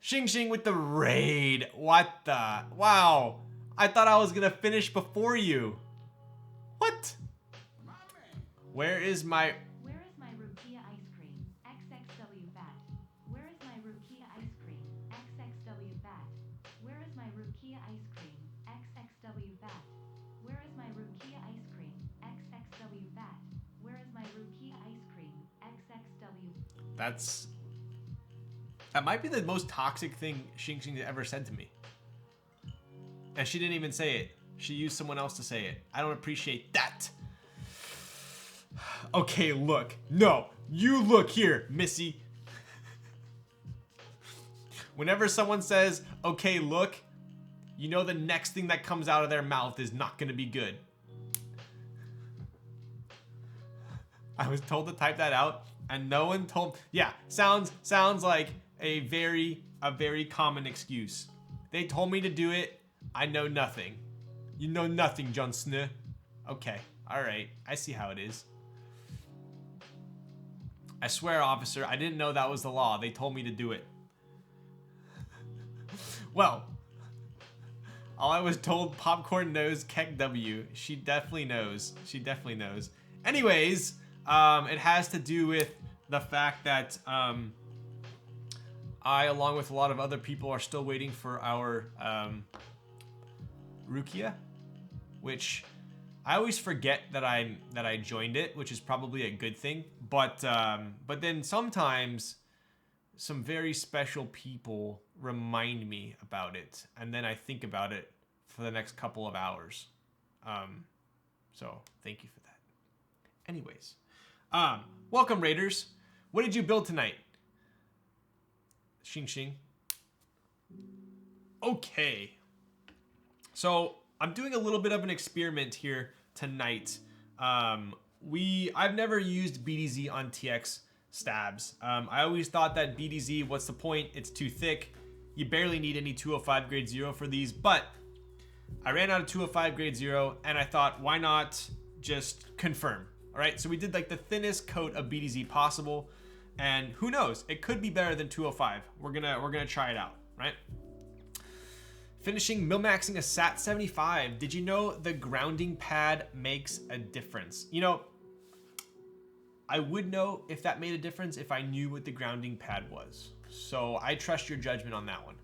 Xing Xing with the raid. What the? Wow. I thought I was gonna finish before you. What? Where is my Rukia ice cream? XXW fat. Where is my Rukia ice cream? XXW fat. Where is my Rukia ice cream? XXW fat. Where is my Rukia ice cream? XXW fat. Where is my Rukia ice cream? XXW. That might be the most toxic thing Xing Xing ever said to me. And she didn't even say it. She used someone else to say it. I don't appreciate that. Okay, look. No, you look here, Missy. Whenever someone says, okay, look, you know the next thing that comes out of their mouth is not gonna be good. I was told to type that out and no one told. Yeah, sounds like a very common excuse. They told me to do it. I know nothing. You know nothing, Jon Snow. Okay, all right. I see how it is. I swear, officer, I didn't know that was the law. They told me to do it. Well, all I was told, Popcorn knows Keck W. She definitely knows. She definitely knows. Anyways, it has to do with the fact that I, along with a lot of other people, are still waiting for our Rukia, which I always forget that I joined it, which is probably a good thing. But then sometimes some very special people remind me about it, and then I think about it for the next couple of hours. So thank you for that. Anyways, welcome Raiders. What did you build tonight? Xing Xing. Okay. So I'm doing a little bit of an experiment here tonight. I've never used BDZ on TX stabs. I always thought that BDZ, what's the point? It's too thick. You barely need any 205 grade 0 for these, but I ran out of 205 grade 0 and I thought, why not just confirm? All right, so we did like the thinnest coat of BDZ possible, and who knows? It could be better than 205. We're gonna try it out, right? Finishing mill-maxing a SAT 75. Did you know the grounding pad makes a difference? You know, I would know if that made a difference if I knew what the grounding pad was. So I trust your judgment on that one.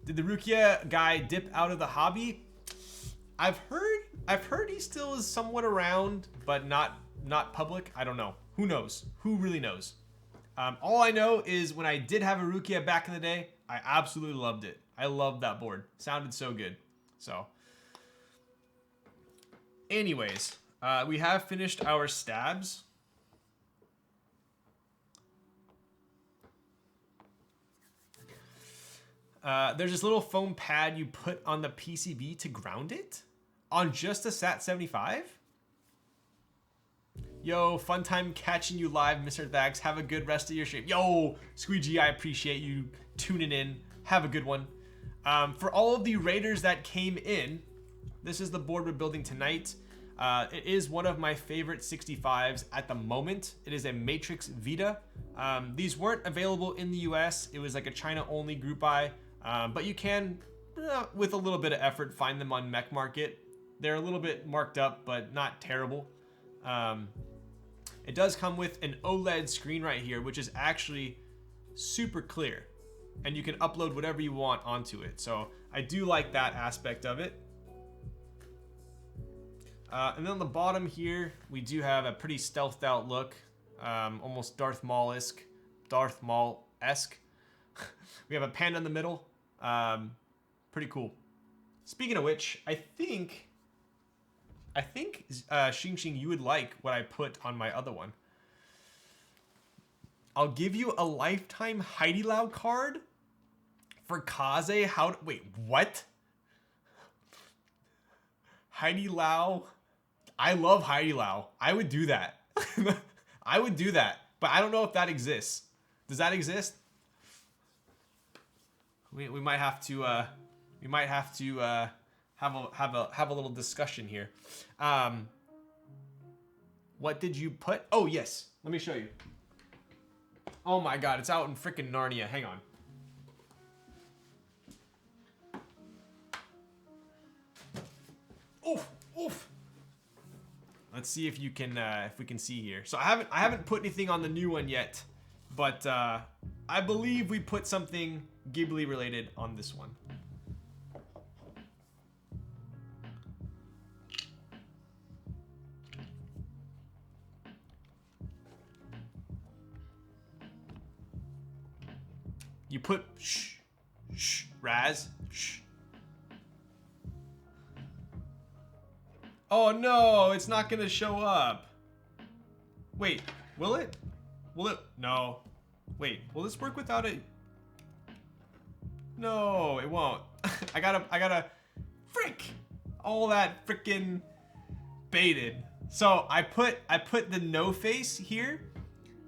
Did the Rukia guy dip out of the hobby? I've heard he still is somewhat around, but not public. I don't know. Who knows? Who really knows? All I know is when I did have a Rukia back in the day, I absolutely loved it. I loved that board. Sounded so good. So, anyways, we have finished our stabs. There's this little foam pad you put on the PCB to ground it on just a SAT75. Yo, fun time catching you live, Mr. Thax. Have a good rest of your stream. Yo, Squeegee, I appreciate you tuning in. Have a good one. For all of the raiders that came in, this is the board we're building tonight. It is one of my favorite 65s at the moment. It is a Matrix Vita. These weren't available in the US. It was like a China-only group buy. But you can, with a little bit of effort, find them on Mech Market. They're a little bit marked up, but not terrible. It does come with an OLED screen right here, which is actually super clear. And you can upload whatever you want onto it. So I do like that aspect of it. And then on the bottom here, we do have a pretty stealthed out look. Almost Darth Maul-esque. We have a panda in the middle. Pretty cool. Speaking of which, I think Xing, you would like what I put on my other one. I'll give you a lifetime Heidi Lau card for Kaze. Wait, what? Heidi Lau? I love Heidi Lau. I would do that. I would do that, but I don't know if that exists. Does that exist? We might have to have a little discussion here. What did you put? Oh yes, let me show you. Oh my god, it's out in frickin' Narnia. Hang on. Oof, oof. Let's see if you can if we can see here. So I haven't put anything on the new one yet, but I believe we put something Ghibli related on this one. You put shh, Raz, shh. Oh no, it's not gonna show up. Wait, will it? Will it? No. Wait, will this work without it? No, it won't. I gotta, frick! All that frickin' baited. So I put the no face here,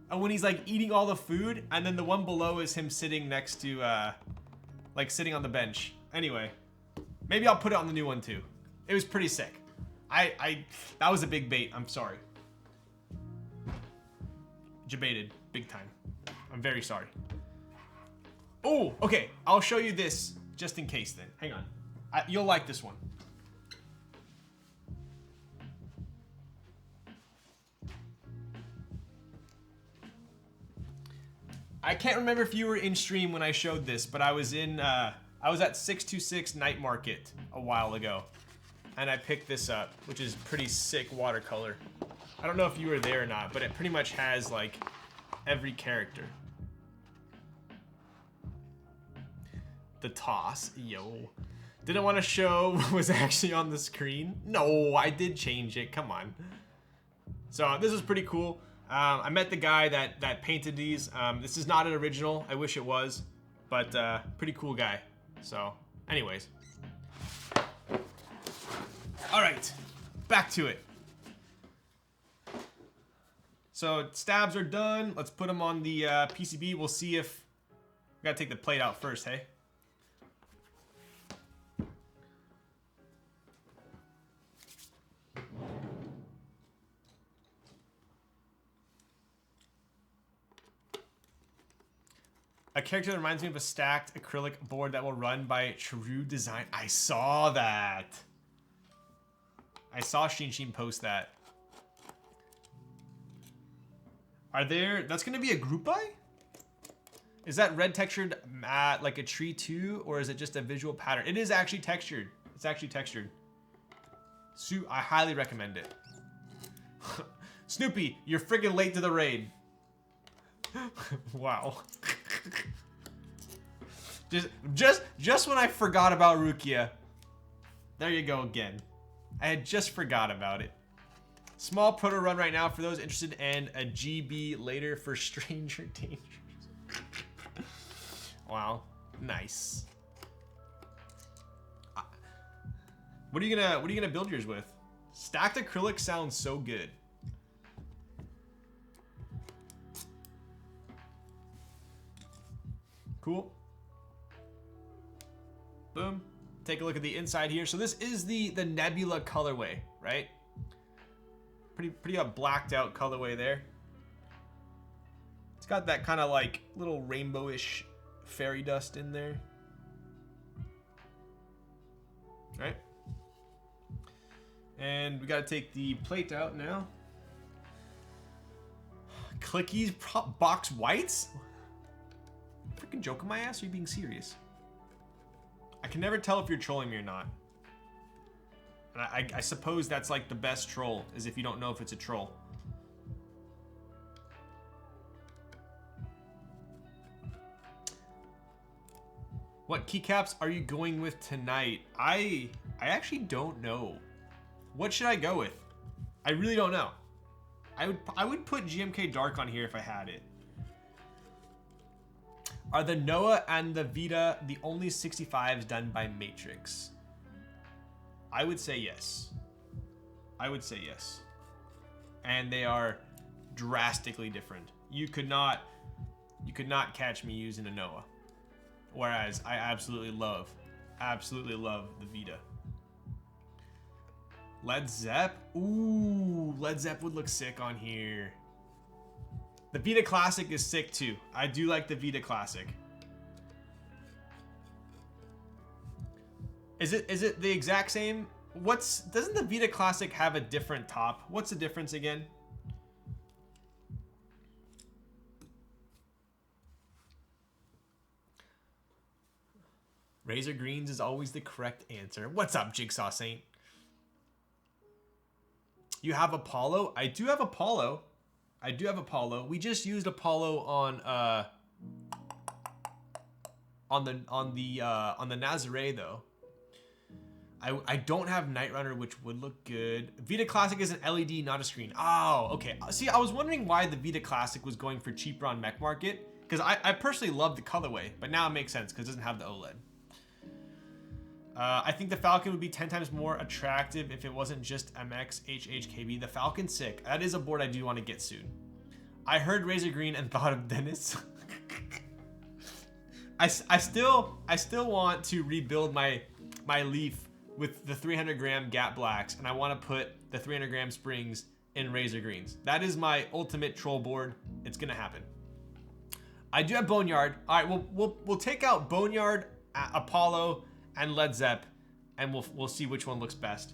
and when he's like eating all the food, and then the one below is him sitting next to, like sitting on the bench. Anyway, maybe I'll put it on the new one too. It was pretty sick. That was a big bait. I'm sorry. Jebaited, big time. I'm very sorry. Oh, okay. I'll show you this just in case then. Hang on. You'll like this one. I can't remember if you were in stream when I showed this, but I was at 626 Night Market a while ago. And I picked this up, which is pretty sick watercolor. I don't know if you were there or not, but it pretty much has like every character. The toss, yo. Didn't want to show what was actually on the screen. No, I did change it, come on. So this is pretty cool. I met the guy that painted these. This is not an original, I wish it was, but pretty cool guy. So anyways. All right, back to it. So stabs are done. Let's put them on the PCB. We'll see if, we gotta take the plate out first, hey? A character that reminds me of a stacked acrylic board that will run by True Design. I saw that. I saw Shin post that. That's gonna be a group buy? Is that red textured like a tree too, or is it just a visual pattern? It is actually textured. It's actually textured. I highly recommend it. Snoopy, you're friggin' late to the raid. Wow. Just when I forgot about Rukia. There you go again. I had just forgot about it. Small proto run right now for those interested, and a GB later for Stranger Dangers. Wow, nice. What are you gonna build yours with? Stacked acrylic sounds so good. Cool. Boom. Take a look at the inside here. So this is the Nebula colorway, right? Pretty blacked out colorway there. It's got that kind of like little rainbowish fairy dust in there. Right? And we got to take the plate out now. Clickies box whites? Freaking joking my ass? Or are you being serious? I can never tell if you're trolling me or not. And I suppose that's like the best troll, is if you don't know if it's a troll. What keycaps are you going with tonight? I actually don't know. What should I go with? I really don't know. I would put GMK Dark on here if I had it. Are the Noah and the Vita the only 65s done by Matrix? I would say yes. I would say yes. And they are drastically different. You could not catch me using a Noah. Whereas I absolutely love the Vita. Led Zepp? Ooh, Led Zepp would look sick on here. The Vita Classic is sick too. I do like the Vita Classic. Is it the exact same? Doesn't the Vita Classic have a different top? What's the difference again? Razor Greens is always the correct answer. What's up, Jigsaw Saint? You have Apollo? I do have Apollo. I do have Apollo. We just used Apollo on the Nazare though. I don't have Night Runner, which would look good. Vita Classic is an LED, not a screen. Oh, okay. See, I was wondering why the Vita Classic was going for cheaper on Mech Market, because I personally love the colorway, but now it makes sense because it doesn't have the OLED. I think the Falcon would be 10 times more attractive if it wasn't just MX HHKB. The Falcon's sick. That is a board I do want to get soon. I heard Razor Green and thought of Dennis. I still want to rebuild my Leaf with the 300 gram Gap Blacks, and I want to put the 300 gram Springs in Razor Greens. That is my ultimate troll board. It's gonna happen. I do have Boneyard. All right, we'll take out Boneyard, Apollo, and Led Zepp, and we'll see which one looks best.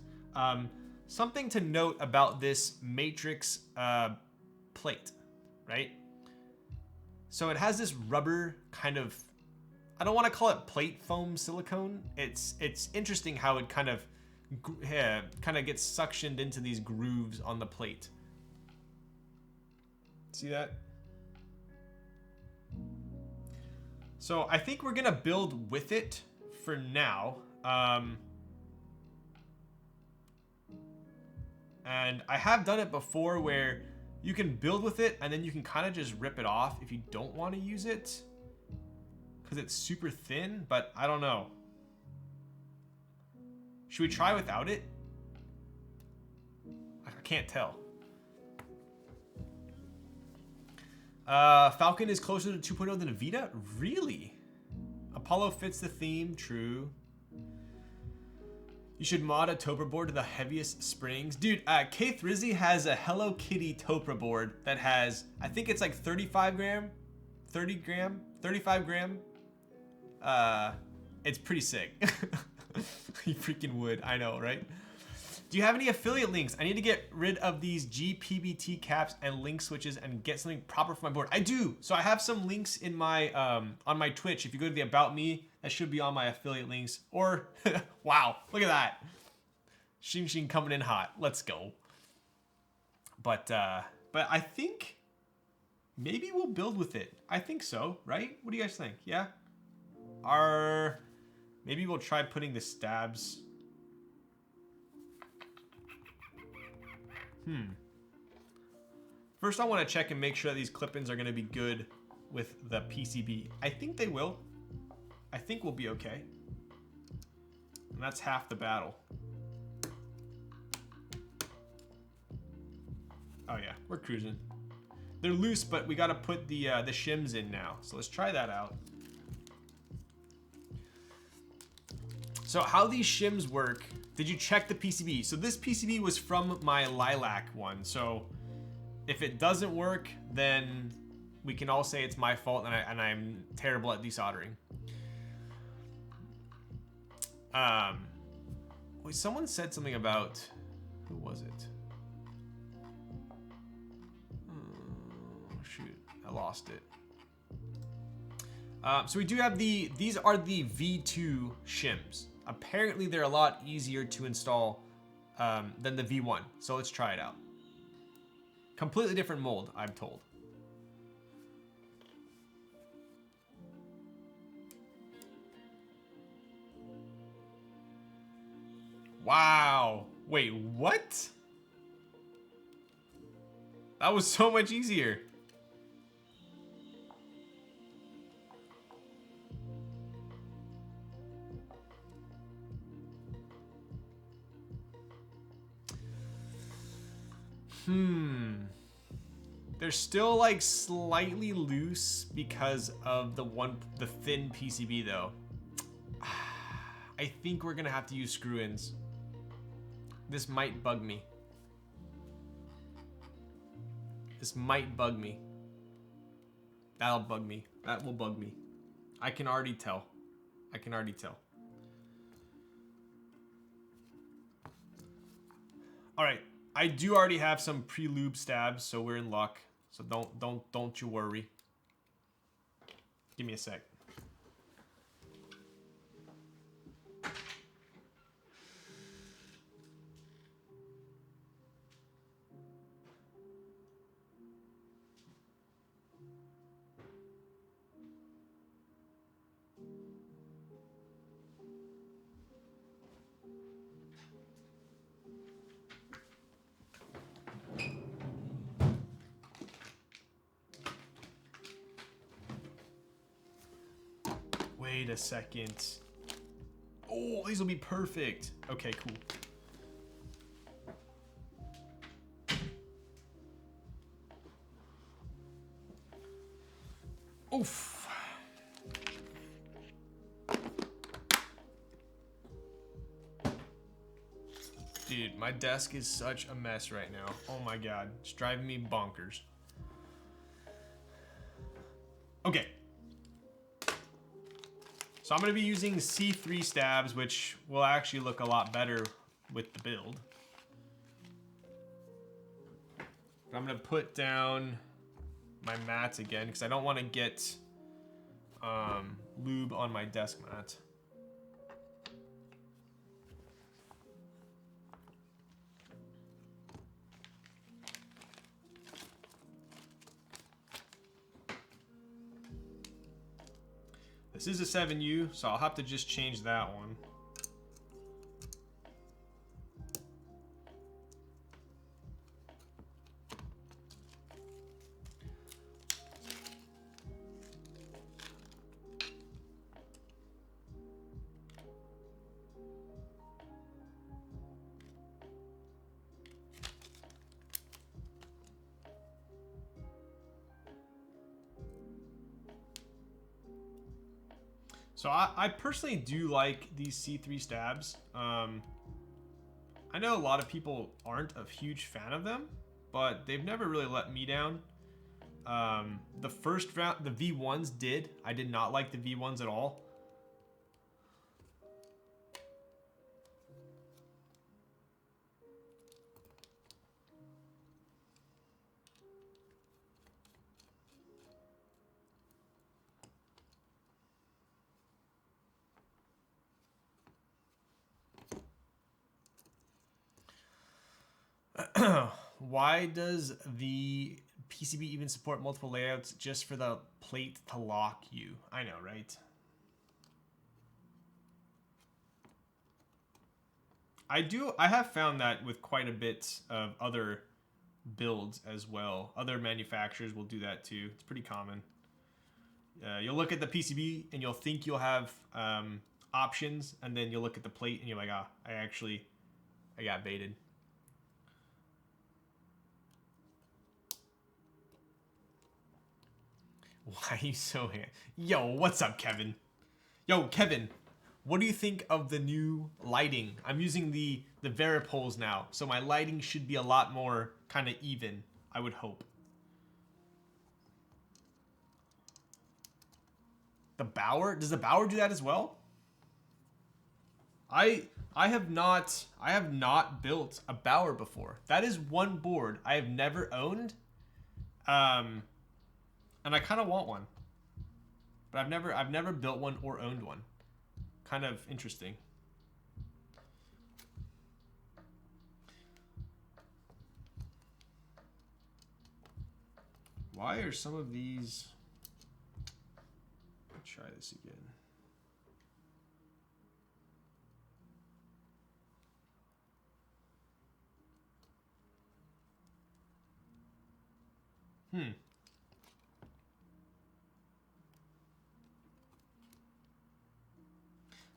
Something to note about this Matrix plate, right? So it has this rubber kind of, I don't want to call it plate foam silicone. It's interesting how it kind of gets suctioned into these grooves on the plate. See that? So I think we're gonna build with it for now. And I have done it before where you can build with it and then you can kind of just rip it off if you don't want to use it because it's super thin, but I don't know. Should we try without it? I can't tell. Falcon is closer to 2.0 than a Vita? Really? Apollo fits the theme, true. You should mod a Topra board to the heaviest springs. Dude, Keith Rizzi has a Hello Kitty Topra board that has, I think it's like 35 gram. It's pretty sick. You freaking would, I know, right? Do you have any affiliate links? I need to get rid of these GPBT caps and link switches and get something proper for my board. I do. So I have some links in my on my Twitch. If you go to the About Me, that should be on my affiliate links. Or wow, look at that. Shing Shing coming in hot. Let's go. But I think maybe we'll build with it. I think so, right? What do you guys think? Yeah? Maybe we'll try putting the stabs. First, I want to check and make sure that these clip-ins are going to be good with the PCB. I think they will. I think we'll be okay. And that's half the battle. Oh yeah, we're cruising. They're loose, but we got to put the shims in now. So let's try that out. So how these shims work, did you check the PCB? So this PCB was from my lilac one. So if it doesn't work, then we can all say it's my fault and I'm terrible at desoldering. Wait, someone said something about, who was it? Shoot, I lost it. So we do have these are the V2 shims. Apparently they're a lot easier to install than the V1. So let's try it out. Completely different mold, I'm told. Wow. Wait, what? That was so much easier. They're still like slightly loose because of the thin PCB though. I think we're gonna have to use screw-ins. This might bug me. This might bug me. That'll bug me. That will bug me. I can already tell. I can already tell. All right. I do already have some pre-lube stabs, so we're in luck. So don't you worry. Give me a sec. Wait a second. Oh, these will be perfect. Okay, cool. Oof. Dude, my desk is such a mess right now. Oh my God, it's driving me bonkers. Okay. So I'm going to be using C3 stabs, which will actually look a lot better with the build. I'm going to put down my mats again because I don't want to get lube on my desk mat. This is a 7U, so I'll have to just change that one. So I personally do like these C3 stabs. I know a lot of people aren't a huge fan of them, but they've never really let me down. The first round, the V1s did. I did not like the V1s at all. Why does the PCB even support multiple layouts just for the plate to lock you? I know, right? I have found that with quite a bit of other builds as well. Other manufacturers will do that too. It's pretty common. You'll look at the PCB and you'll think you'll have options, and then you'll look at the plate and you're like, ah, I got baited. Why are you so hand? Yo, what's up, Kevin? Yo, Kevin, what do you think of the new lighting? I'm using the Varipoles now, so my lighting should be a lot more kind of even, I would hope. The Bauer? Does the Bauer do that as well? I have not built a Bauer before. That is one board I have never owned. And I kind of want one. But I've never built one or owned one. Kind of interesting. Why are some of these... Let's try this again.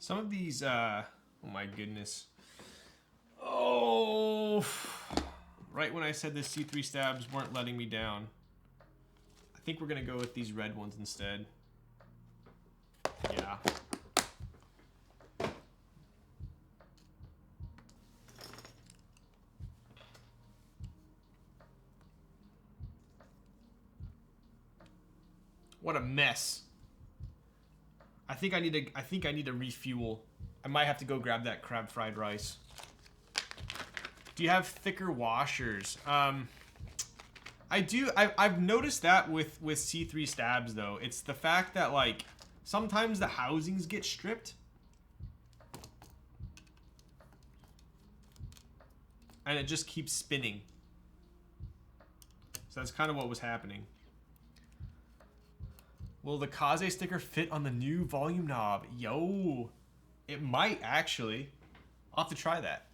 Some of these, oh my goodness. Oh, right when I said the C3 stabs weren't letting me down. I think we're going to go with these red ones instead. Yeah. What a mess. I think I need to refuel. I might have to go grab that crab fried rice. Do you have thicker washers? I do. I've noticed that with C3 stabs though. It's the fact that like sometimes the housings get stripped. And it just keeps spinning. So that's kind of what was happening. Will the Kaze sticker fit on the new volume knob? Yo, it might actually. I'll have to try that.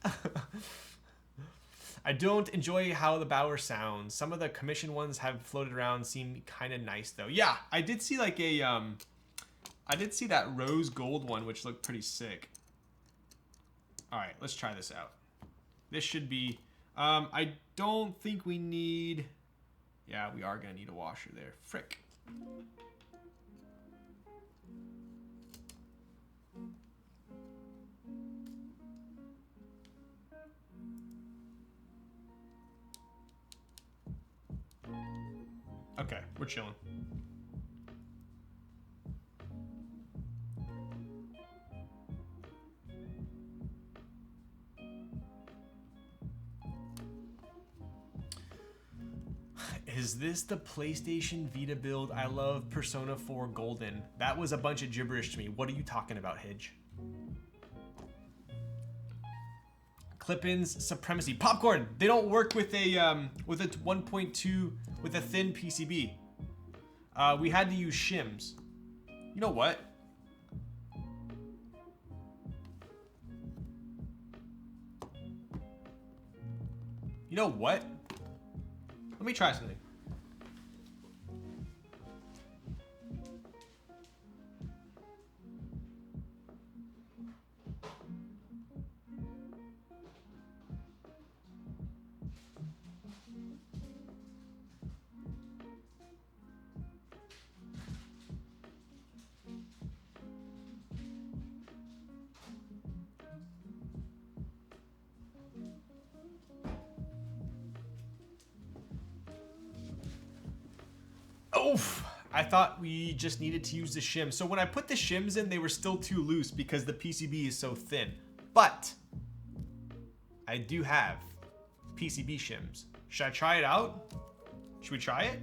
I don't enjoy how the Bauer sounds. Some of the commission ones have floated around, seem kind of nice though. Yeah, I did see like a, I did see that rose gold one, which looked pretty sick. All right, let's try this out. This should be, I don't think we need, yeah, we are gonna need a washer there. Frick. Okay, we're chilling. Is this the PlayStation Vita build? I love Persona 4 Golden. That was a bunch of gibberish to me. What are you talking about, Hidge? Clip-ins supremacy. Popcorn. They don't work with a 1.2 with a thin PCB. We had to use shims. You know what? You know what? Let me try something. Oof. I thought we just needed to use the shim. So when I put the shims in, they were still too loose because the PCB is so thin. But I do have PCB shims. Should I try it out? Should we try it?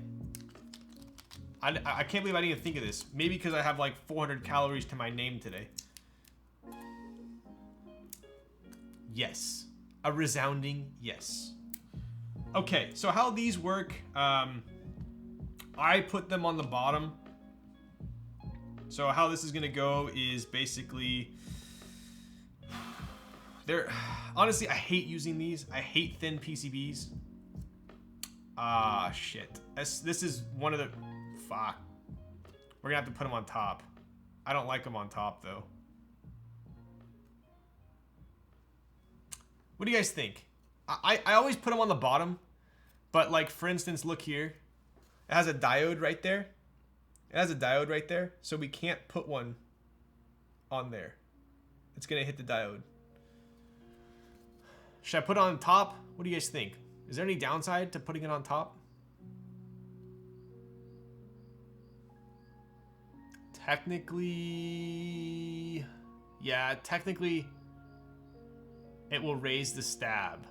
I can't believe I didn't even think of this. Maybe because I have like 400 calories to my name today. Yes. A resounding yes. Okay, so how these work, I put them on the bottom. So how this is gonna go is basically, honestly, I hate using these. I hate thin PCBs. Ah, shit. This is one of the, fuck. We're gonna have to put them on top. I don't like them on top though. What do you guys think? I always put them on the bottom, but like for instance, look here. It has a diode right there. It has a diode right there, so we can't put one on there. It's gonna hit the diode. Should I put it on top? What do you guys think? Is there any downside to putting it on top? Technically, yeah, technically it will raise the stab.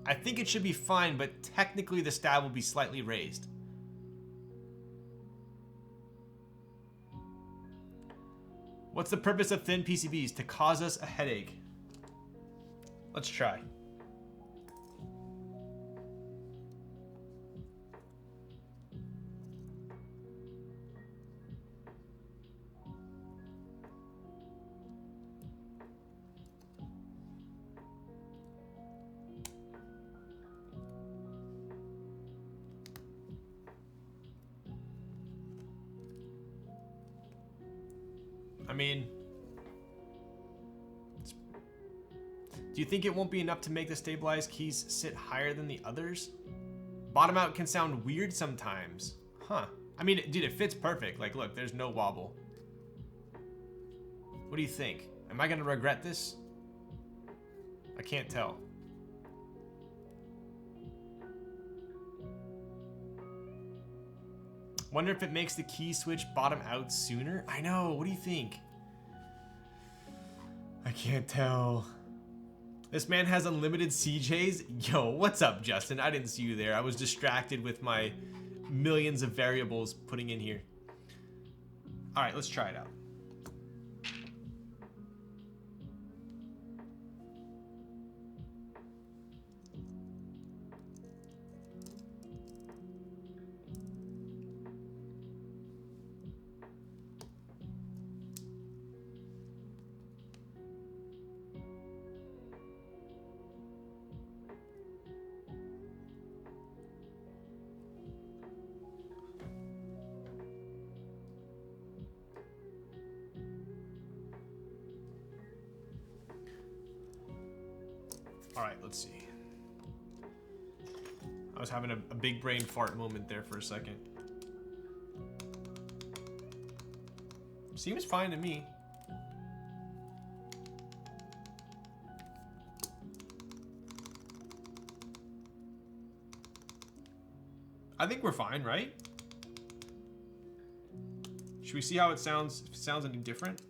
I think it should be fine, but technically the stab will be slightly raised. What's the purpose of thin PCBs? To cause us a headache. Let's try. I mean, do you think it won't be enough to make the stabilized keys sit higher than the others? Bottom out can sound weird sometimes. Huh. I mean, dude, it fits perfect. Like, look, there's no wobble. What do you think? Am I gonna regret this? I can't tell. Wonder if it makes the key switch bottom out sooner? I know, what do you think? I can't tell. This man has unlimited CJs? Yo, what's up, Justin? I didn't see you there. I was distracted with my millions of variables putting in here. All right, let's try it out. All right, let's see. I was having a big brain fart moment there for a second. Seems fine to me. I think we're fine, right? Should we see how it sounds? If it sounds any different?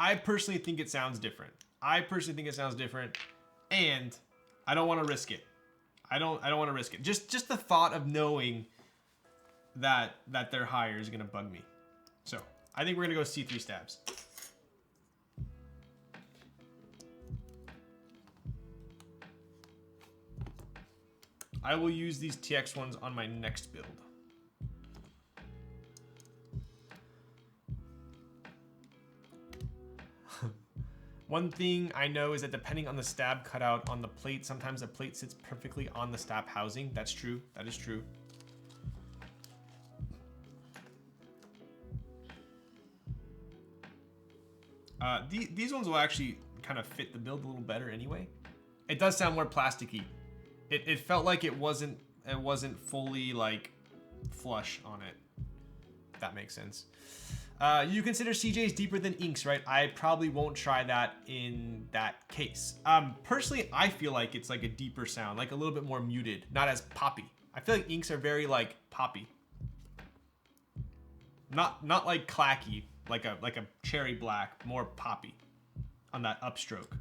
I personally think it sounds different. I personally think it sounds different, and I don't want to risk it. I don't want to risk it. Just the thought of knowing that they're higher is gonna bug me. So I think we're gonna go C3 stabs. I will use these TX ones on my next build. One thing I know is that depending on the stab cutout on the plate, sometimes the plate sits perfectly on the stab housing. That's true. That is true. These ones will actually kind of fit the build a little better anyway. It does sound more plasticky. It felt like it wasn't fully like flush on it. If that makes sense. You consider CJs deeper than inks, right? I probably won't try that in that case. Personally, I feel like it's like a deeper sound, like a little bit more muted, not as poppy. I feel like inks are very like poppy. Not like clacky, like a cherry black, more poppy on that upstroke.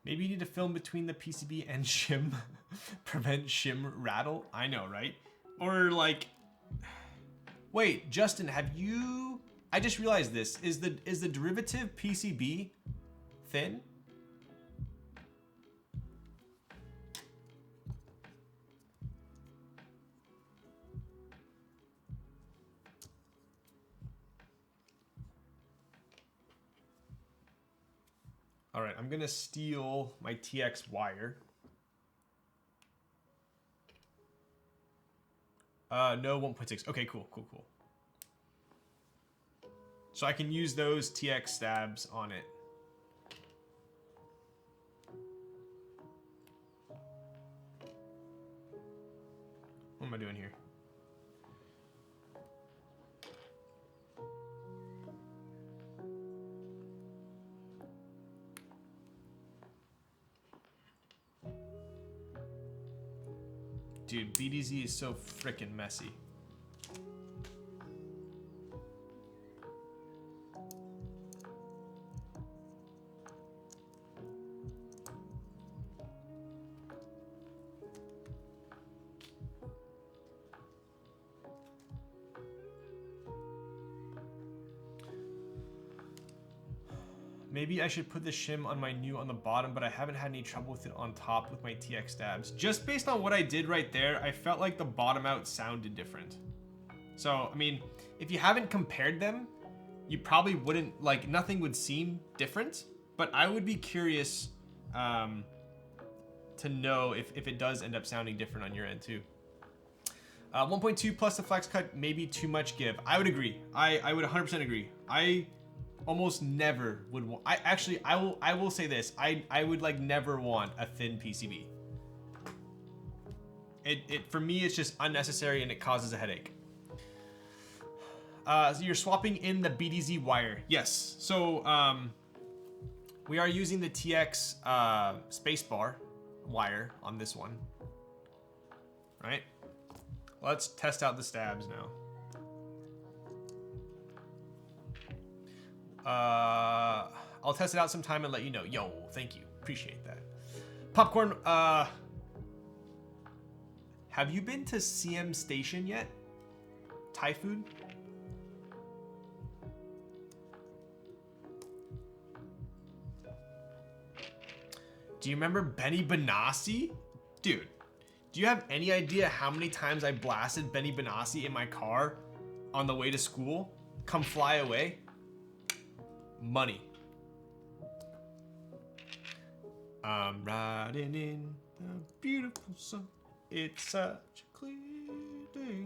Maybe you need to film between the PCB and shim. Prevent shim rattle. I know, right? Or like, wait, Justin, have you, I just realized this. Is the derivative PCB thin? All right, I'm gonna steal my TX wire. No 1.6. Okay, cool. So I can use those TX stabs on it. What am I doing here? Dude, BDZ is so freaking messy. Maybe I should put the shim on my new on the bottom, but I haven't had any trouble with it on top with my TX stabs. Just based on what I did right there, I felt like the bottom out sounded different. So, I mean, if you haven't compared them, you probably wouldn't, like, nothing would seem different, but I would be curious to know if it does end up sounding different on your end too. 1.2 plus the flex cut, maybe too much give. I would agree. I would 100% agree. I almost never would want, I will say this, I would like never want a thin PCB. It for me it's just unnecessary and it causes a headache. So you're swapping in the BDZ wire. Yes. So we are using the TX spacebar wire on this one. Right? Let's test out the stabs now. I'll test it out sometime and let you know. Yo, thank you. Appreciate that. Popcorn, have you been to CM Station yet? Thai food? Do you remember Benny Benassi? Dude, do you have any idea how many times I blasted Benny Benassi in my car on the way to school? Come Fly Away? Money. I'm riding in the beautiful sun. It's such a clear day.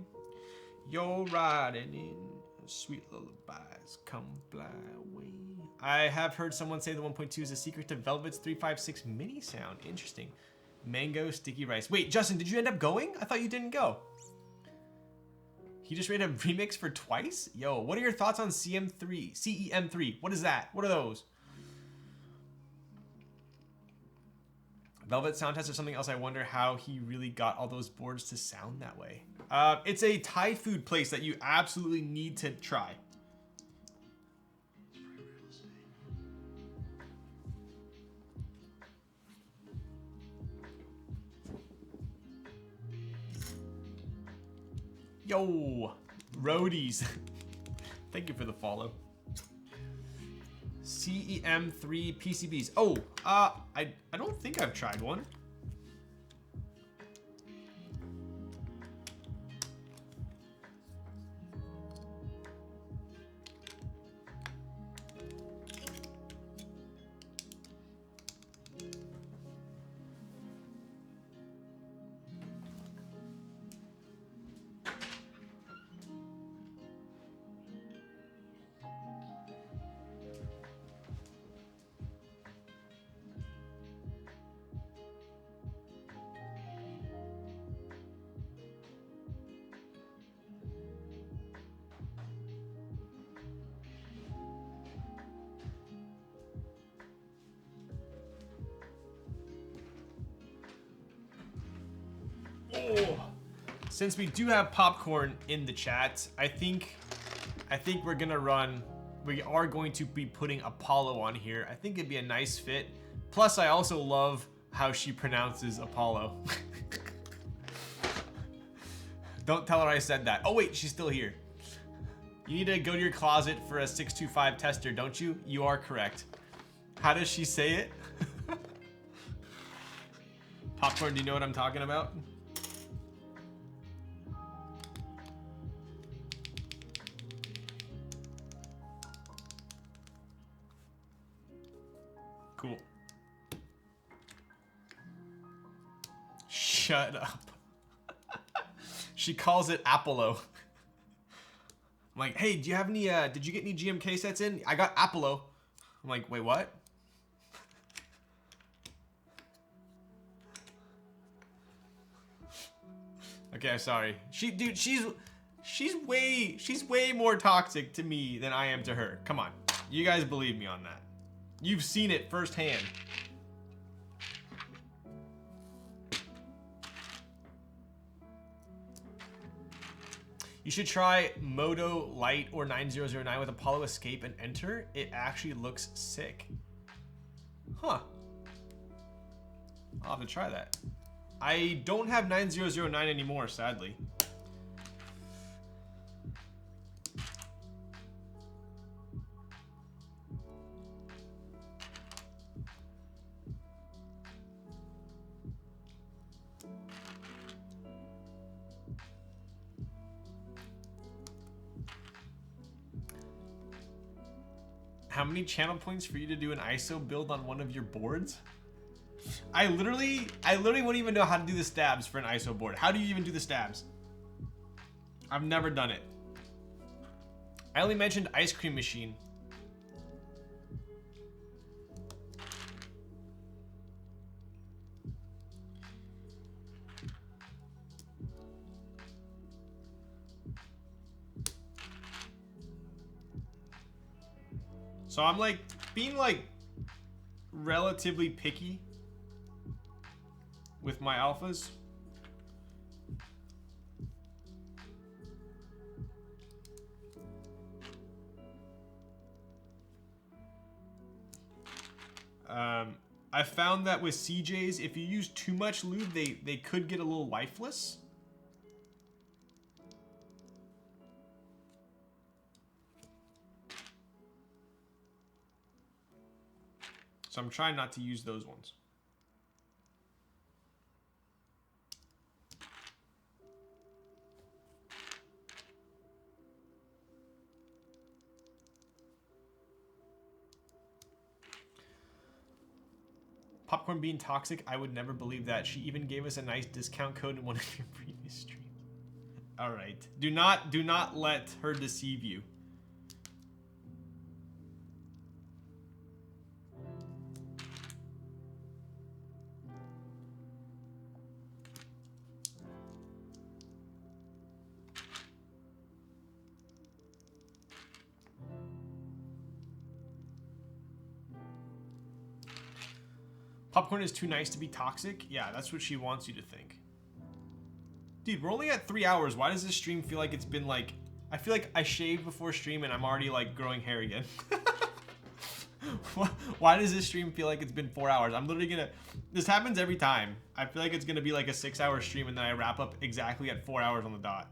You're riding in sweet lullabies. Come fly away. I have heard someone say the 1.2 is a secret to Velvet's 356 mini sound. Interesting. Mango sticky rice. Wait, Justin, did you end up going? I thought you didn't go. He just made a remix for Twice? Yo, what are your thoughts on CM3? CEM3? What is that? What are those? Velvet sound test or something else. I wonder how he really got all those boards to sound that way. It's a Thai food place that you absolutely need to try. Yo, roadies. Thank you for the follow. CEM3 PCBs. Oh, I don't think I've tried one. Oh, since we do have popcorn in the chat, I think we're gonna run. We are going to be putting Apollo on here. I think it'd be a nice fit. Plus, I also love how she pronounces Apollo. Don't tell her I said that. Oh wait, she's still here. You need to go to your closet for a 625 tester, don't you? You are correct. How does she say it? Popcorn, do you know what I'm talking about? Cool. Shut up. She calls it Apollo. I'm like, hey, do you have any, did you get any GMK sets in? I got Apollo. I'm like, wait, what? Okay, I'm sorry. Dude, she's way more toxic to me than I am to her. Come on. You guys believe me on that. You've seen it firsthand. You should try Moto Light or 9009 with Apollo Escape and Enter. It actually looks sick. Huh. I'll have to try that. I don't have 9009 anymore, sadly. How many channel points for you to do an ISO build on one of your boards? I literally wouldn't even know how to do the stabs for an ISO board. How do you even do the stabs? I've never done it. I only mentioned ice cream machine. So I'm like being like relatively picky with my alphas. I found that with CJs, if you use too much lube, they could get a little lifeless. So I'm trying not to use those ones. Popcorn being toxic, I would never believe that. She even gave us a nice discount code in one of your previous streams. All right. Do not let her deceive you. Popcorn is too nice to be toxic? Yeah, that's what she wants you to think. Dude, we're only at 3 hours. Why does this stream feel like it's been like... I feel like I shaved before stream and I'm already like growing hair again. Why does this stream feel like it's been 4 hours? I'm literally gonna... This happens every time. I feel like it's gonna be like a 6-hour stream and then I wrap up exactly at 4 hours on the dot.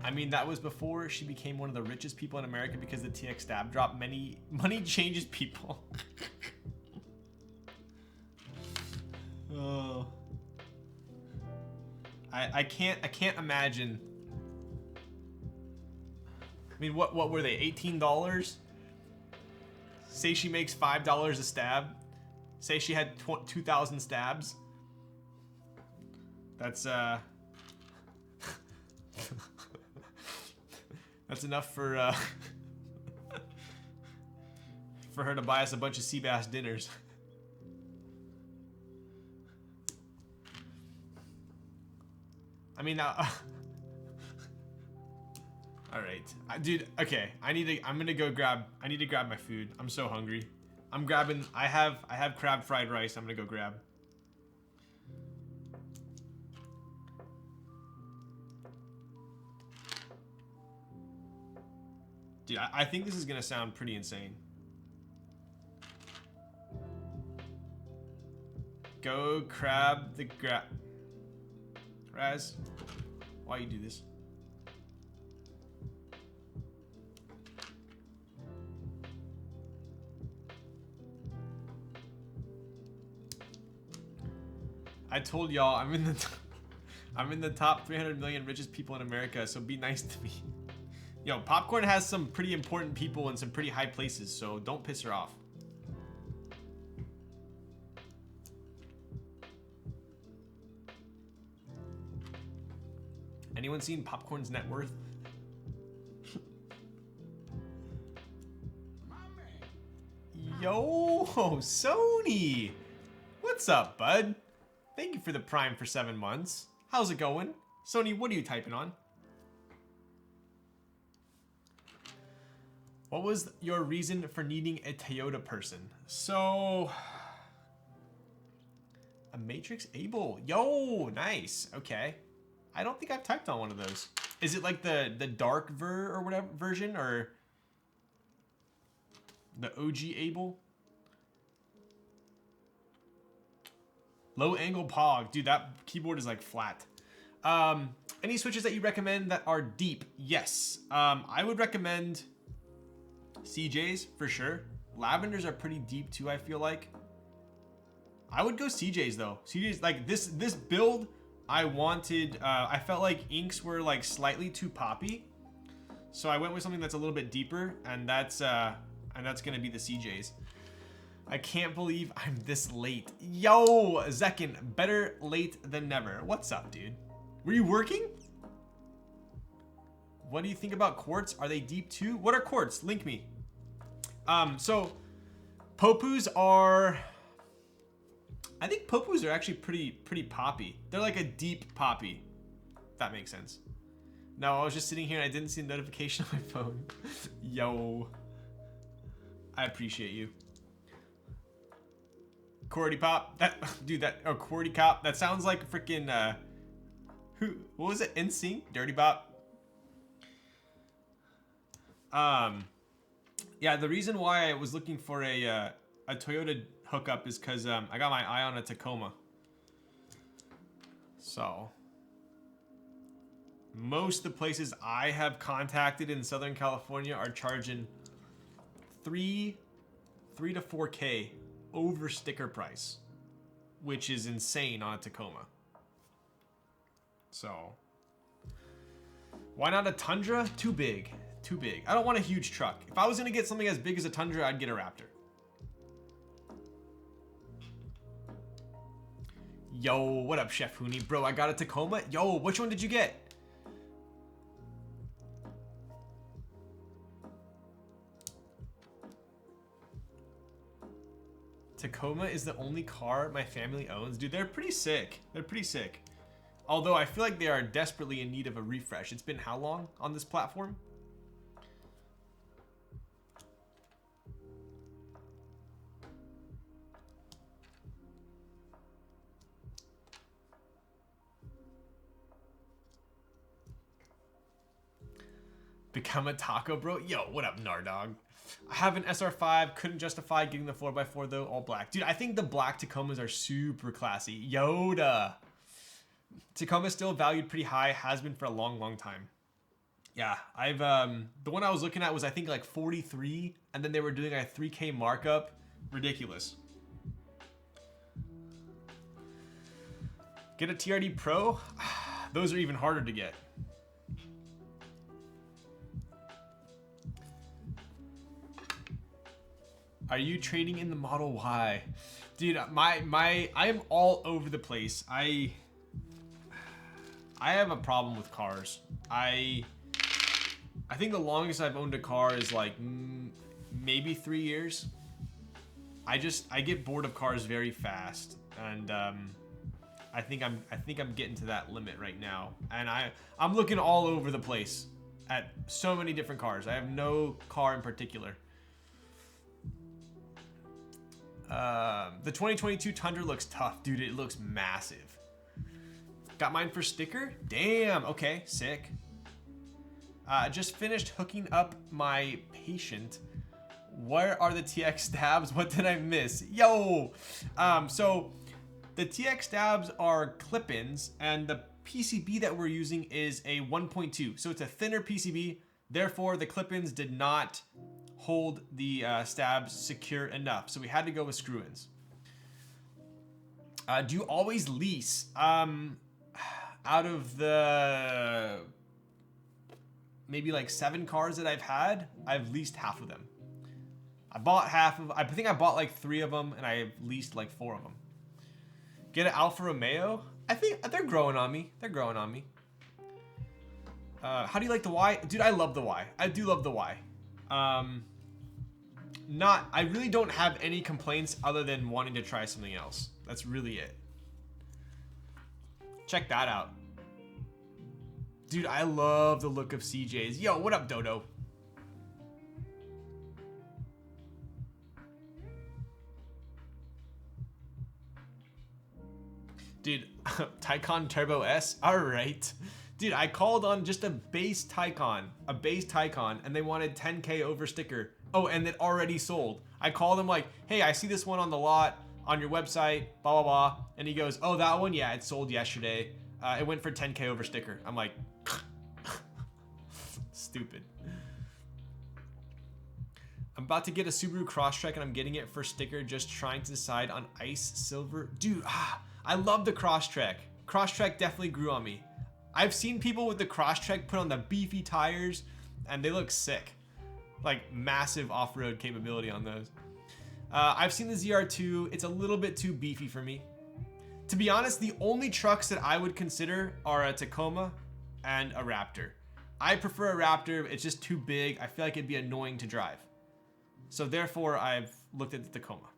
I mean, that was before she became one of the richest people in America because the TX stab drop. Money changes people. Oh. I can't imagine. I mean, what were they? $18? Say she makes $5 a stab. Say she had 2,000 stabs. That's that's enough for for her to buy us a bunch of sea bass dinners. I mean, all right, dude. Okay, I need to grab my food. I'm so hungry. I'm grabbing. I have crab fried rice. I'm gonna go grab. Dude, I think this is gonna sound pretty insane. Go grab the Raz, why you do this? I told y'all I'm in the top 300 million richest people in America, so be nice to me. Yo, Popcorn has some pretty important people in some pretty high places, so don't piss her off. Anyone seen Popcorn's net worth? Yo, Sony! What's up, bud? Thank you for the Prime for 7 months. How's it going? Sony, what are you typing on? What was your reason for needing a Toyota person? So... a Matrix Able. Yo, nice. Okay. I don't think I've typed on one of those. Is it like the dark or whatever version, or the OG Able? Low angle pog. Dude, that keyboard is like flat. Any switches that you recommend that are deep? Yes. I would recommend CJs for sure. Lavenders are pretty deep too, I feel like. I would go CJs though. CJs, like this build, I wanted, I felt like inks were like slightly too poppy. So I went with something that's a little bit deeper, and that's gonna be the CJs. I can't believe I'm this late. Yo, Zekin, better late than never. What's up, dude? Were you working? What do you think about quartz? Are they deep too? What are quartz? Link me. So Popus are, I think Popus are actually pretty poppy. They're like a deep poppy, if that makes sense. No, I was just sitting here and I didn't see a notification on my phone. Yo, I appreciate you. Cordy Pop, that dude, that Cordy Cop, that sounds like freaking what was it? NSYNC, Dirty Bop. Yeah, the reason why I was looking for a Toyota hookup is because I got my eye on a Tacoma. So most of the places I have contacted in Southern California are charging 3 to 4K over sticker price, which is insane on a Tacoma. So why not a Tundra? Too big. Too big. I don't want a huge truck. If I was gonna get something as big as a Tundra, I'd get a Raptor. Yo, what up, Chef Hooney? Bro, I got a Tacoma. Yo, which one did you get? Tacoma is the only car my family owns. Dude, they're pretty sick. They're pretty sick. Although I feel like they are desperately in need of a refresh. It's been how long on this platform? Become a taco, bro? Yo, what up, Nardog? I have an SR5, couldn't justify getting the 4x4 though, all black. Dude, I think the black Tacomas are super classy. Yoda. Tacoma is still valued pretty high, has been for a long time. Yeah, I've, the one I was looking at was I think like 43, and then they were doing a 3K markup. Ridiculous. Get a TRD Pro? Those are even harder to get. Are you trading in the Model Y? Dude, I am all over the place. I have a problem with cars. I think the longest I've owned a car is like maybe 3 years. I get bored of cars very fast, and I think I'm getting to that limit right now. And I'm looking all over the place at so many different cars. I have no car in particular. The 2022 Tundra looks tough, dude. It looks massive. Got mine for sticker? Damn. Okay, sick. Just finished hooking up my patient. Where are the TX stabs? What did I miss? Yo! So the TX stabs are clip-ins, and the PCB that we're using is a 1.2. So it's a thinner PCB. Therefore, the clip-ins did not hold the stabs secure enough. So we had to go with screw-ins. Do you always lease? Out of the maybe like 7 cars that I've had, I've leased half of them. I bought half of, I think I bought like 3 of them, and I leased like 4 of them. Get an Alfa Romeo? I think they're growing on me. They're growing on me. How do you like the Y? Dude, I love the Y. I do love the Y. I really don't have any complaints other than wanting to try something else. That's really it. Check that out. Dude, I love the look of CJs. Yo, what up, Dodo? Dude, Taycan Turbo S? Alright. Dude, I called on just a base Taycan, and they wanted 10K over sticker. Oh, and it already sold. I called him like, hey, I see this one on the lot, on your website, blah, blah, blah. And he goes, oh, that one? Yeah, it sold yesterday. It went for 10K over sticker. I'm like, stupid. I'm about to get a Subaru Crosstrek, and I'm getting it for sticker, just trying to decide on ice, silver. Dude, I love the Crosstrek. Crosstrek definitely grew on me. I've seen people with the Crosstrek put on the beefy tires, and they look sick. Like, massive off-road capability on those. I've seen the ZR2. It's a little bit too beefy for me. To be honest, the only trucks that I would consider are a Tacoma and a Raptor. I prefer a Raptor. It's just too big. I feel like it'd be annoying to drive. So therefore, I've looked at the Tacoma.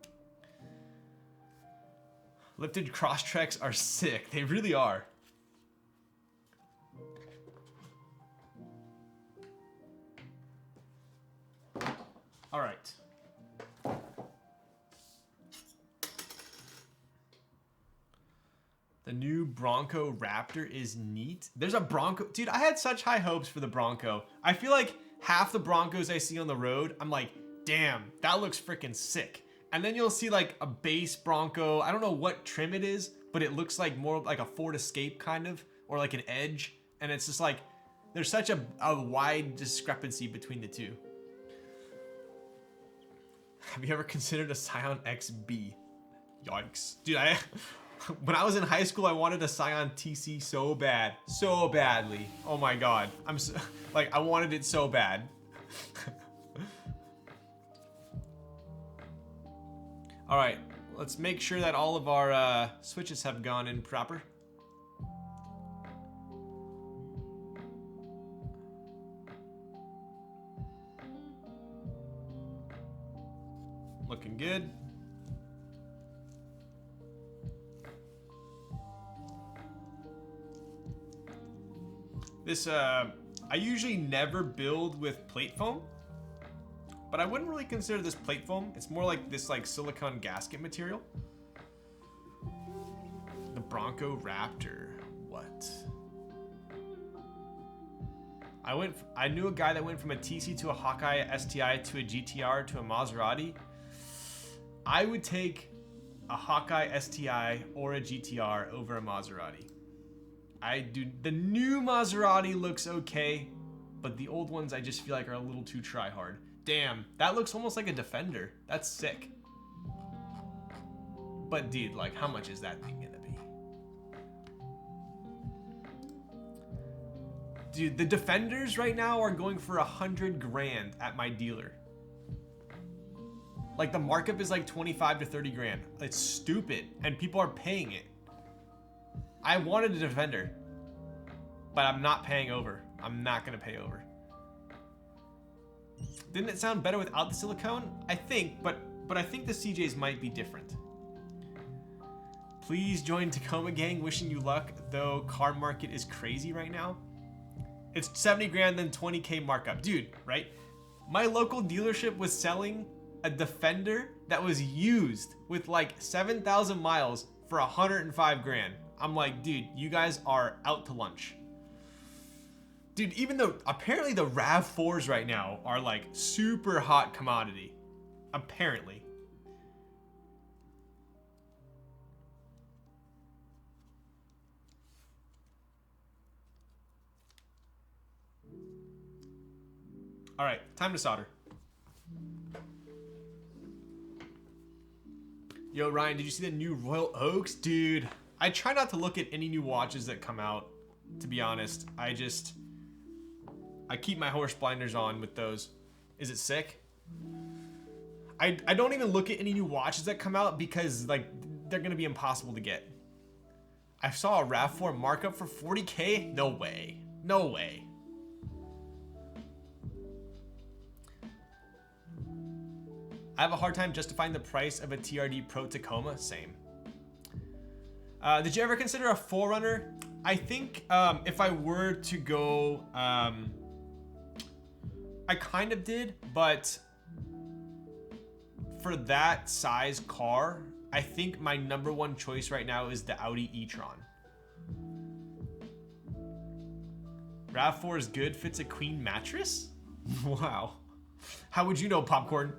Lifted Crosstreks are sick. They really are. All right. The new Bronco Raptor is neat. There's a Bronco. Dude, I had such high hopes for the Bronco. I feel like half the Broncos I see on the road, I'm like, damn, that looks freaking sick. And then you'll see like a base Bronco. I don't know what trim it is, but it looks like more like a Ford Escape kind of, or like an Edge. And it's just like, there's such a wide discrepancy between the two. Have you ever considered a Scion XB? Yikes. Dude, when I was in high school, I wanted a Scion TC so bad. So badly. Oh my god. I wanted it so bad. Alright, let's make sure that all of our switches have gone in proper. Looking good. This, I usually never build with plate foam, but I wouldn't really consider this plate foam. It's more like this like silicone gasket material. The Bronco Raptor, what? I knew a guy that went from a TC to a Hawkeye STI to a GTR to a Maserati. I would take a Hawkeye STI or a GTR over a Maserati. The new Maserati looks okay, but the old ones I just feel like are a little too try-hard. Damn, that looks almost like a Defender. That's sick. But dude, like, how much is that thing gonna be? Dude, the Defenders right now are going for 100 grand at my dealer. Like, the markup is like 25 to 30 grand. It's stupid, and people are paying it. I wanted a Defender, but I'm not paying over. I'm not gonna pay over. Didn't it sound better without the silicone? I think, but I think the CJs might be different. Please join Tacoma gang, wishing you luck, though car market is crazy right now. It's 70 grand, then 20K markup. Dude, right? My local dealership was selling a Defender that was used with like 7,000 miles for 105 grand. I'm like, dude, you guys are out to lunch. Dude, even though apparently the RAV4s right now are like super hot commodity. Apparently. All right, time to solder. Yo, Ryan, did you see the new Royal Oaks? Dude, I try not to look at any new watches that come out, to be honest. I keep my horse blinders on with those. Is it sick? I don't even look at any new watches that come out because like they're gonna be impossible to get. I saw a RAV4 markup for 40K? No way. No way. I have a hard time justifying the price of a TRD Pro Tacoma. Same. Did you ever consider a Forerunner? I think if I were to go, I kind of did, but for that size car, I think my number one choice right now is the Audi e-tron. RAV4 is good, fits a queen mattress? Wow. How would you know, Popcorn?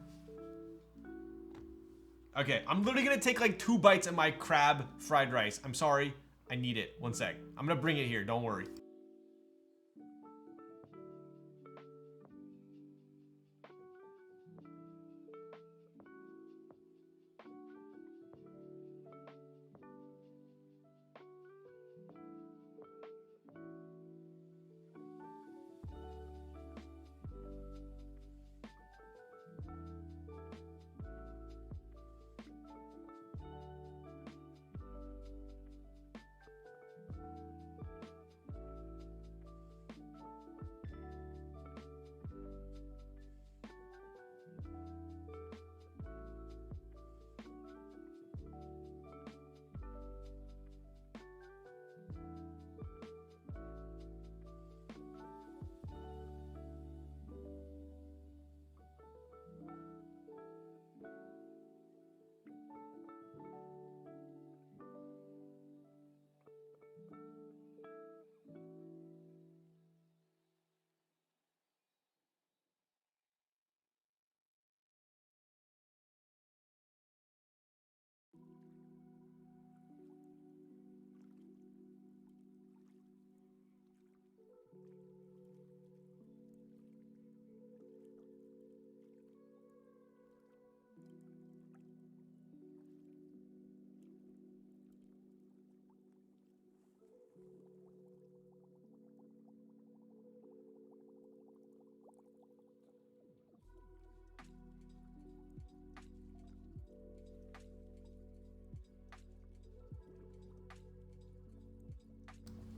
Okay, I'm literally gonna take like 2 bites of my crab fried rice. I'm sorry, I need it. One sec. I'm gonna bring it here, don't worry.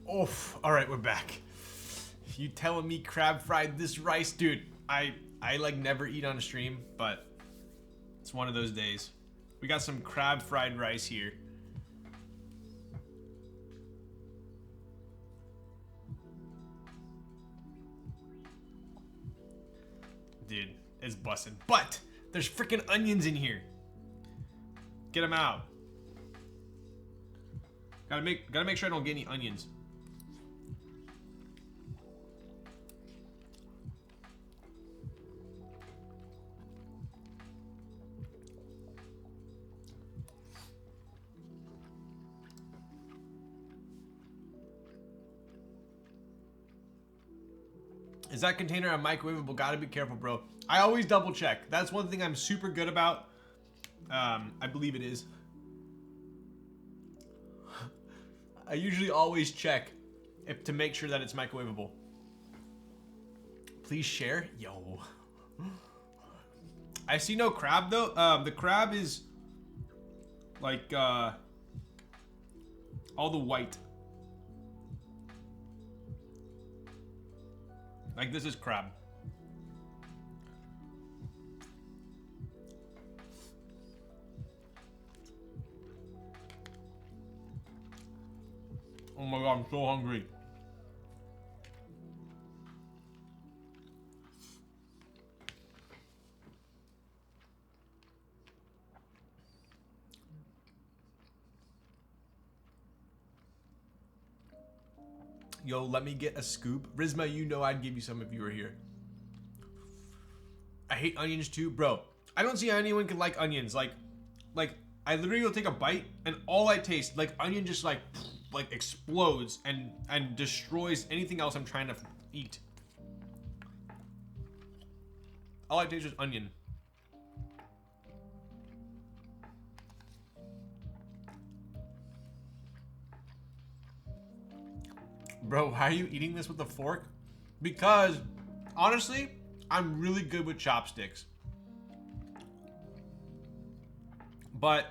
Oof. All right, we're back. You telling me crab fried this rice? Dude, I like never eat on a stream, but it's one of those days. We got some crab fried rice here. Dude, it's bussin'. But there's freaking onions in here. Get them out. Gotta make sure I don't get any onions. Is that container a microwavable? Gotta be careful, bro. I always double check. That's one thing I'm super good about. I believe it is. I usually always check to make sure that it's microwavable. Please share. Yo. I see no crab though. The crab is like all the white. Like this is crab. Oh my god, I'm so hungry. Yo, let me get a scoop. Rizma, you know I'd give you some if you were here. I hate onions too, bro. I don't see how anyone can like onions. Like I literally will take a bite and all I taste, like onion just like explodes and destroys anything else I'm trying to eat. All I taste is onion. Bro, why are you eating this with a fork? Because, honestly, I'm really good with chopsticks. But,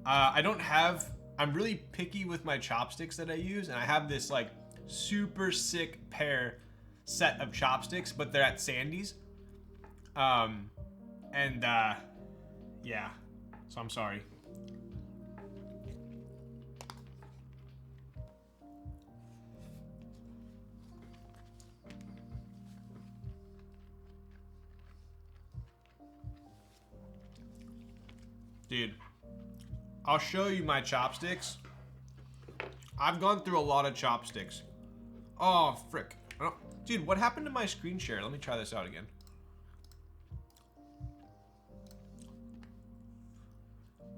I'm really picky with my chopsticks that I use, and I have this, like, super sick set of chopsticks, but they're at Sandy's. Yeah. So I'm sorry. Dude, I'll show you my chopsticks. I've gone through a lot of chopsticks. Oh, frick. Dude, what happened to my screen share? Let me try this out again.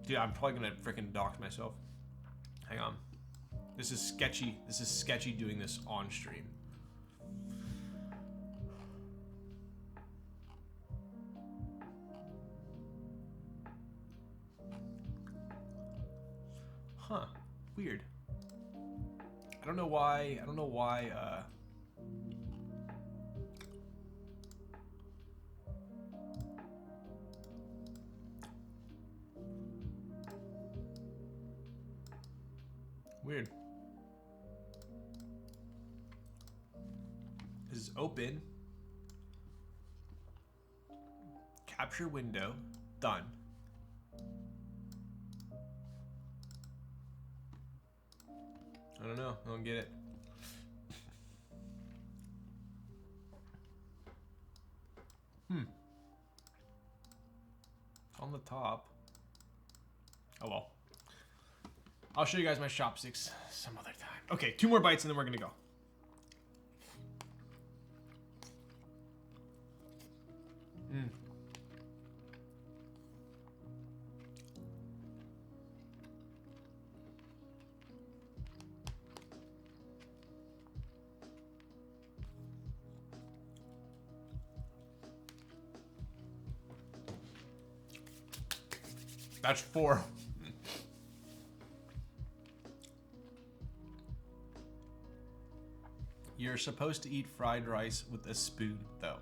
Dude, I'm probably gonna freaking dock myself. Hang on. This is sketchy. This is sketchy doing this on stream. Huh. Weird. I don't know why. Weird. This is open. Capture window. Done. I don't know. I don't get it. It's on the top. Oh well. I'll show you guys my chopsticks some other time. Okay, 2 more bites and then we're gonna go. That's 4. You're supposed to eat fried rice with a spoon, though.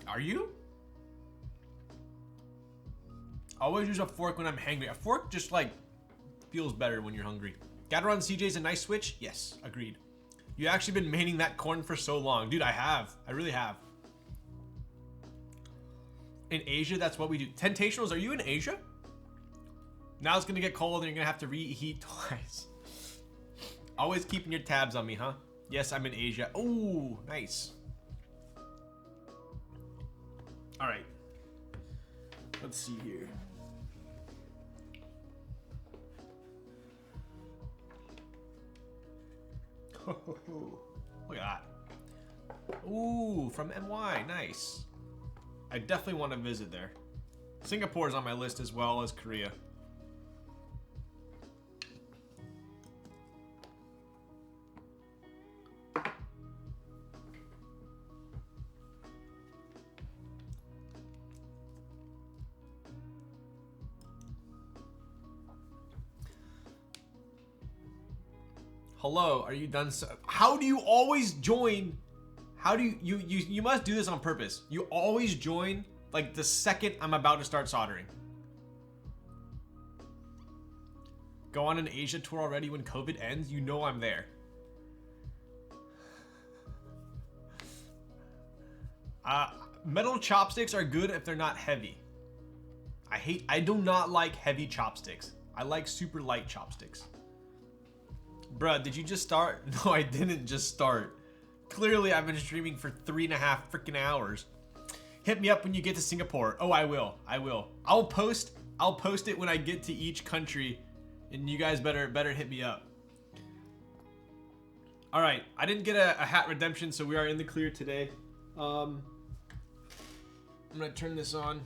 Are you? Always use a fork when I'm hangry. A fork just like feels better when you're hungry. Gateron CJ is a nice switch? Yes, agreed. You actually been maining that corn for so long. Dude, I have. I really have. In Asia, that's what we do. Tentationals, are you in Asia? Now it's gonna get cold and you're gonna have to reheat twice. Always keeping your tabs on me, huh? Yes, I'm in Asia. Ooh, nice. All right. Let's see here. Look at that. Ooh, from NY, nice. I definitely want to visit there. Singapore's on my list as well as Korea. Hello, are you done? How do you always join? How do you must do this on purpose. You always join like the second I'm about to start soldering. Go on an Asia tour already when COVID ends? You know I'm there. Metal chopsticks are good if they're not heavy. I do not like heavy chopsticks. I like super light chopsticks. Bruh, did you just start? No, I didn't just start. Clearly, I've been streaming for 3.5 freaking hours. Hit me up when you get to Singapore. Oh, I will. I will. I'll post it when I get to each country, and you guys better hit me up. All right, I didn't get a hat redemption, so we are in the clear today. I'm gonna turn this on.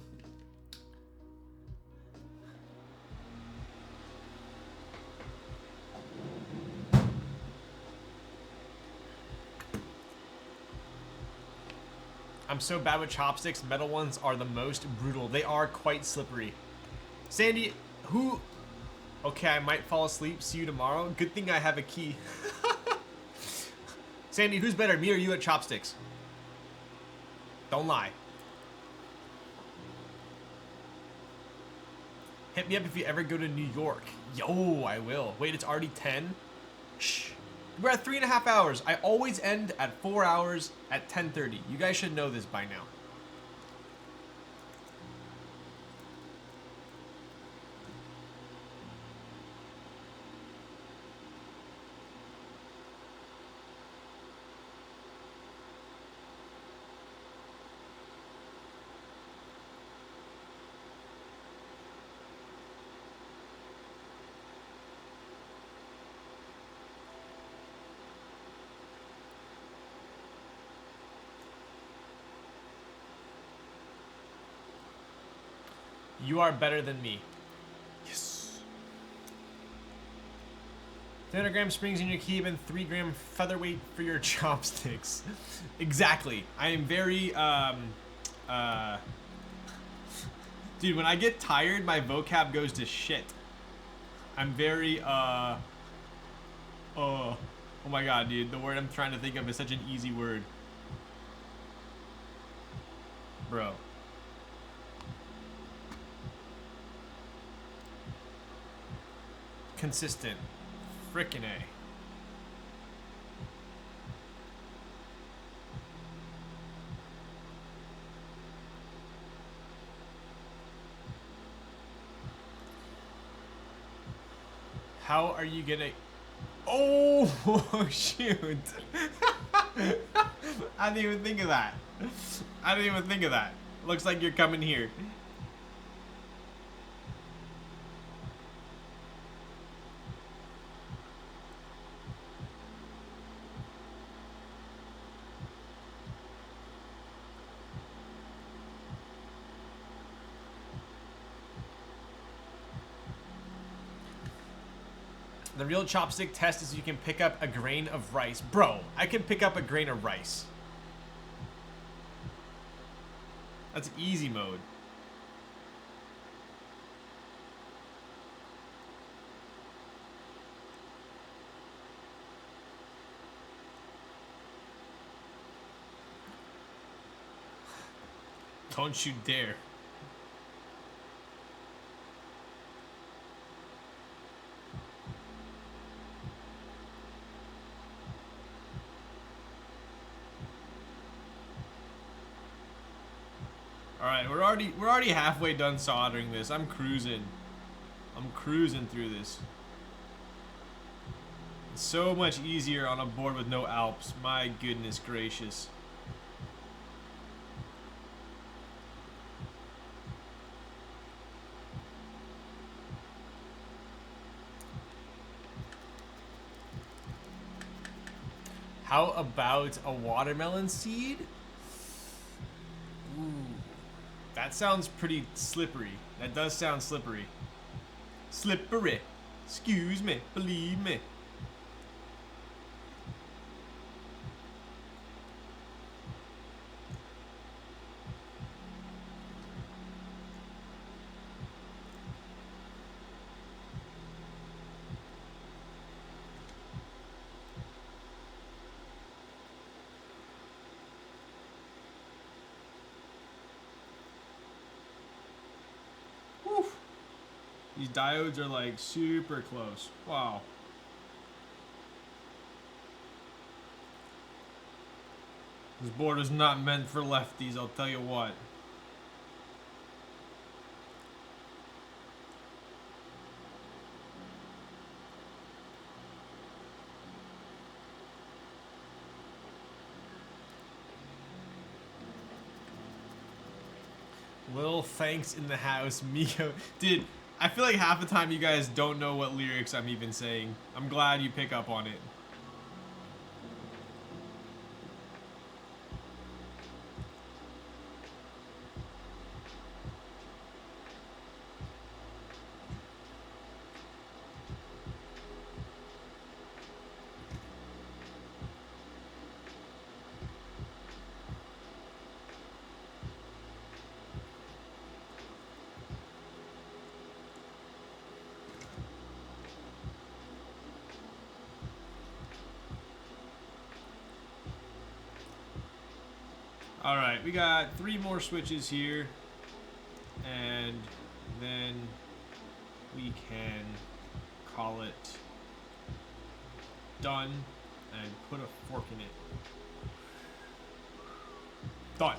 I'm so bad with chopsticks. Metal ones are the most brutal. They are quite slippery. Sandy, who... Okay, I might fall asleep. See you tomorrow. Good thing I have a key. Sandy, who's better, me or you at chopsticks? Don't lie. Hit me up if you ever go to New York. Yo, I will. Wait, it's already 10? Shh. We're at 3.5 hours. I always end at 4 hours at 10:30. You guys should know this by now. You are better than me. Yes. 300 gram springs in your key and 3 gram featherweight for your chopsticks. Exactly. I am very, dude, when I get tired, my vocab goes to shit. I'm very, oh my god, dude. The word I'm trying to think of is such an easy word. Bro. Consistent. Frickin' A. How are you gonna... Oh, shoot. I didn't even think of that. I didn't even think of that. Looks like you're coming here. The real chopstick test is you can pick up a grain of rice. Bro, I can pick up a grain of rice. That's easy mode. Don't you dare. Alright, we're already halfway done soldering this. I'm cruising. I'm cruising through this. It's so much easier on a board with no Alps. My goodness gracious. How about a watermelon seed? Ooh. That sounds pretty slippery. That does sound slippery. Slippery. Excuse me. Believe me. These diodes are like super close. Wow. This board is not meant for lefties, I'll tell you what. Little thanks in the house, Miko. Dude, I feel like half the time you guys don't know what lyrics I'm even saying. I'm glad you pick up on it. All right, we got 3 more switches here, and then we can call it done and put a fork in it. Done.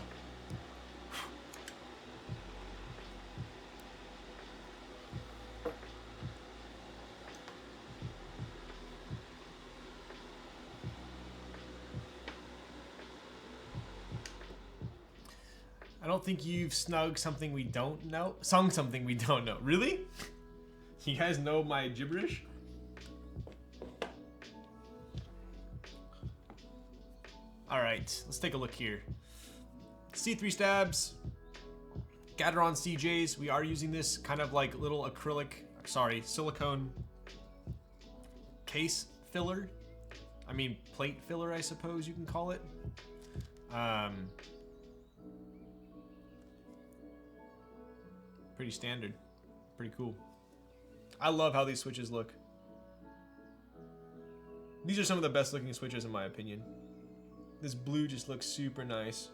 I don't think you've sung something we don't know. Really? You guys know my gibberish? All right, let's take a look here. C3 stabs, Gateron CJs. We are using this kind of like little silicone case filler. I mean, plate filler, I suppose you can call it. Pretty standard, pretty cool. I love how these switches look. These are some of the best looking switches in my opinion. This blue just looks super nice.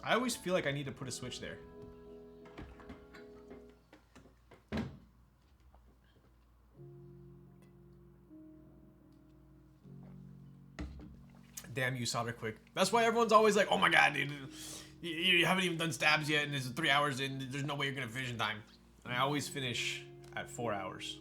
I always feel like I need to put a switch there. Damn you, solder quick. That's why everyone's always like, oh my god, dude, you haven't even done stabs yet and it's 3 hours in, there's no way you're gonna finish in time. And I always finish at 4 hours.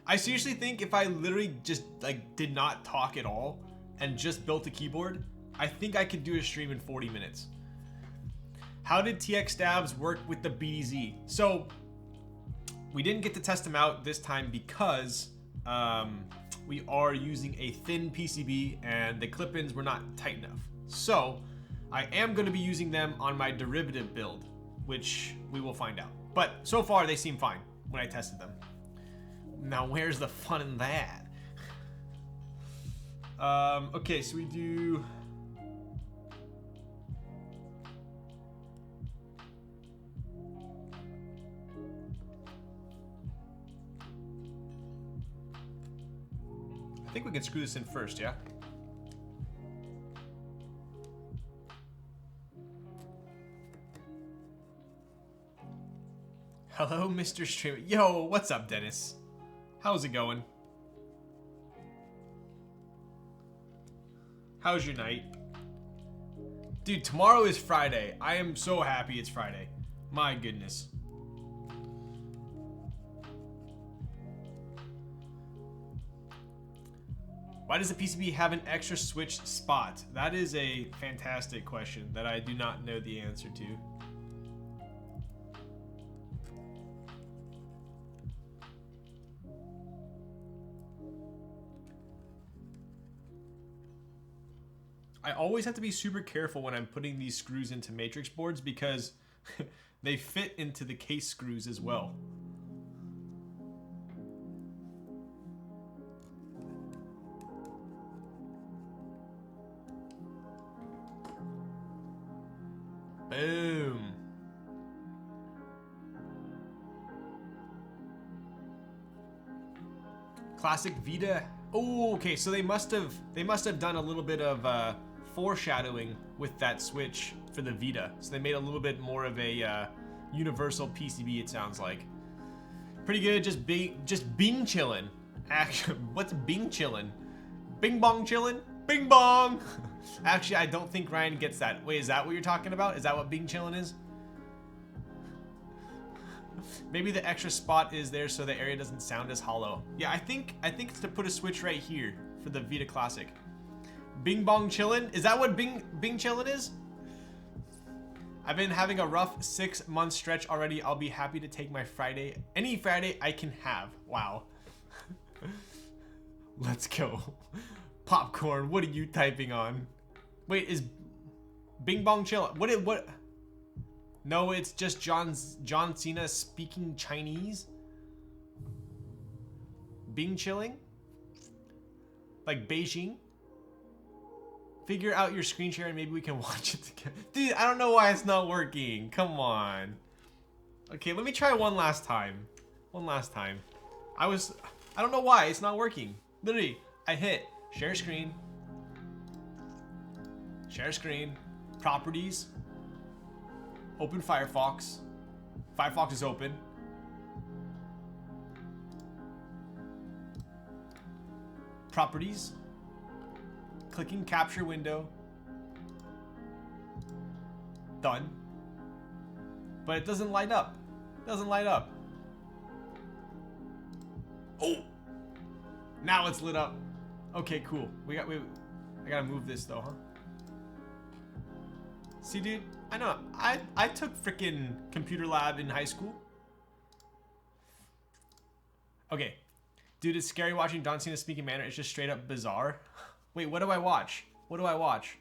I seriously think if I literally just like did not talk at all and just built a keyboard, I think I could do a stream in 40 minutes. How did TX stabs work with the BDZ? So we didn't get to test them out this time because we are using a thin PCB and the clip-ins were not tight enough. So I am going to be using them on my derivative build, which we will find out. But so far they seem fine when I tested them. Now where's the fun in that? Okay, so we do... I think we can screw this in first, yeah? Hello, Mr. Streamer. Yo, what's up, Dennis? How's it going? How's your night? Dude, tomorrow is Friday. I am so happy it's Friday. My goodness. Why does the PCB have an extra switch spot? That is a fantastic question that I do not know the answer to. I always have to be super careful when I'm putting these screws into matrix boards because they fit into the case screws as well. Boom. Classic Vita. Oh, okay, so they must have done a little bit of foreshadowing with that switch for the Vita. So they made a little bit more of a universal PCB, it sounds like. Pretty good, just bing chillin'. Actually, what's bing chillin'? Bing bong chillin'? Bing bong! Actually, I don't think Ryan gets that. Wait, is that what you're talking about? Is that what bing chillin' is? Maybe the extra spot is there so the area doesn't sound as hollow. Yeah, I think it's to put a switch right here for the Vita Classic. Bing bong chillin'? Is that what bing chillin' is? I've been having a rough 6-month stretch already. I'll be happy to take my Friday, any Friday I can have. Wow. Let's go. Popcorn, what are you typing on? Wait, is Bing Bong Chill? What? No, it's just John Cena speaking Chinese. Bing chilling? Like Beijing? Figure out your screen share and maybe we can watch it together. Dude, I don't know why it's not working. Come on. Okay, let me try one last time. One last time. I don't know why it's not working. Literally, I hit share screen. Share screen. Properties. Open Firefox. Firefox is open. Properties. Clicking capture window. Done. But it doesn't light up. It doesn't light up. Oh! Now it's lit up. Okay, cool. I gotta move this though, huh? See, dude? I know. I took freaking computer lab in high school. Okay. Dude, it's scary watching Don Cena speak in manner. It's just straight up bizarre. Wait, what do I watch? What do I watch?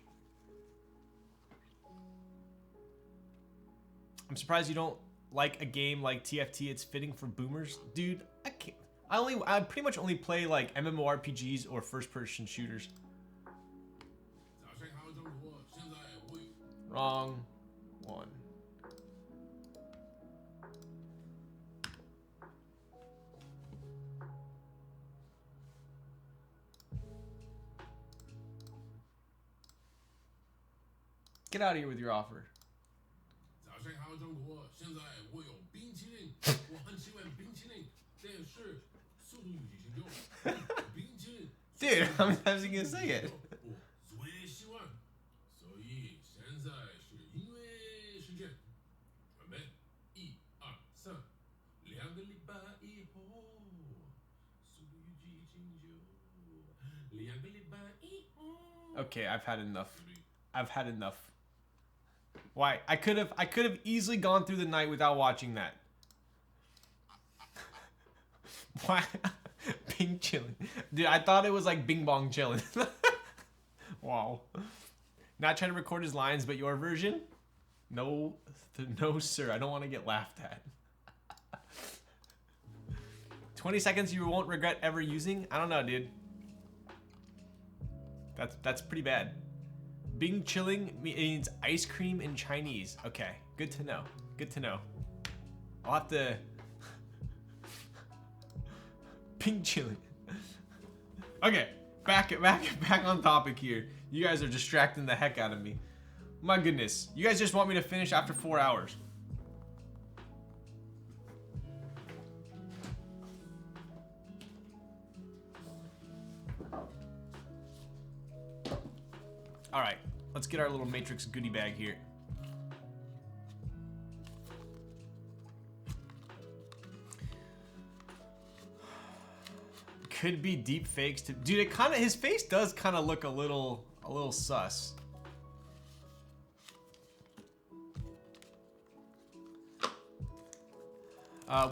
I'm surprised you don't like a game like TFT. It's fitting for boomers. Dude, I can't. I pretty much only play like MMORPGs or first-person shooters. Wrong one. Get out of here with your offer. Dude, I'm not even gonna say it. Okay, I've had enough. I've had enough. Why? I could have easily gone through the night without watching that. Why? Bing chilling. Dude, I thought it was like Bing Bong chilling. Wow. Not trying to record his lines, but your version? No, no, sir. I don't want to get laughed at. 20 seconds you won't regret ever using? I don't know, dude. That's pretty bad. Bing chilling means ice cream in Chinese. Okay, good to know. Good to know. I'll have to... Bing chilling. Okay, back on topic here. You guys are distracting the heck out of me. My goodness. You guys just want me to finish after 4 hours. All right, let's get our little Matrix goodie bag here. Could be deep fakes to, dude. It kind of, his face does kind of look a little sus.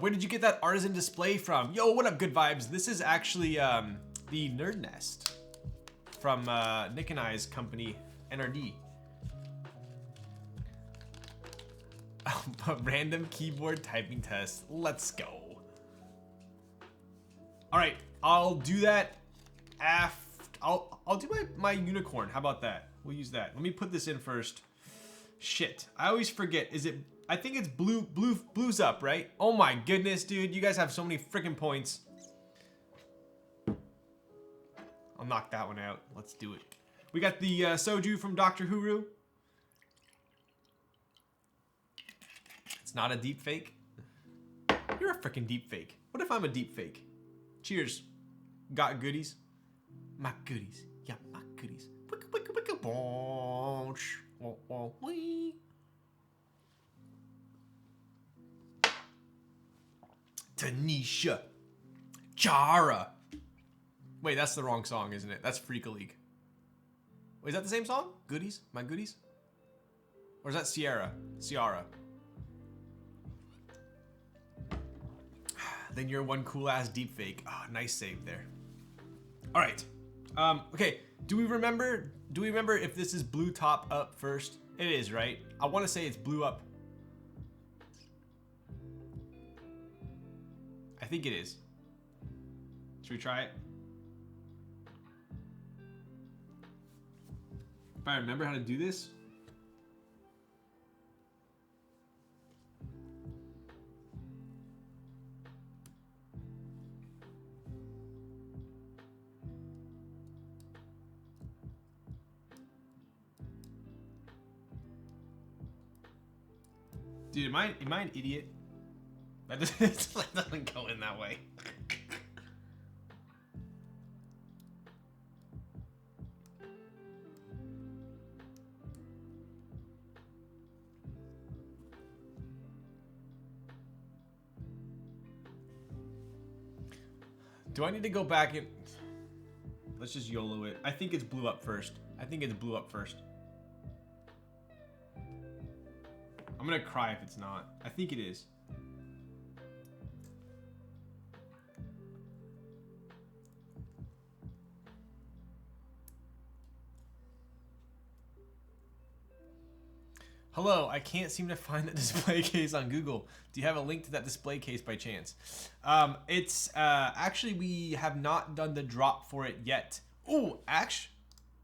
Where did you get that artisan display from? Yo, what up, good vibes? This is actually the Nerd Nest from Nick and I's company, NRD. A random keyboard typing test. Let's go. All right, I'll do that after. I'll do my unicorn. How about that? We'll use that. Let me put this in first. Shit, I always forget. Is it? I think it's blues up, right? Oh my goodness, dude. You guys have so many freaking points. I'll knock that one out. Let's do it. We got the soju from Dr. Huru. It's not a deep fake. You're a freaking deep fake. What if I'm a deep fake? Cheers. Got goodies? My goodies. Yeah, my goodies. Tanisha. Jara. Wait, that's the wrong song, isn't it? That's Freak League. Wait, is that the same song? Goodies? My goodies? Or is that Ciara? Then you're one cool ass deep fake. Oh, nice save there. All right. Okay. Do we remember if this is blue top up first? It is, right? I want to say it's blue up. I think it is. Should we try it? If I remember how to do this. Dude, am I an idiot? That doesn't go in that way. Do I need to go back and... Let's just YOLO it. I think it's blew up first. I think it's blew up first. I'm gonna cry if it's not. I think it is. Hello, I can't seem to find the display case on Google. Do you have a link to that display case by chance? It's actually, we have not done the drop for it yet. Oh, actually,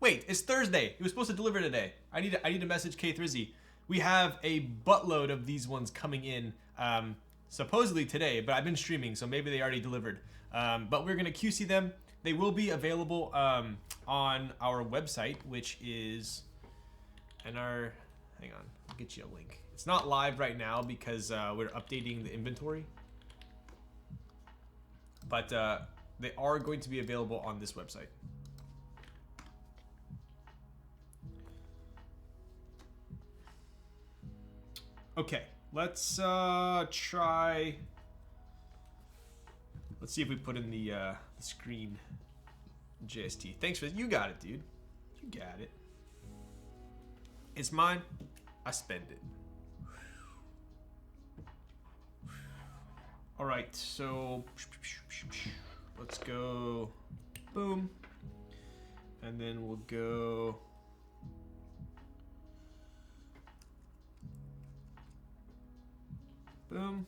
wait, it's Thursday. It was supposed to deliver today. I need to message K3Z. We have a buttload of these ones coming in, supposedly today, but I've been streaming, so maybe they already delivered. But we're gonna QC them. They will be available on our website, which is hang on. I'll get you a link. It's not live right now because we're updating the inventory. But they are going to be available on this website. Okay, let's try. Let's see if we put in the screen JST. Thanks for you got it, dude. You got it. It's mine. I spend it. All right, so let's go. Boom, and then we'll go. Boom.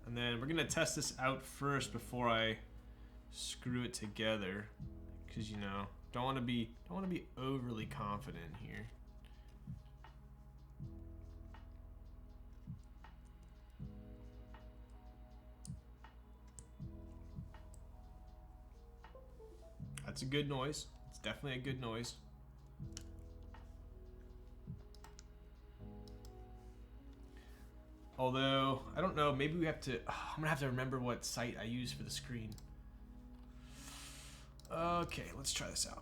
And then we're gonna test this out first before I screw it together, because you know, don't want to be overly confident here. That's a good noise. It's definitely a good noise. Although, I don't know, maybe we have to... I'm gonna have to remember what site I use for the screen. Okay, let's try this out.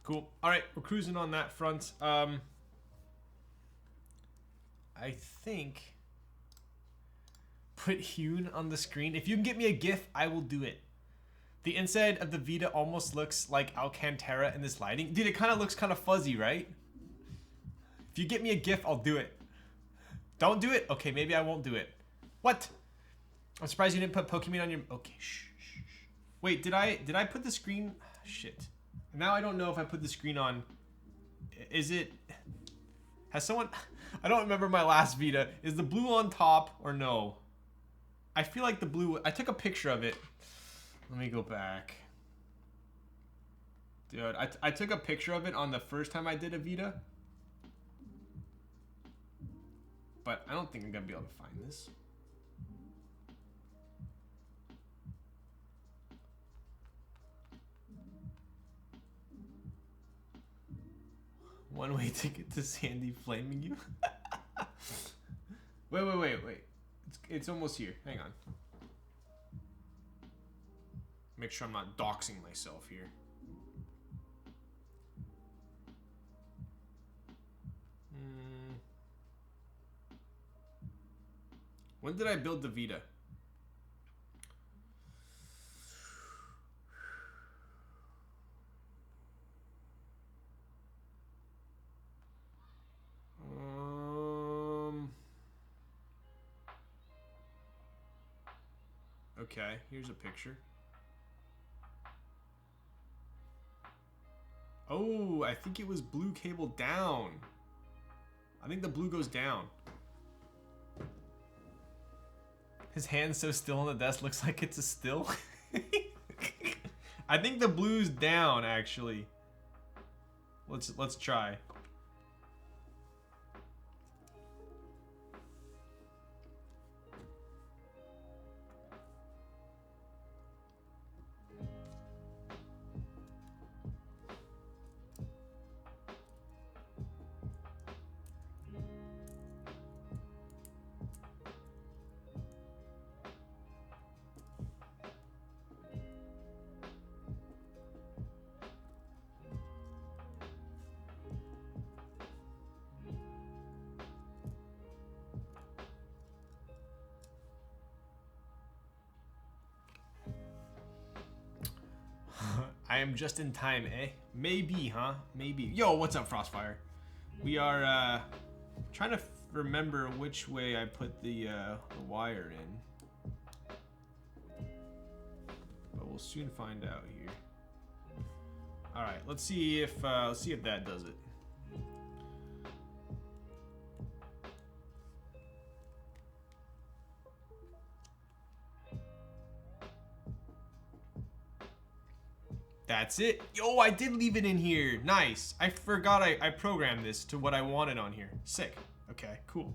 Cool. All right, we're cruising on that front. I think put hewn on the screen. If you can get me a GIF, I will do it. The inside of the Vita almost looks like Alcantara in this lighting. Dude, it kind of looks kind of fuzzy, right? If you get me a GIF, I'll do it. Don't do it? Okay, maybe I won't do it. What? I'm surprised you didn't put Pokemon on your... Okay, shh. Wait, did I put the screen... Shit. Now I don't know if I put the screen on. Is it... Has someone... I don't remember my last Vita. Is the blue on top or no? I feel like the blue... I took a picture of it. Let me go back. Dude, I took a picture of it on the first time I did a Vita. But I don't think I'm going to be able to find this. One way ticket to Sandy flaming you. Wait. It's almost here. Hang on. Make sure I'm not doxing myself here. When did I build the Vita? Okay, here's a picture. Oh, I think it was blue cable down. I think the blue goes down. His hand's so still on the desk, looks like it's a still. I think the blue's down, actually. Let's try. am just in time, eh? Maybe, huh? Maybe. Yo, what's up, Frostfire? We are trying to remember which way I put the wire in. But we'll soon find out here. All right, let's see if that does it. That's it. Yo, I did leave it in here. Nice. I forgot I programmed this to what I wanted on here. Sick. Okay, cool.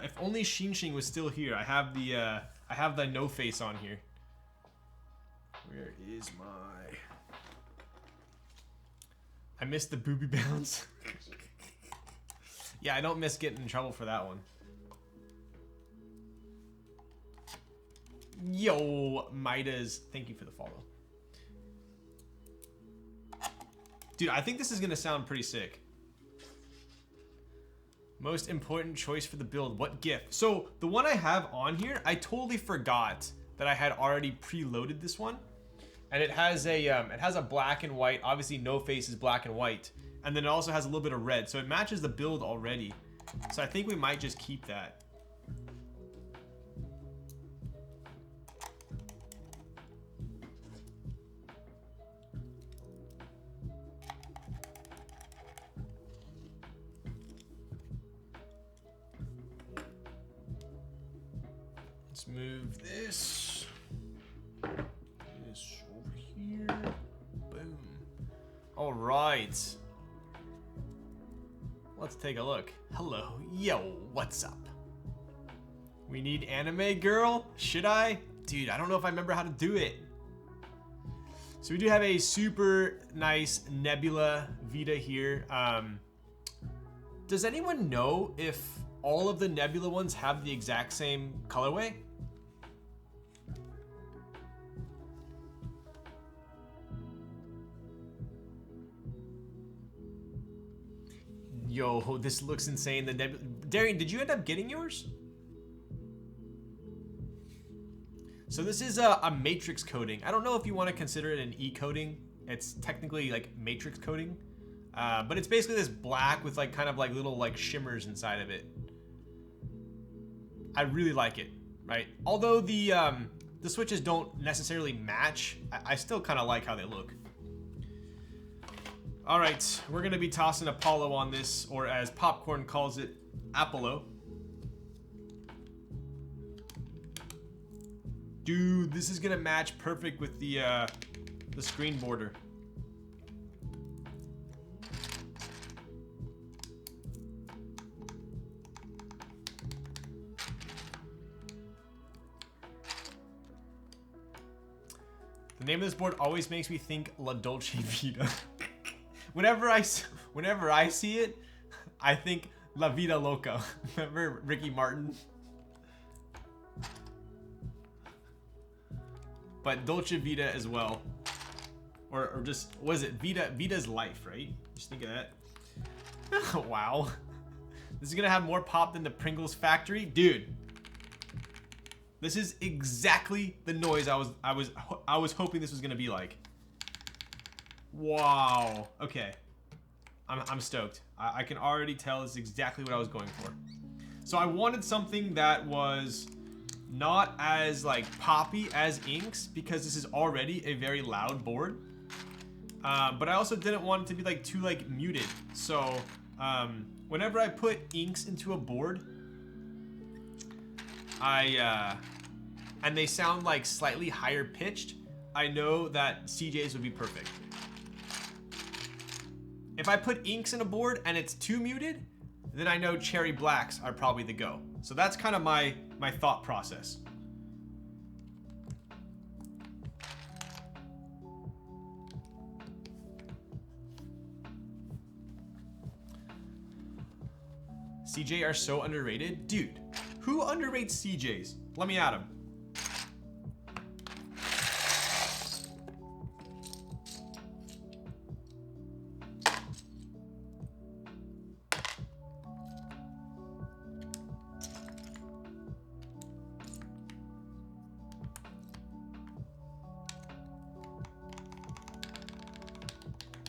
If only Xing was still here. I have the no face on here. Where is my? I missed the booby bounce. Yeah, I don't miss getting in trouble for that one. Yo, Midas, thank you for the follow. Dude, I think this is gonna sound pretty sick. Most important choice for the build, what GIF? So the one I have on here, I totally forgot that I had already preloaded this one. And it has a black and white, obviously no face is black and white. And then it also has a little bit of red, so it matches the build already. So I think we might just keep that. Let's move this over here. Boom. All right. Let's take a look. Hello. Yo, what's up? We need anime girl? Should I? Dude, I don't know if I remember how to do it. So we do have a super nice Nebula Vita here. Does anyone know if all of the Nebula ones have the exact same colorway? Yo, this looks insane. The Nebula. Darian, did you end up getting yours? So this is a matrix coating. I don't know if you want to consider it an E-coating. It's technically like matrix coating. But it's basically this black with like kind of like little like shimmers inside of it. I really like it, right? Although the switches don't necessarily match, I still kind of like how they look. All right, we're gonna be tossing Apollo on this, or as Popcorn calls it, Apollo. Dude, this is gonna match perfect with the screen border. The name of this board always makes me think La Dolce Vita. Whenever I see it, I think La Vida Loca. Remember Ricky Martin? But Dolce Vita as well. Or just, what is it? Vita's life, right? Just think of that. Wow. This is gonna have more pop than the Pringles factory. Dude. This is exactly the noise I was hoping this was gonna be like. Wow. Okay. I'm stoked. I can already tell this is exactly what I was going for. So I wanted something that was not as like poppy as Inks, because this is already a very loud board. But I also didn't want it to be like too like muted. So whenever I put Inks into a board, and they sound like slightly higher pitched, I know that CJs would be perfect. If I put Inks in a board and it's too muted, then I know Cherry Blacks are probably the go. So that's kind of my thought process. CJ are so underrated. Dude, who underrates CJs? Let me at him.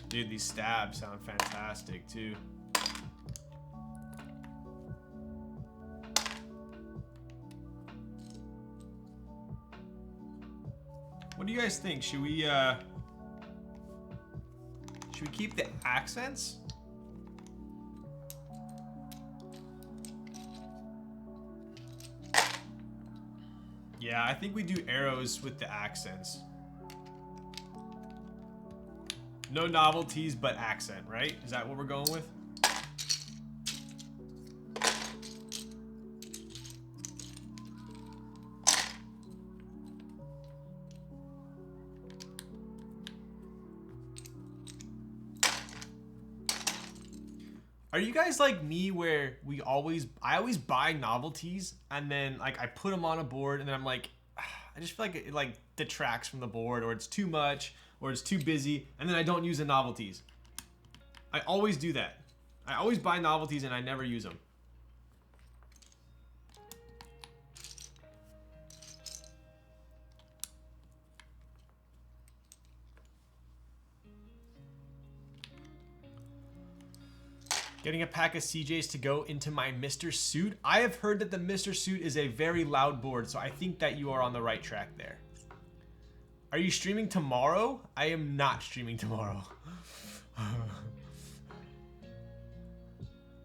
Dude, these stabs sound fantastic too. What do you guys think? Should we keep the accents? Yeah, I think we do arrows with the accents. No novelties, but accent, right? Is that what we're going with? Are you guys like me where I always buy novelties and then like I put them on a board and then I'm like, I just feel like it like detracts from the board, or it's too much, or it's too busy, and then I don't use the novelties. I always do that. I always buy novelties and I never use them. Getting a pack of CJs to go into my Mr. Suit. I have heard that the Mr. Suit is a very loud board, so I think that you are on the right track there. Are you streaming tomorrow? I am not streaming tomorrow.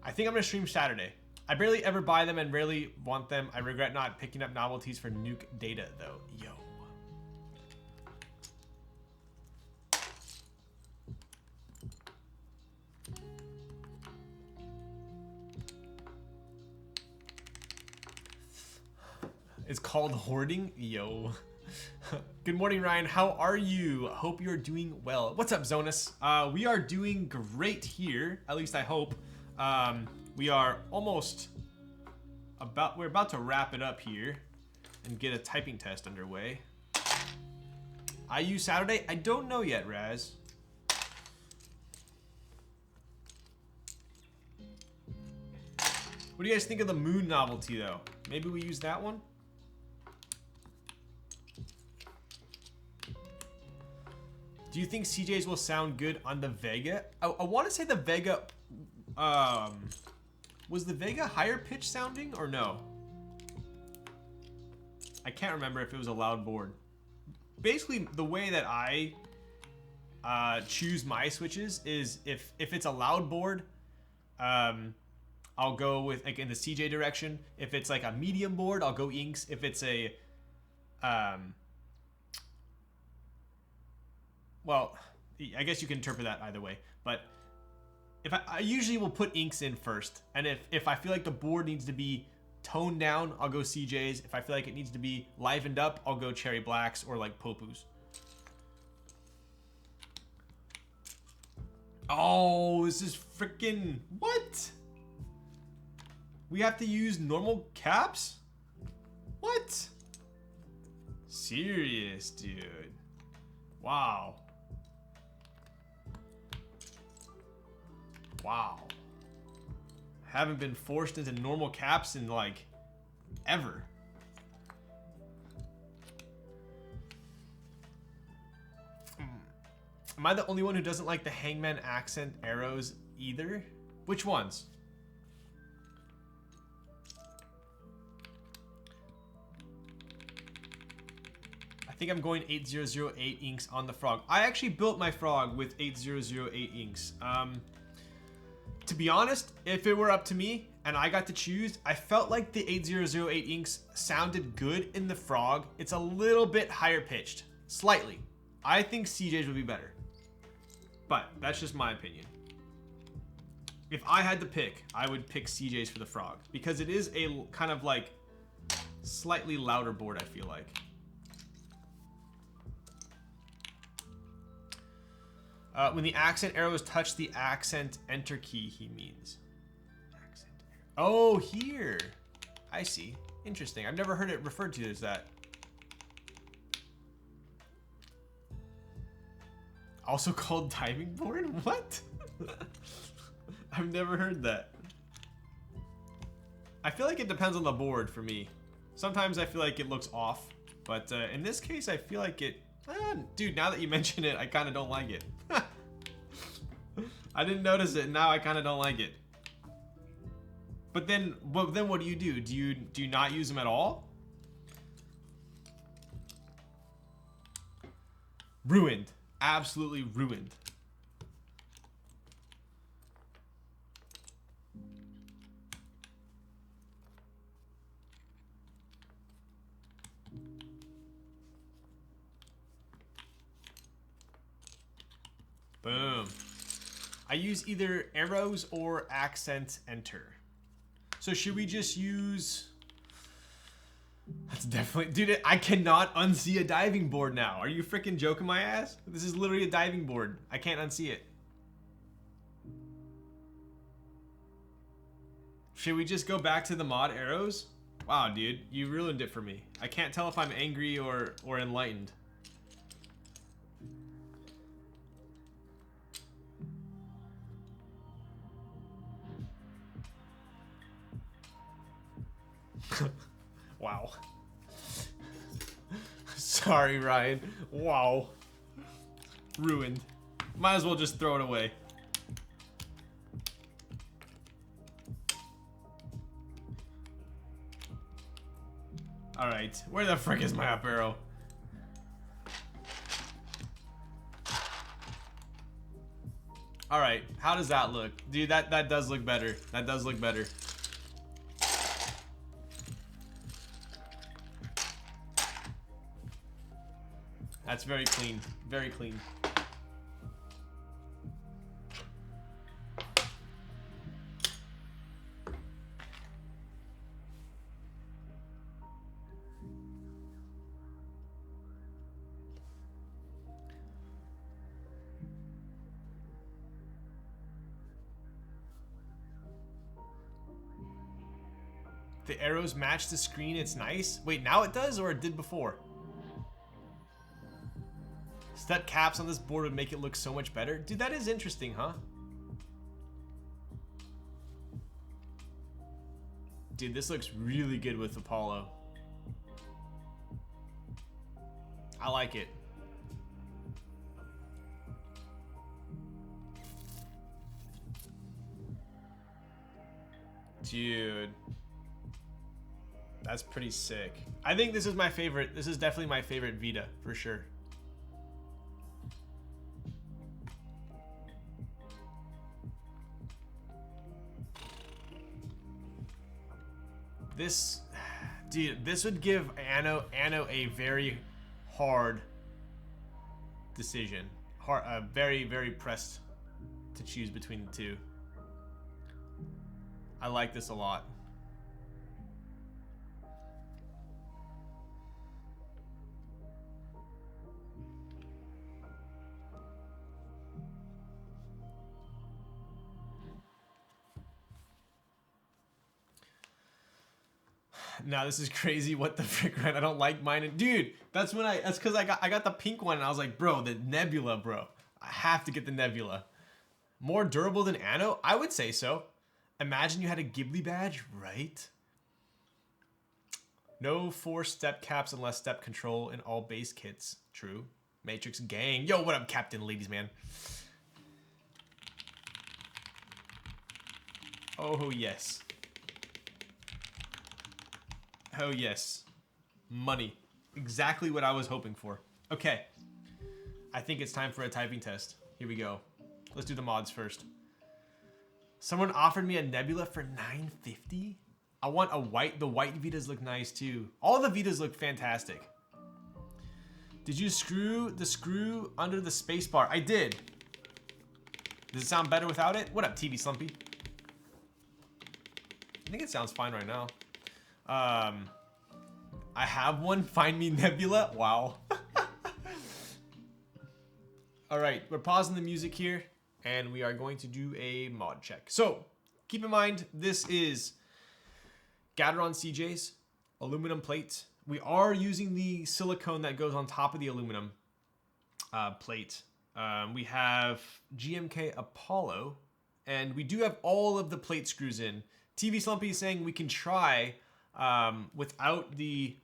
I think I'm gonna stream Saturday. I barely ever buy them and rarely want them. I regret not picking up novelties for nuke data though. Yo. It's called hoarding. Yo. Good morning, Ryan. How are you? Hope you're doing well. What's up, Zonus? We are doing great here. At least I hope. We are we're about to wrap it up here and get a typing test underway. IU Saturday? I don't know yet, Raz. What do you guys think of the moon novelty though? Maybe we use that one? Do you think CJs will sound good on the Vega? I want to say the Vega, was the Vega higher pitch sounding or no? I can't remember if it was a loud board. Basically, the way that I choose my switches is if it's a loud board, I'll go with like in the CJ direction. If it's like a medium board, I'll go inks. If it's a well, I guess you can interpret that either way, but if I usually will put inks in first, and if I feel like the board needs to be toned down, I'll go CJs. If I feel like it needs to be livened up, I'll go cherry blacks or like popus. Oh, this is freaking what? We have to use normal caps? What? Serious, dude. Wow. Wow. Haven't been forced into normal caps in like ever. Am I the only one who doesn't like the hangman accent arrows either? Which ones? I think I'm going 8008 inks on the frog. I actually built my frog with 8008 inks. To be honest, if it were up to me and I got to choose, I felt like the 8008 inks sounded good in the frog. It's a little bit higher pitched, slightly. I think CJs would be better, but that's just my opinion. If I had to pick, I would pick CJs for the frog because it is a kind of like slightly louder board, I feel like. When the accent arrows touch the accent enter key, he means. Accent arrow. Oh, here. I see. Interesting. I've never heard it referred to as that. Also called diving board? What? I've never heard that. I feel like it depends on the board for me. Sometimes I feel like it looks off, but in this case, I feel like it... dude, now that you mention it, I kind of don't like it. I didn't notice it. Now I kind of don't like it. But then what do you do? Do you not use them at all? Ruined. Absolutely ruined. Boom. I use either arrows or accent enter. So should we just use... That's definitely... Dude, I cannot unsee a diving board now. Are you freaking joking my ass? This is literally a diving board. I can't unsee it. Should we just go back to the mod arrows? Wow, dude. You ruined it for me. I can't tell if I'm angry or enlightened. Wow. Sorry, Ryan. Wow. Ruined. Might as well just throw it away. Alright. Where the frick is my up arrow? Alright. How does that look? Dude, that does look better. That does look better. That's very clean. Very clean. The arrows match the screen, it's nice. Wait, now it does or it did before? Step caps on this board would make it look so much better. Dude, that is interesting, huh? Dude, this looks really good with Apollo. I like it. Dude. That's pretty sick. I think this is my favorite. This is definitely my favorite Vita, for sure. This, dude, this would give Anno a very hard decision. Very pressed to choose between the two. I like this a lot. Now this is crazy. What the frick, right? I don't like mine. And dude, that's because I got the pink one and I was like, bro, the Nebula, bro. I have to get the Nebula. More durable than Anno? I would say so. Imagine you had a Ghibli badge, right? No 4 step caps unless step control in all base kits. True. Matrix gang. Yo, what up, Captain, ladies, man? Oh, yes. Oh, yes. Money. Exactly what I was hoping for. Okay. I think it's time for a typing test. Here we go. Let's do the mods first. Someone offered me a Nebula for $9.50. I want a white. The white Vitas look nice too. All the Vitas look fantastic. Did you screw the screw under the spacebar? I did. Does it sound better without it? What up, TV Slumpy? I think it sounds fine right now. I have one. Find me Nebula. Wow. All right, we're pausing the music here, and we are going to do a mod check. So keep in mind, this is Gateron CJ's aluminum plate. We are using the silicone that goes on top of the aluminum plate. We have GMK Apollo, and we do have all of the plate screws in. TV Slumpy is saying we can try without the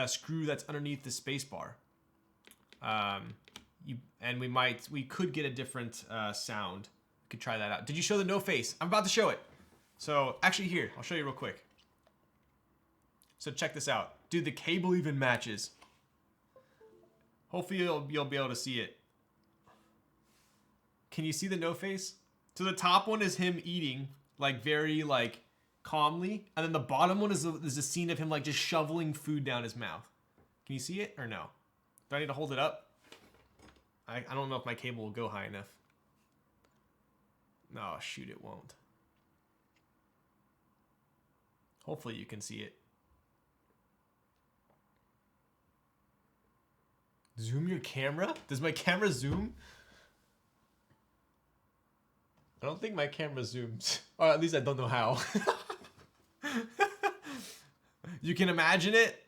screw that's underneath the space bar. And we could get a different sound We could try that out. Did you show the no face? I'm about to show it. So actually here, I'll show you real quick. So check this out. Dude, the cable even matches. Hopefully you'll be able to see it. Can you see the no face? So the top one is him eating, like very like calmly. And then the bottom one is a scene of him like just shoveling food down his mouth. Can you see it or no? Do I need to hold it up? I don't know if my cable will go high enough. No, shoot, it won't. Hopefully you can see it. Zoom your camera? Does my camera zoom? I don't think my camera zooms. Or at least I don't know how. You can imagine it?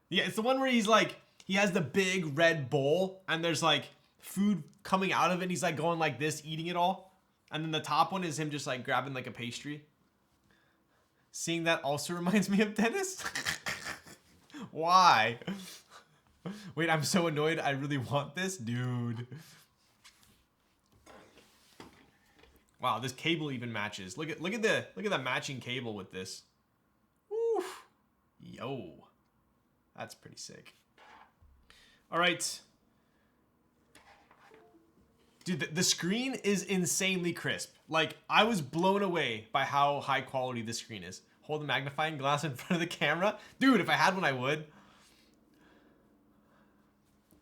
Yeah, it's the one where he's like, he has the big red bowl and there's like food coming out of it and he's like going like this, eating it all. And then the top one is him just like grabbing like a pastry. Seeing that also reminds me of Dennis. Why? Wait, I'm so annoyed. I really want this, dude. Wow, this cable even matches. Look at the matching cable with this. Woo. Yo. That's pretty sick. All right. Dude, the screen is insanely crisp. Like, I was blown away by how high quality this screen is. Hold the magnifying glass in front of the camera. Dude, if I had one, I would.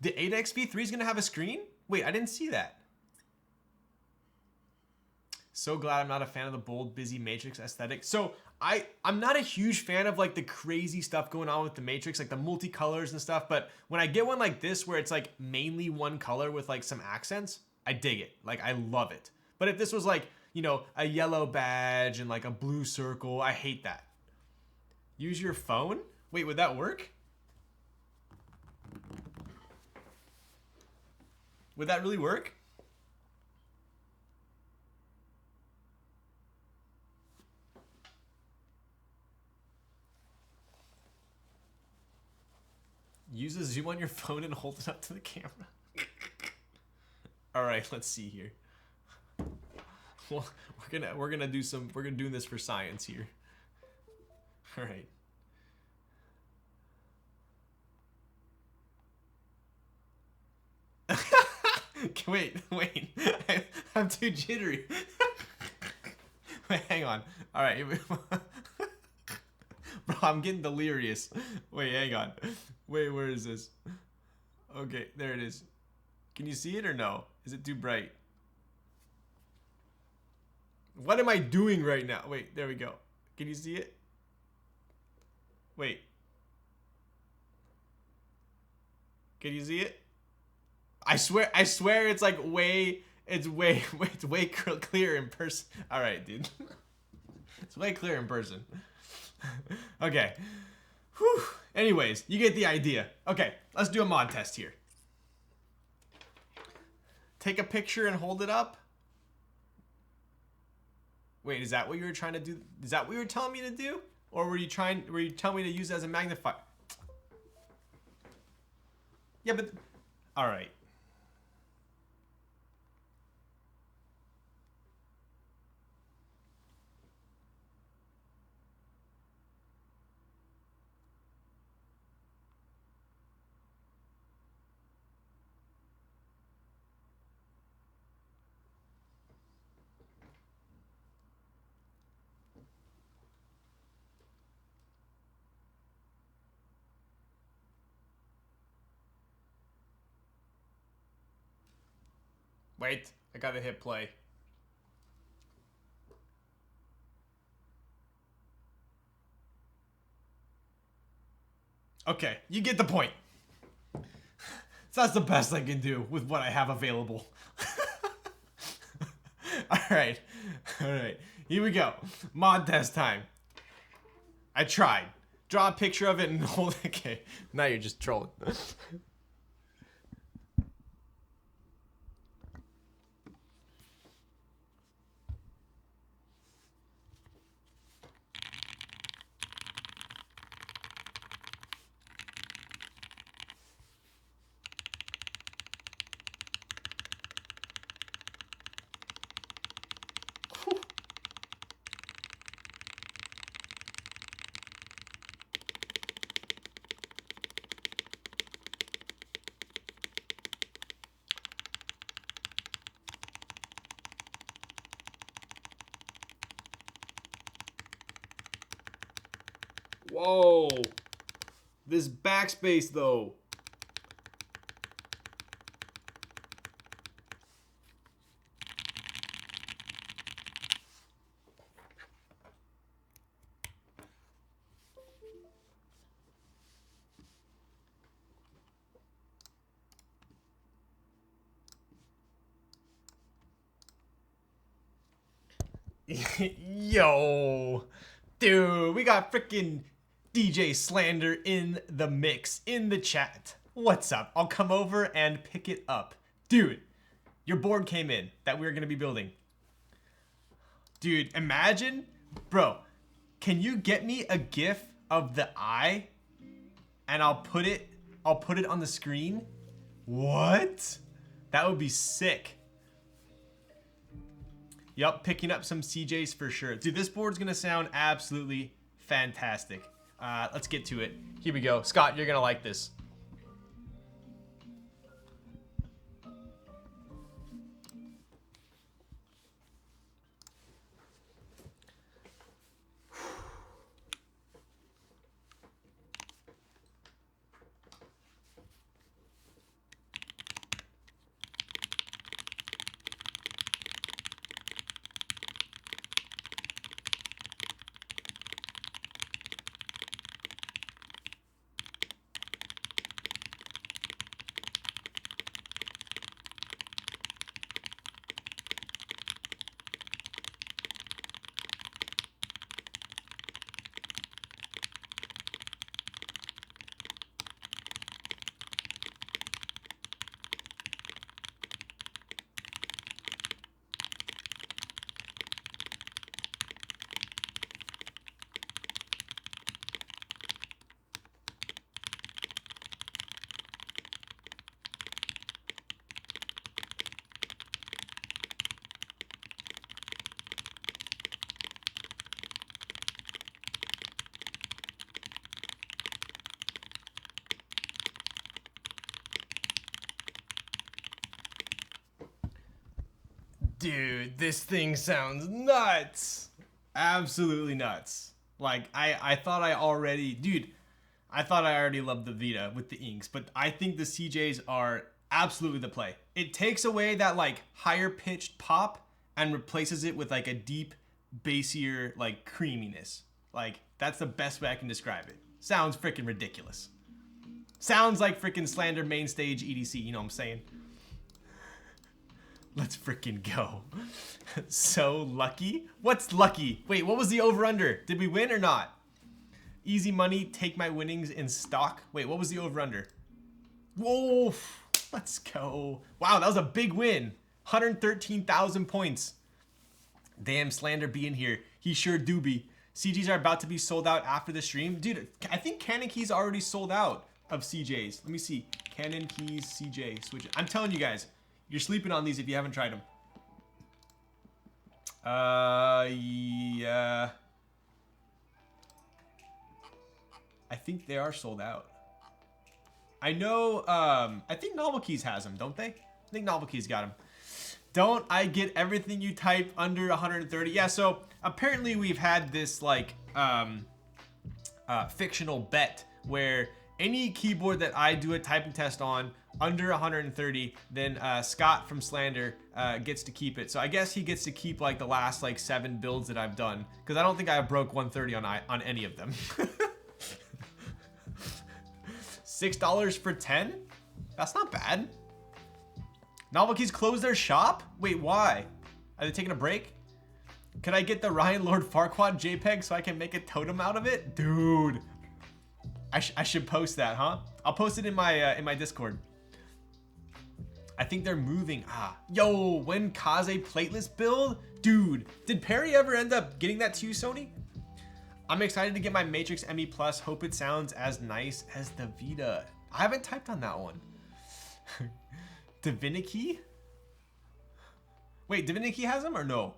The 8XV3 is going to have a screen? Wait, I didn't see that. So glad I'm not a fan of the bold, busy Matrix aesthetic. So I'm not a huge fan of like the crazy stuff going on with the Matrix, like the multicolors and stuff. But when I get one like this, where it's like mainly one color with like some accents, I dig it. Like, I love it. But if this was like, you know, a yellow badge and like a blue circle, I hate that. Use your phone? Wait, would that work? Would that really work? Use a zoom on your phone and hold it up to the camera. All right, let's see here. Well, we're gonna do this for science here. All right. Wait. I'm too jittery. Wait, hang on. All right. Bro, I'm getting delirious. Wait, hang on. Wait, where is this? Okay, there it is. Can you see it or no? Is it too bright? What am I doing right now? Wait, there we go. Can you see it? Wait. Can you see it? I swear it's like it's way clear in person. All right, dude. It's way clear in person. Okay. Whew. Anyways, you get the idea. Okay, let's do a mod test here. Take a picture and hold it up. Wait, is that what you were trying to do? Is that what you were telling me to do? Or were you telling me to use it as a magnifier? Yeah, but all right. Wait, I gotta hit play. Okay, you get the point. So that's the best I can do with what I have available. Alright, here we go. Mod test time. I tried. Draw a picture of it and hold it. Okay, now you're just trolling. Whoa. This backspace though. Yo, dude, we got freaking DJ Slander in the mix, in the chat. What's up? I'll come over and pick it up. Dude, your board came in that we were going to be building. Dude, imagine, bro, can you get me a GIF of the eye and I'll put it on the screen? What? That would be sick. Yup, picking up some CJs for sure. Dude, this board's gonna sound absolutely fantastic. Let's get to it. Here we go. Scott, you're gonna like this. Dude, this thing sounds nuts. Absolutely nuts. Like, I thought I already... Dude, I thought I already loved the Vita with the inks, but I think the CJs are absolutely the play. It takes away that, like, higher-pitched pop and replaces it with, like, a deep, bassier, like, creaminess. Like, that's the best way I can describe it. Sounds freaking ridiculous. Sounds like freaking Slander main stage EDC, you know what I'm saying? Let's freaking go. So lucky? What's lucky? Wait, what was the over-under? Did we win or not? Easy money, take my winnings in stock. Wait, what was the over-under? Whoa, let's go. Wow, that was a big win. 113,000 points. Damn, Slander being here. He sure do be. CGs are about to be sold out after the stream. Dude, I think Canon Keys already sold out of CJs. Let me see. Canon Keys CJ switch. I'm telling you guys. You're sleeping on these if you haven't tried them. Yeah. I think they are sold out. I know, I think Novel Keys has them, don't they? I think Novel Keys got them. Don't I get everything you type under 130? Yeah, so apparently we've had this, like, fictional bet where any keyboard that I do a typing test on under 130, then Scott from Slander gets to keep it. So I guess he gets to keep like the last like 7 builds that I've done, because I don't think I broke 130 on any of them. $6 for 10? That's not bad. Novel Keys closed their shop? Wait, why? Are they taking a break? Could I get the Ryan Lord Farquaad JPEG so I can make a totem out of it? Dude, I should post that, huh? I'll post it in my Discord. I think they're moving. Yo, when Kaze plateless build? Dude, did Perry ever end up getting that to you, Sony? I'm excited to get my Matrix ME Plus. Hope it sounds as nice as the Vita. I haven't typed on that one. Divinity? Wait, Divinity has them or no?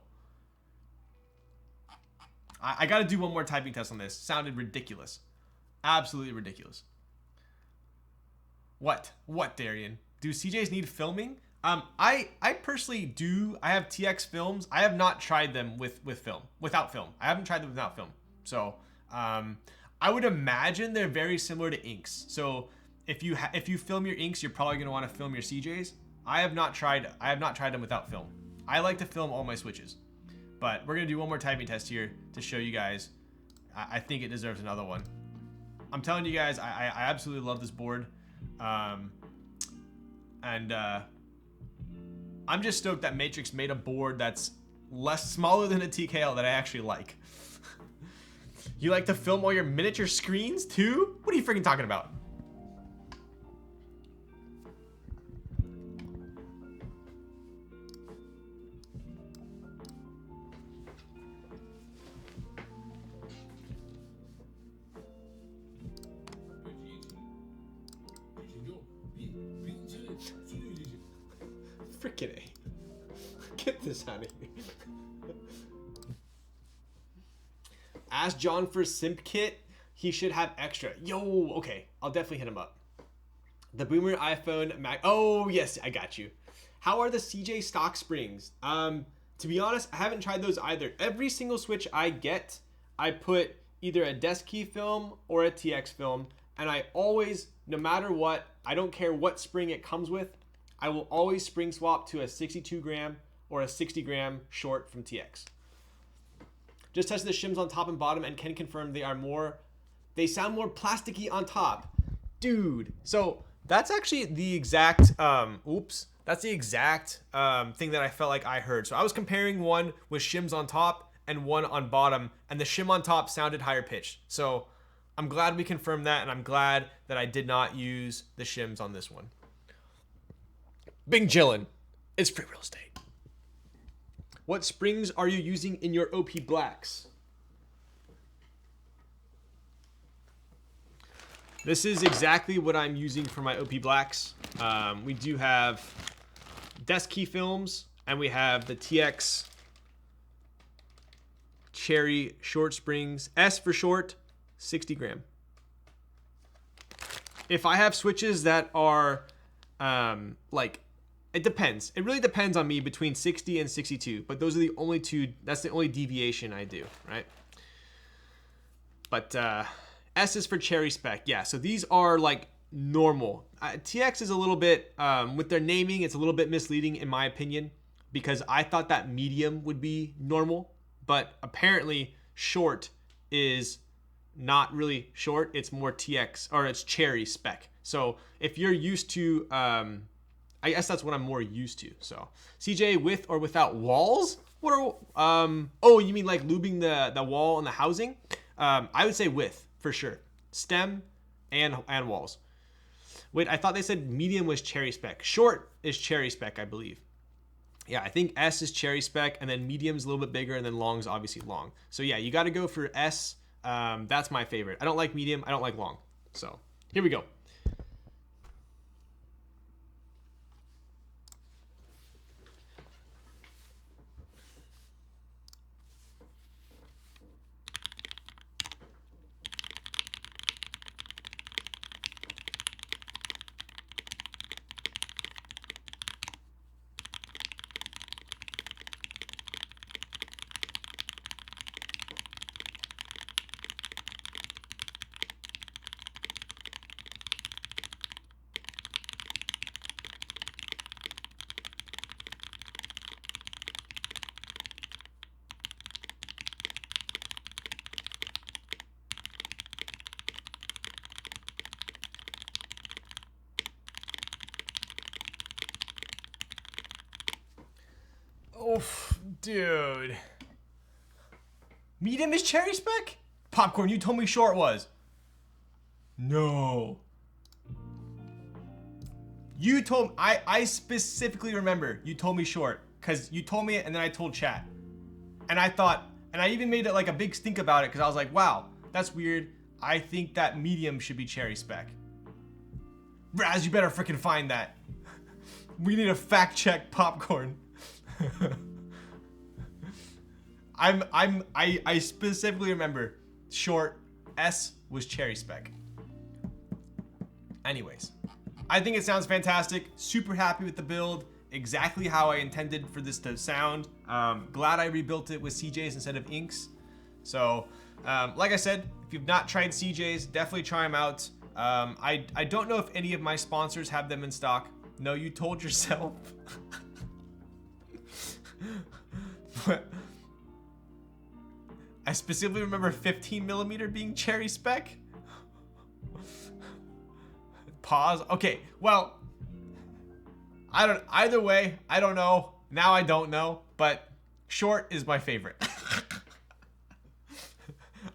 I gotta do one more typing test on this. Sounded ridiculous. Absolutely ridiculous. What? What, Darian? Do CJs need filming? I personally do. I have TX films. I have not tried them with film, without film. I haven't tried them without film. So, I would imagine they're very similar to inks. So if you film your inks, you're probably gonna want to film your CJs. I have not tried them without film. I like to film all my switches, but we're gonna do one more typing test here to show you guys. I think it deserves another one. I'm telling you guys, I absolutely love this board, and I'm just stoked that Matrix made a board that's smaller than a TKL that I actually like. You like to film all your miniature screens too? What are you freaking talking about? Freaking A. Get this out of here. Ask John for simp kit. He should have extra. Yo, okay. I'll definitely hit him up. The Boomer iPhone Mac. Oh, yes, I got you. How are the CJ stock springs? To be honest, I haven't tried those either. Every single switch I get, I put either a desk key film or a TX film, and I always, no matter what, I don't care what spring it comes with, I will always spring swap to a 62 gram or a 60 gram short from TX. Just tested the shims on top and bottom and can confirm they sound more plasticky on top. Dude, so that's actually the exact, that's the exact thing that I felt like I heard. So I was comparing one with shims on top and one on bottom, and the shim on top sounded higher pitched. So I'm glad we confirmed that, and I'm glad that I did not use the shims on this one. Bing chillin'. It's free real estate. What springs are you using in your OP blacks? This is exactly what I'm using for my OP blacks. We do have desk key films, and we have the TX Cherry short springs. S for short, 60 gram. If I have switches that are it depends. It really depends on me between 60 and 62, but those are the only two, that's the only deviation I do, right? But S is for cherry spec. Yeah, so these are like normal. TX is a little bit, with their naming, it's a little bit misleading in my opinion, because I thought that medium would be normal, but apparently short is not really short. It's more TX, or it's cherry spec. So if you're used to, I guess that's what I'm more used to. So CJ, with or without walls? What are, oh, you mean like lubing the wall and the housing? I would say with, for sure. Stem and walls. Wait, I thought they said medium was cherry spec. Short is cherry spec, I believe. Yeah, I think S is cherry spec, and then medium's a little bit bigger, and then long's obviously long. So yeah, you got to go for S. That's my favorite. I don't like medium. I don't like long. So here we go. Oof, dude. Medium is cherry spec? Popcorn, you told me short was. No. You told, I specifically remember you told me short, because you told me it and then I told chat. And I thought, and I even made it like a big stink about it because I was like, wow, that's weird. I think that medium should be cherry spec. Raz, you better freaking find that. We need a fact check Popcorn. I specifically remember short S was cherry spec. Anyways, I think it sounds fantastic. Super happy with the build. Exactly how I intended for this to sound. Glad I rebuilt it with CJs instead of inks. So Like I said, if you've not tried CJ's, definitely try them out. I don't know if any of my sponsors have them in stock. No, you told yourself. But I specifically remember 15mm being cherry spec. Pause. Okay, well, either way, I don't know. Now I don't know, but short is my favorite.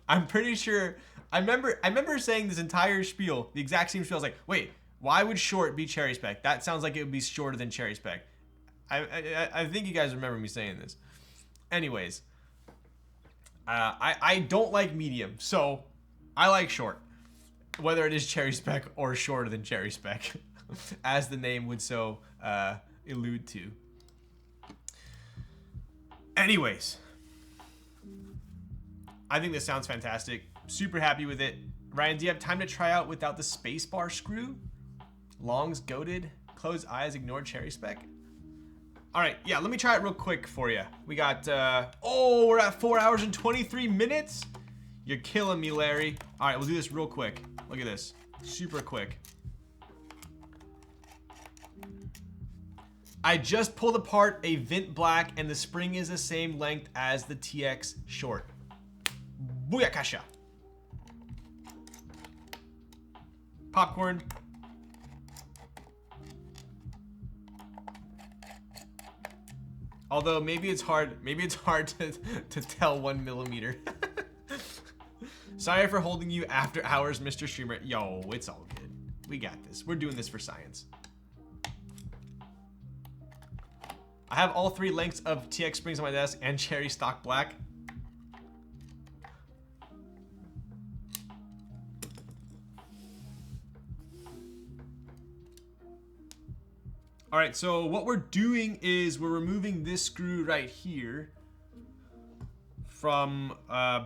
I'm pretty sure, I remember saying this entire spiel, the exact same spiel. I was like, wait, why would short be cherry spec? That sounds like it would be shorter than cherry spec. I think you guys remember me saying this. Anyways, I don't like medium, so I like short. Whether it is cherry spec or shorter than cherry spec, as the name would so allude to. Anyways, I think this sounds fantastic. Super happy with it. Ryan, do you have time to try out without the spacebar screw? Longs goated, closed eyes, ignore cherry spec. All right, yeah, let me try it real quick for you. We got, oh, we're at 4 hours and 23 minutes. You're killing me, Larry. All right, we'll do this real quick. Look at this, super quick. I just pulled apart a Vint Black and the spring is the same length as the TX short. Booyakasha. Popcorn. Although maybe it's hard to tell 1mm. Sorry for holding you after hours, Mr. Streamer. Yo, it's all good. We got this. We're doing this for science. I have all 3 lengths of TX springs on my desk and cherry stock black. All right, so what we're doing is we're removing this screw right here from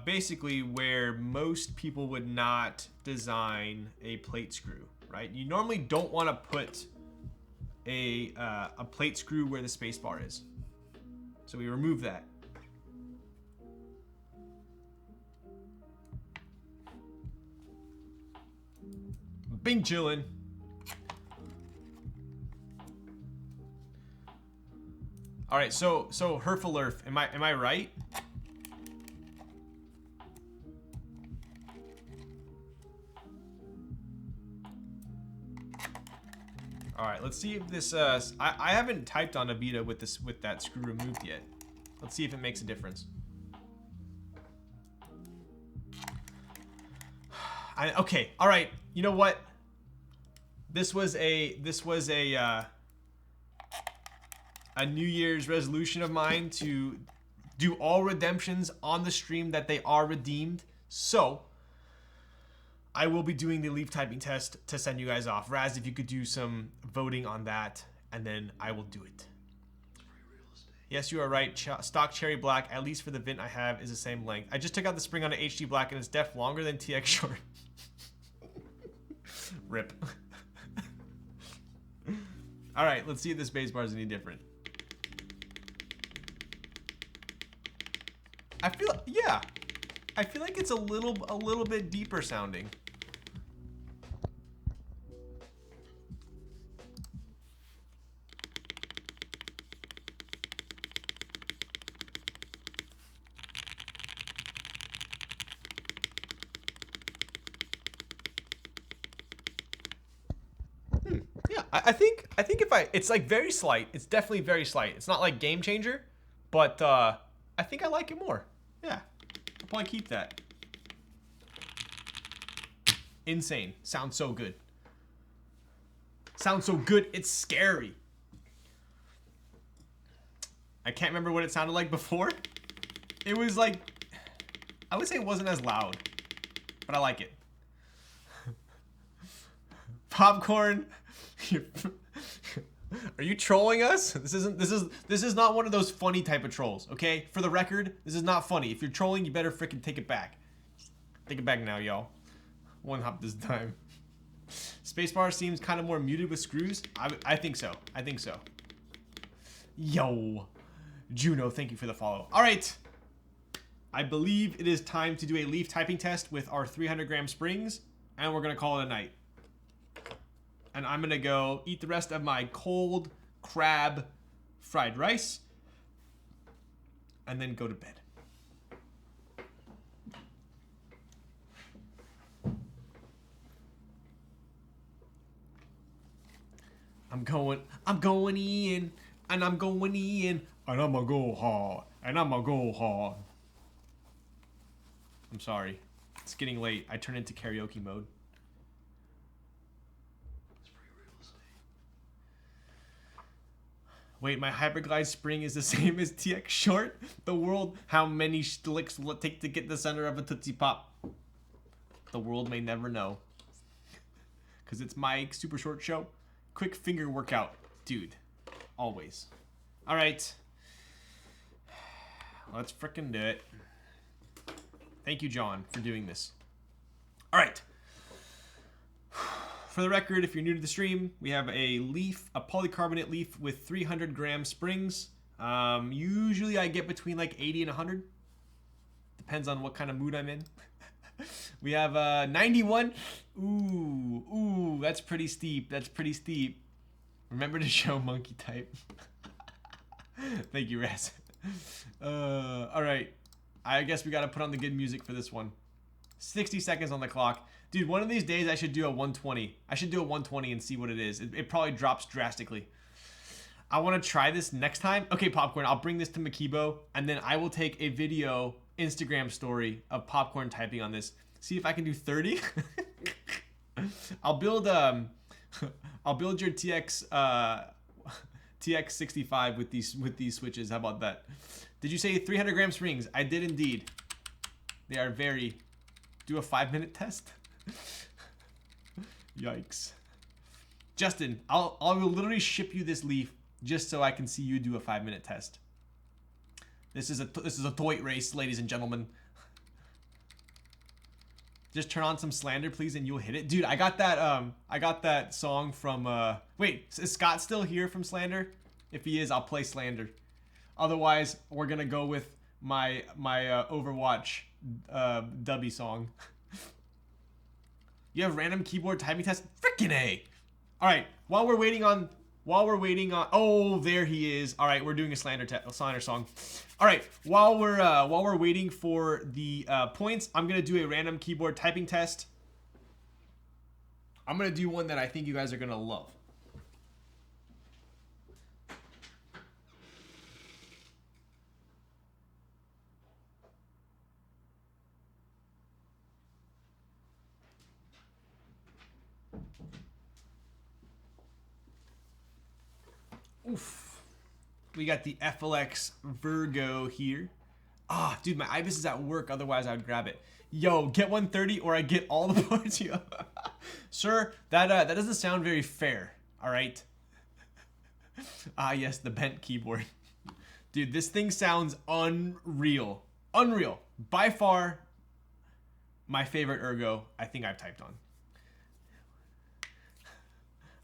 basically where most people would not design a plate screw, right? You normally don't want to put a plate screw where the space bar is. So we remove that. Bing chillin'. All right, so Herfelurf, am I right? All right, let's see if this. I haven't typed on a Vita with that screw removed yet. Let's see if it makes a difference. Okay, all right. You know what? This was a New Year's resolution of mine to do all redemptions on the stream that they are redeemed. So I will be doing the leaf typing test to send you guys off. Raz, if you could do some voting on that, and then I will do it. Yes, you are right. Stock cherry black, at least for the Vint I have, is the same length. I just took out the spring on an HD black and it's def longer than TX short. Rip. All right, let's see if this base bar is any different. I feel like it's a little bit deeper sounding. Yeah, I think if it's like very slight. It's definitely very slight. It's not like game changer, but I think I like it more. Yeah, I'll probably keep that. Insane. Sounds so good. Sounds so good, it's scary. I can't remember what it sounded like before. It was like, I would say it wasn't as loud, but I like it. Popcorn. Are you trolling us? This is not one of those funny type of trolls, okay? For the record, this is not funny. If you're trolling, you better freaking take it back. Take it back now, y'all. One hop this time. Spacebar seems kind of more muted with screws. I think so. I think so. Yo. Juno, thank you for the follow. All right. I believe it is time to do a leaf typing test with our 300 gram springs, and we're gonna call it a night. And I'm gonna go eat the rest of my cold crab fried rice, and then go to bed. I'm going in, and I'm going in, and I'm gonna go hard, and I'm gonna go hard. I'm sorry. It's getting late. I turned into karaoke mode. It's pretty real estate. Wait, my Hyperglide spring is the same as TX short? The world, how many licks will it take to get the center of a Tootsie Pop? The world may never know. Because it's my super short show. Quick finger workout. Dude. Always. Alright. Let's frickin' do it. Thank you, John, for doing this. Alright. For the record, if you're new to the stream, we have a leaf, a polycarbonate leaf with 300 gram springs. Usually I get between like 80 and 100. Depends on what kind of mood I'm in. We have 91. Ooh, that's pretty steep. That's pretty steep. Remember to show monkey type. Thank you, Raz. All right. I guess we got to put on the good music for this one. 60 seconds on the clock. Dude, one of these days I should do a 120. I should do a 120 and see what it is. It probably drops drastically. I want to try this next time. Okay, Popcorn, I'll bring this to Makibo, and then I will take a video Instagram story of Popcorn typing on this. See if I can do 30. I'll build your TX65 with these switches. How about that? Did you say 300 gram springs? I did indeed. They are very. Do a 5-minute test. Yikes. Justin, I will literally ship you this leaf just so I can see you do a 5-minute test. This is a toy race, ladies and gentlemen. Just turn on some slander, please, and you'll hit it. Dude, I got that song from wait, is Scott still here from Slander? If he is, I'll play Slander. Otherwise, we're gonna go with my Overwatch dubby song. You have random keyboard typing test? Frickin' A! Alright, while we're waiting on oh, there he is. Alright, we're doing a Slander song. Alright, while we're waiting for the points, I'm gonna do a random keyboard typing test. I'm gonna do one that I think you guys are gonna love. Oof. We got the FLX Virgo here. Ah, dude, my Ibis is at work. Otherwise, I would grab it. Yo, get 130 or I get all the parts. Sir, that doesn't sound very fair. All right. Ah, yes, the bent keyboard. Dude, this thing sounds unreal. Unreal. By far, my favorite ergo I think I've typed on.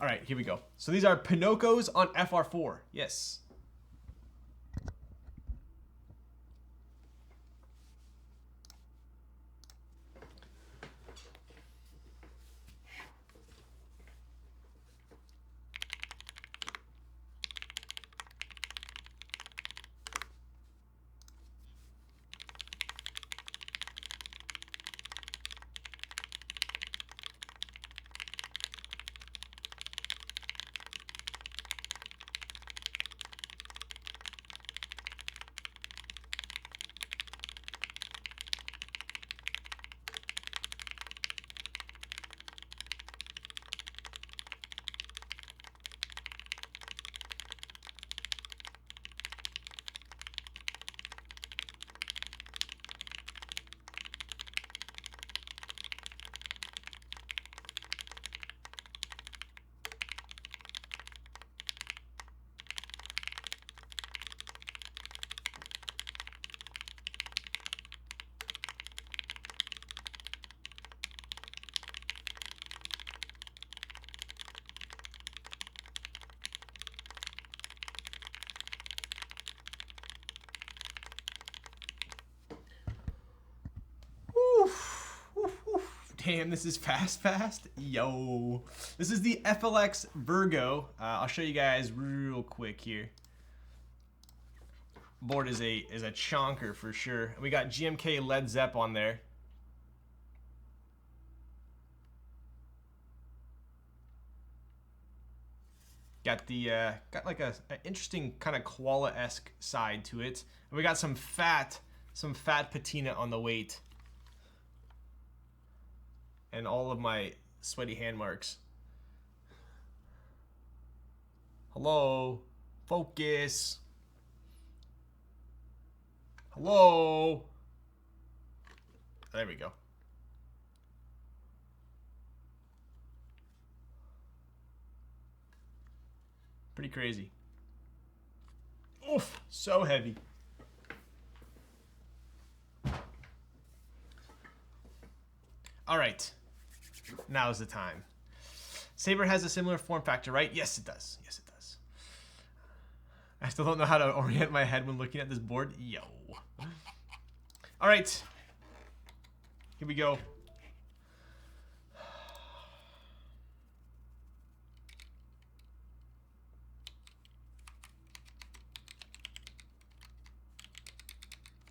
All right, here we go. So these are Pinocchos on FR4. Yes. Damn, this is fast. Yo. This is the FLX Virgo. I'll show you guys real quick here. Board is a chonker for sure. We got GMK Led Zepp on there. Got the got like an interesting kind of koala-esque side to it. And we got some fat patina on the weight. And all of my sweaty hand marks. Hello? Focus. Hello? There we go. Pretty crazy. Oof, so heavy. All right. Now's the time. Saber has a similar form factor, right? Yes, it does. Yes, it does. I still don't know how to orient my head when looking at this board. Yo. All right. Here we go.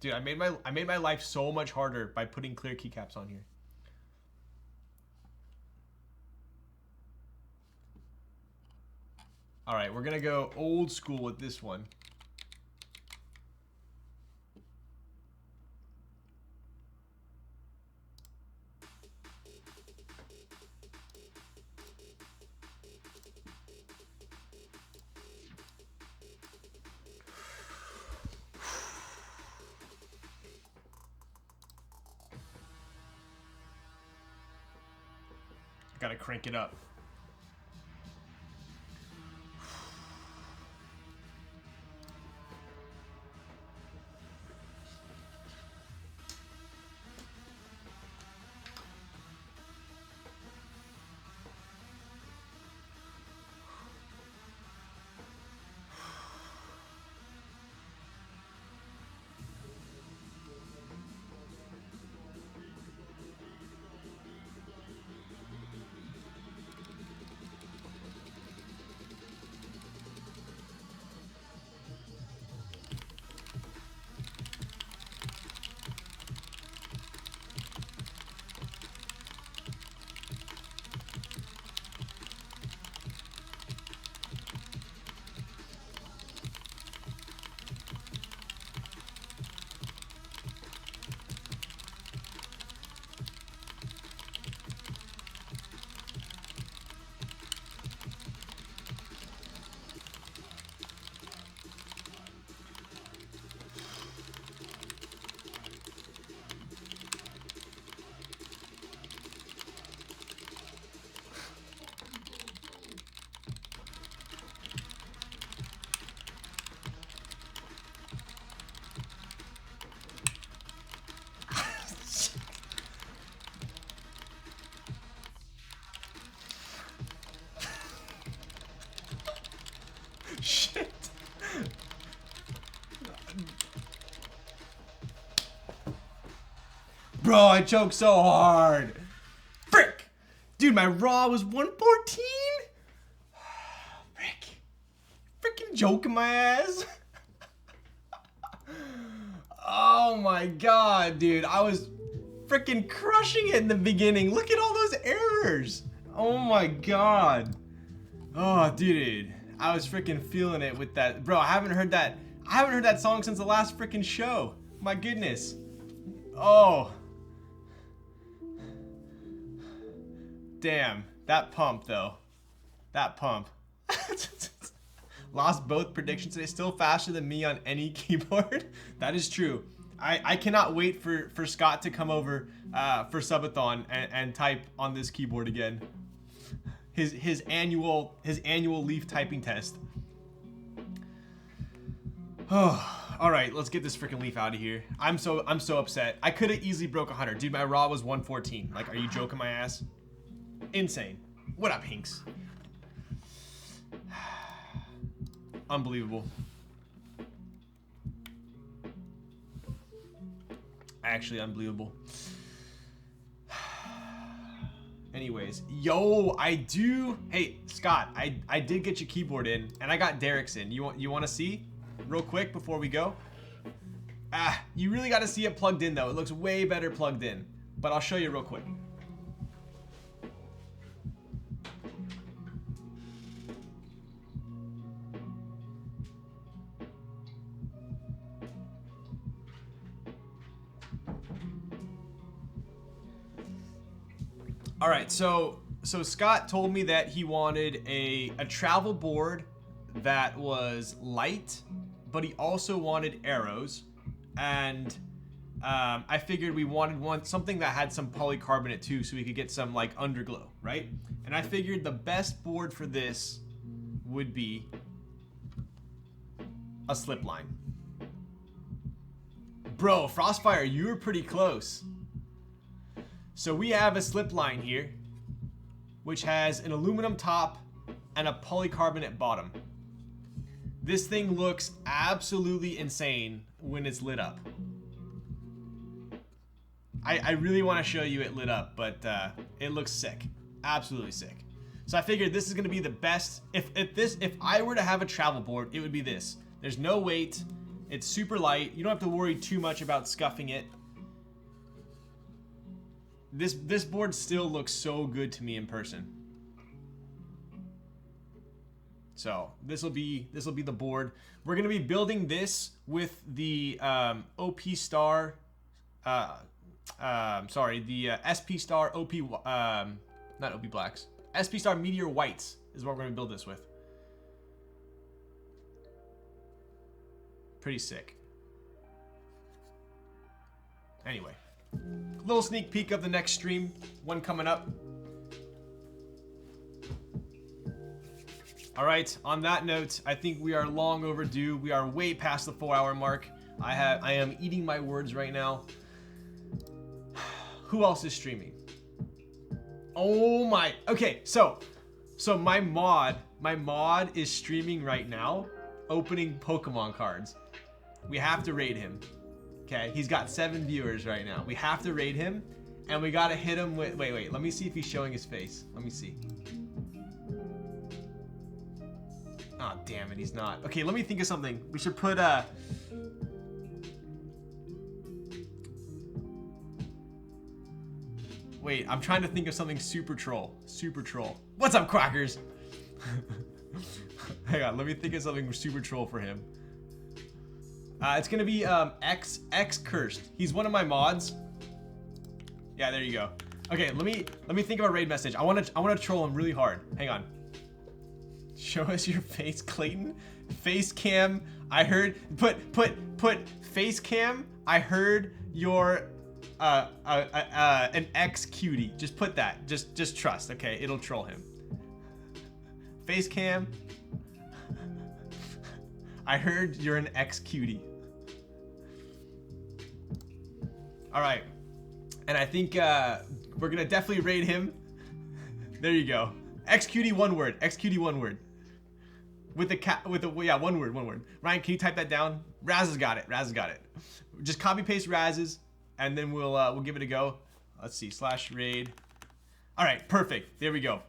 Dude, I made my life so much harder by putting clear keycaps on here. All right, we're gonna go old school with this one. Gotta crank it up. Shit. Bro, I choked so hard. Frick. Dude, my raw was 114? Frick. Freaking joking my ass. Oh my god, dude. I was freaking crushing it in the beginning. Look at all those errors. Oh my god. Oh, dude. I was freaking feeling it with that. Bro, I haven't heard that song since the last freaking show. My goodness. Oh. Damn. That pump, though. That pump. Lost both predictions today. Still faster than me on any keyboard. That is true. I cannot wait for Scott to come over for subathon and type on this keyboard again. His annual leaf typing test. Oh, all right, let's get this freaking leaf out of here. I'm so upset. I could have easily broke 100. Dude, my raw was 114. Like, are you joking my ass? Insane. What up, Hinks? Unbelievable. Actually unbelievable. Anyways, yo, I do. Hey, Scott, I did get your keyboard in, and I got Derek's in. You want to see real quick before we go? You really got to see it plugged in though. It looks way better plugged in, but I'll show you real quick. All right, so Scott told me that he wanted a travel board that was light, but he also wanted arrows, and I figured we wanted something that had some polycarbonate too, so we could get some like underglow, right? And I figured the best board for this would be a slip line. Bro, Frostfire, you were pretty close. So we have a slip line here, which has an aluminum top and a polycarbonate bottom. This thing looks absolutely insane when it's lit up. I really want to show you it lit up, but it looks sick. Absolutely sick. So I figured this is going to be the best. If I were to have a travel board, it would be this. There's no weight. It's super light. You don't have to worry too much about scuffing it. This board still looks so good to me in person. So this will be the board. We're gonna be building this with the OP Star. The SP Star OP. Not OP Blacks. SP Star Meteor Whites is what we're gonna build this with. Pretty sick. Anyway. Little sneak peek of the next stream, one coming up. All right, on that note, I think we are long overdue. We are way past the 4-hour mark. I am eating my words right now. Who else is streaming? Oh my, okay, so my mod is streaming right now, opening Pokemon cards. We have to raid him. Okay, he's got 7 viewers right now. We have to raid him, and we gotta hit him with. Wait. Let me see if he's showing his face. Let me see. Oh, damn it, he's not. Okay, let me think of something. We should put Wait, I'm trying to think of something super troll. Super troll. What's up, Quackers? Hang on, let me think of something super troll for him. It's gonna be X Cursed. He's one of my mods. Yeah, there you go. Okay, let me think of a raid message. I wanna troll him really hard. Hang on. Show us your face, Clayton. Face cam. I heard. Put face cam. I heard your an X cutie. Just put that. Just trust. Okay, it'll troll him. Face cam. I heard you're an ex cutie. All right, and I think we're gonna definitely raid him. There you go. Ex cutie, one word. Ex cutie, one word. With the one word. Ryan, can you type that down? Raz has got it. Just copy paste Raz's, and then we'll give it a go. Let's see. /raid. All right, perfect. There we go.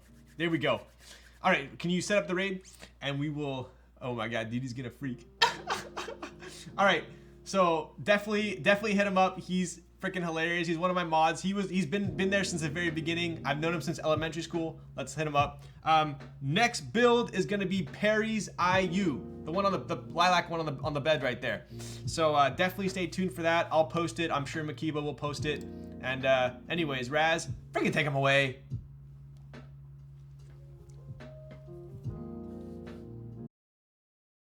All right, can you set up the raid? And we will. Oh my God, dude, he's gonna freak. All right, so definitely hit him up. He's freaking hilarious. He's one of my mods. He's been there since the very beginning. I've known him since elementary school. Let's hit him up. Next build is gonna be Perry's IU, the one on the lilac one on the bed right there. So definitely stay tuned for that. I'll post it. I'm sure Makiba will post it. And anyways, Raz, freaking take him away.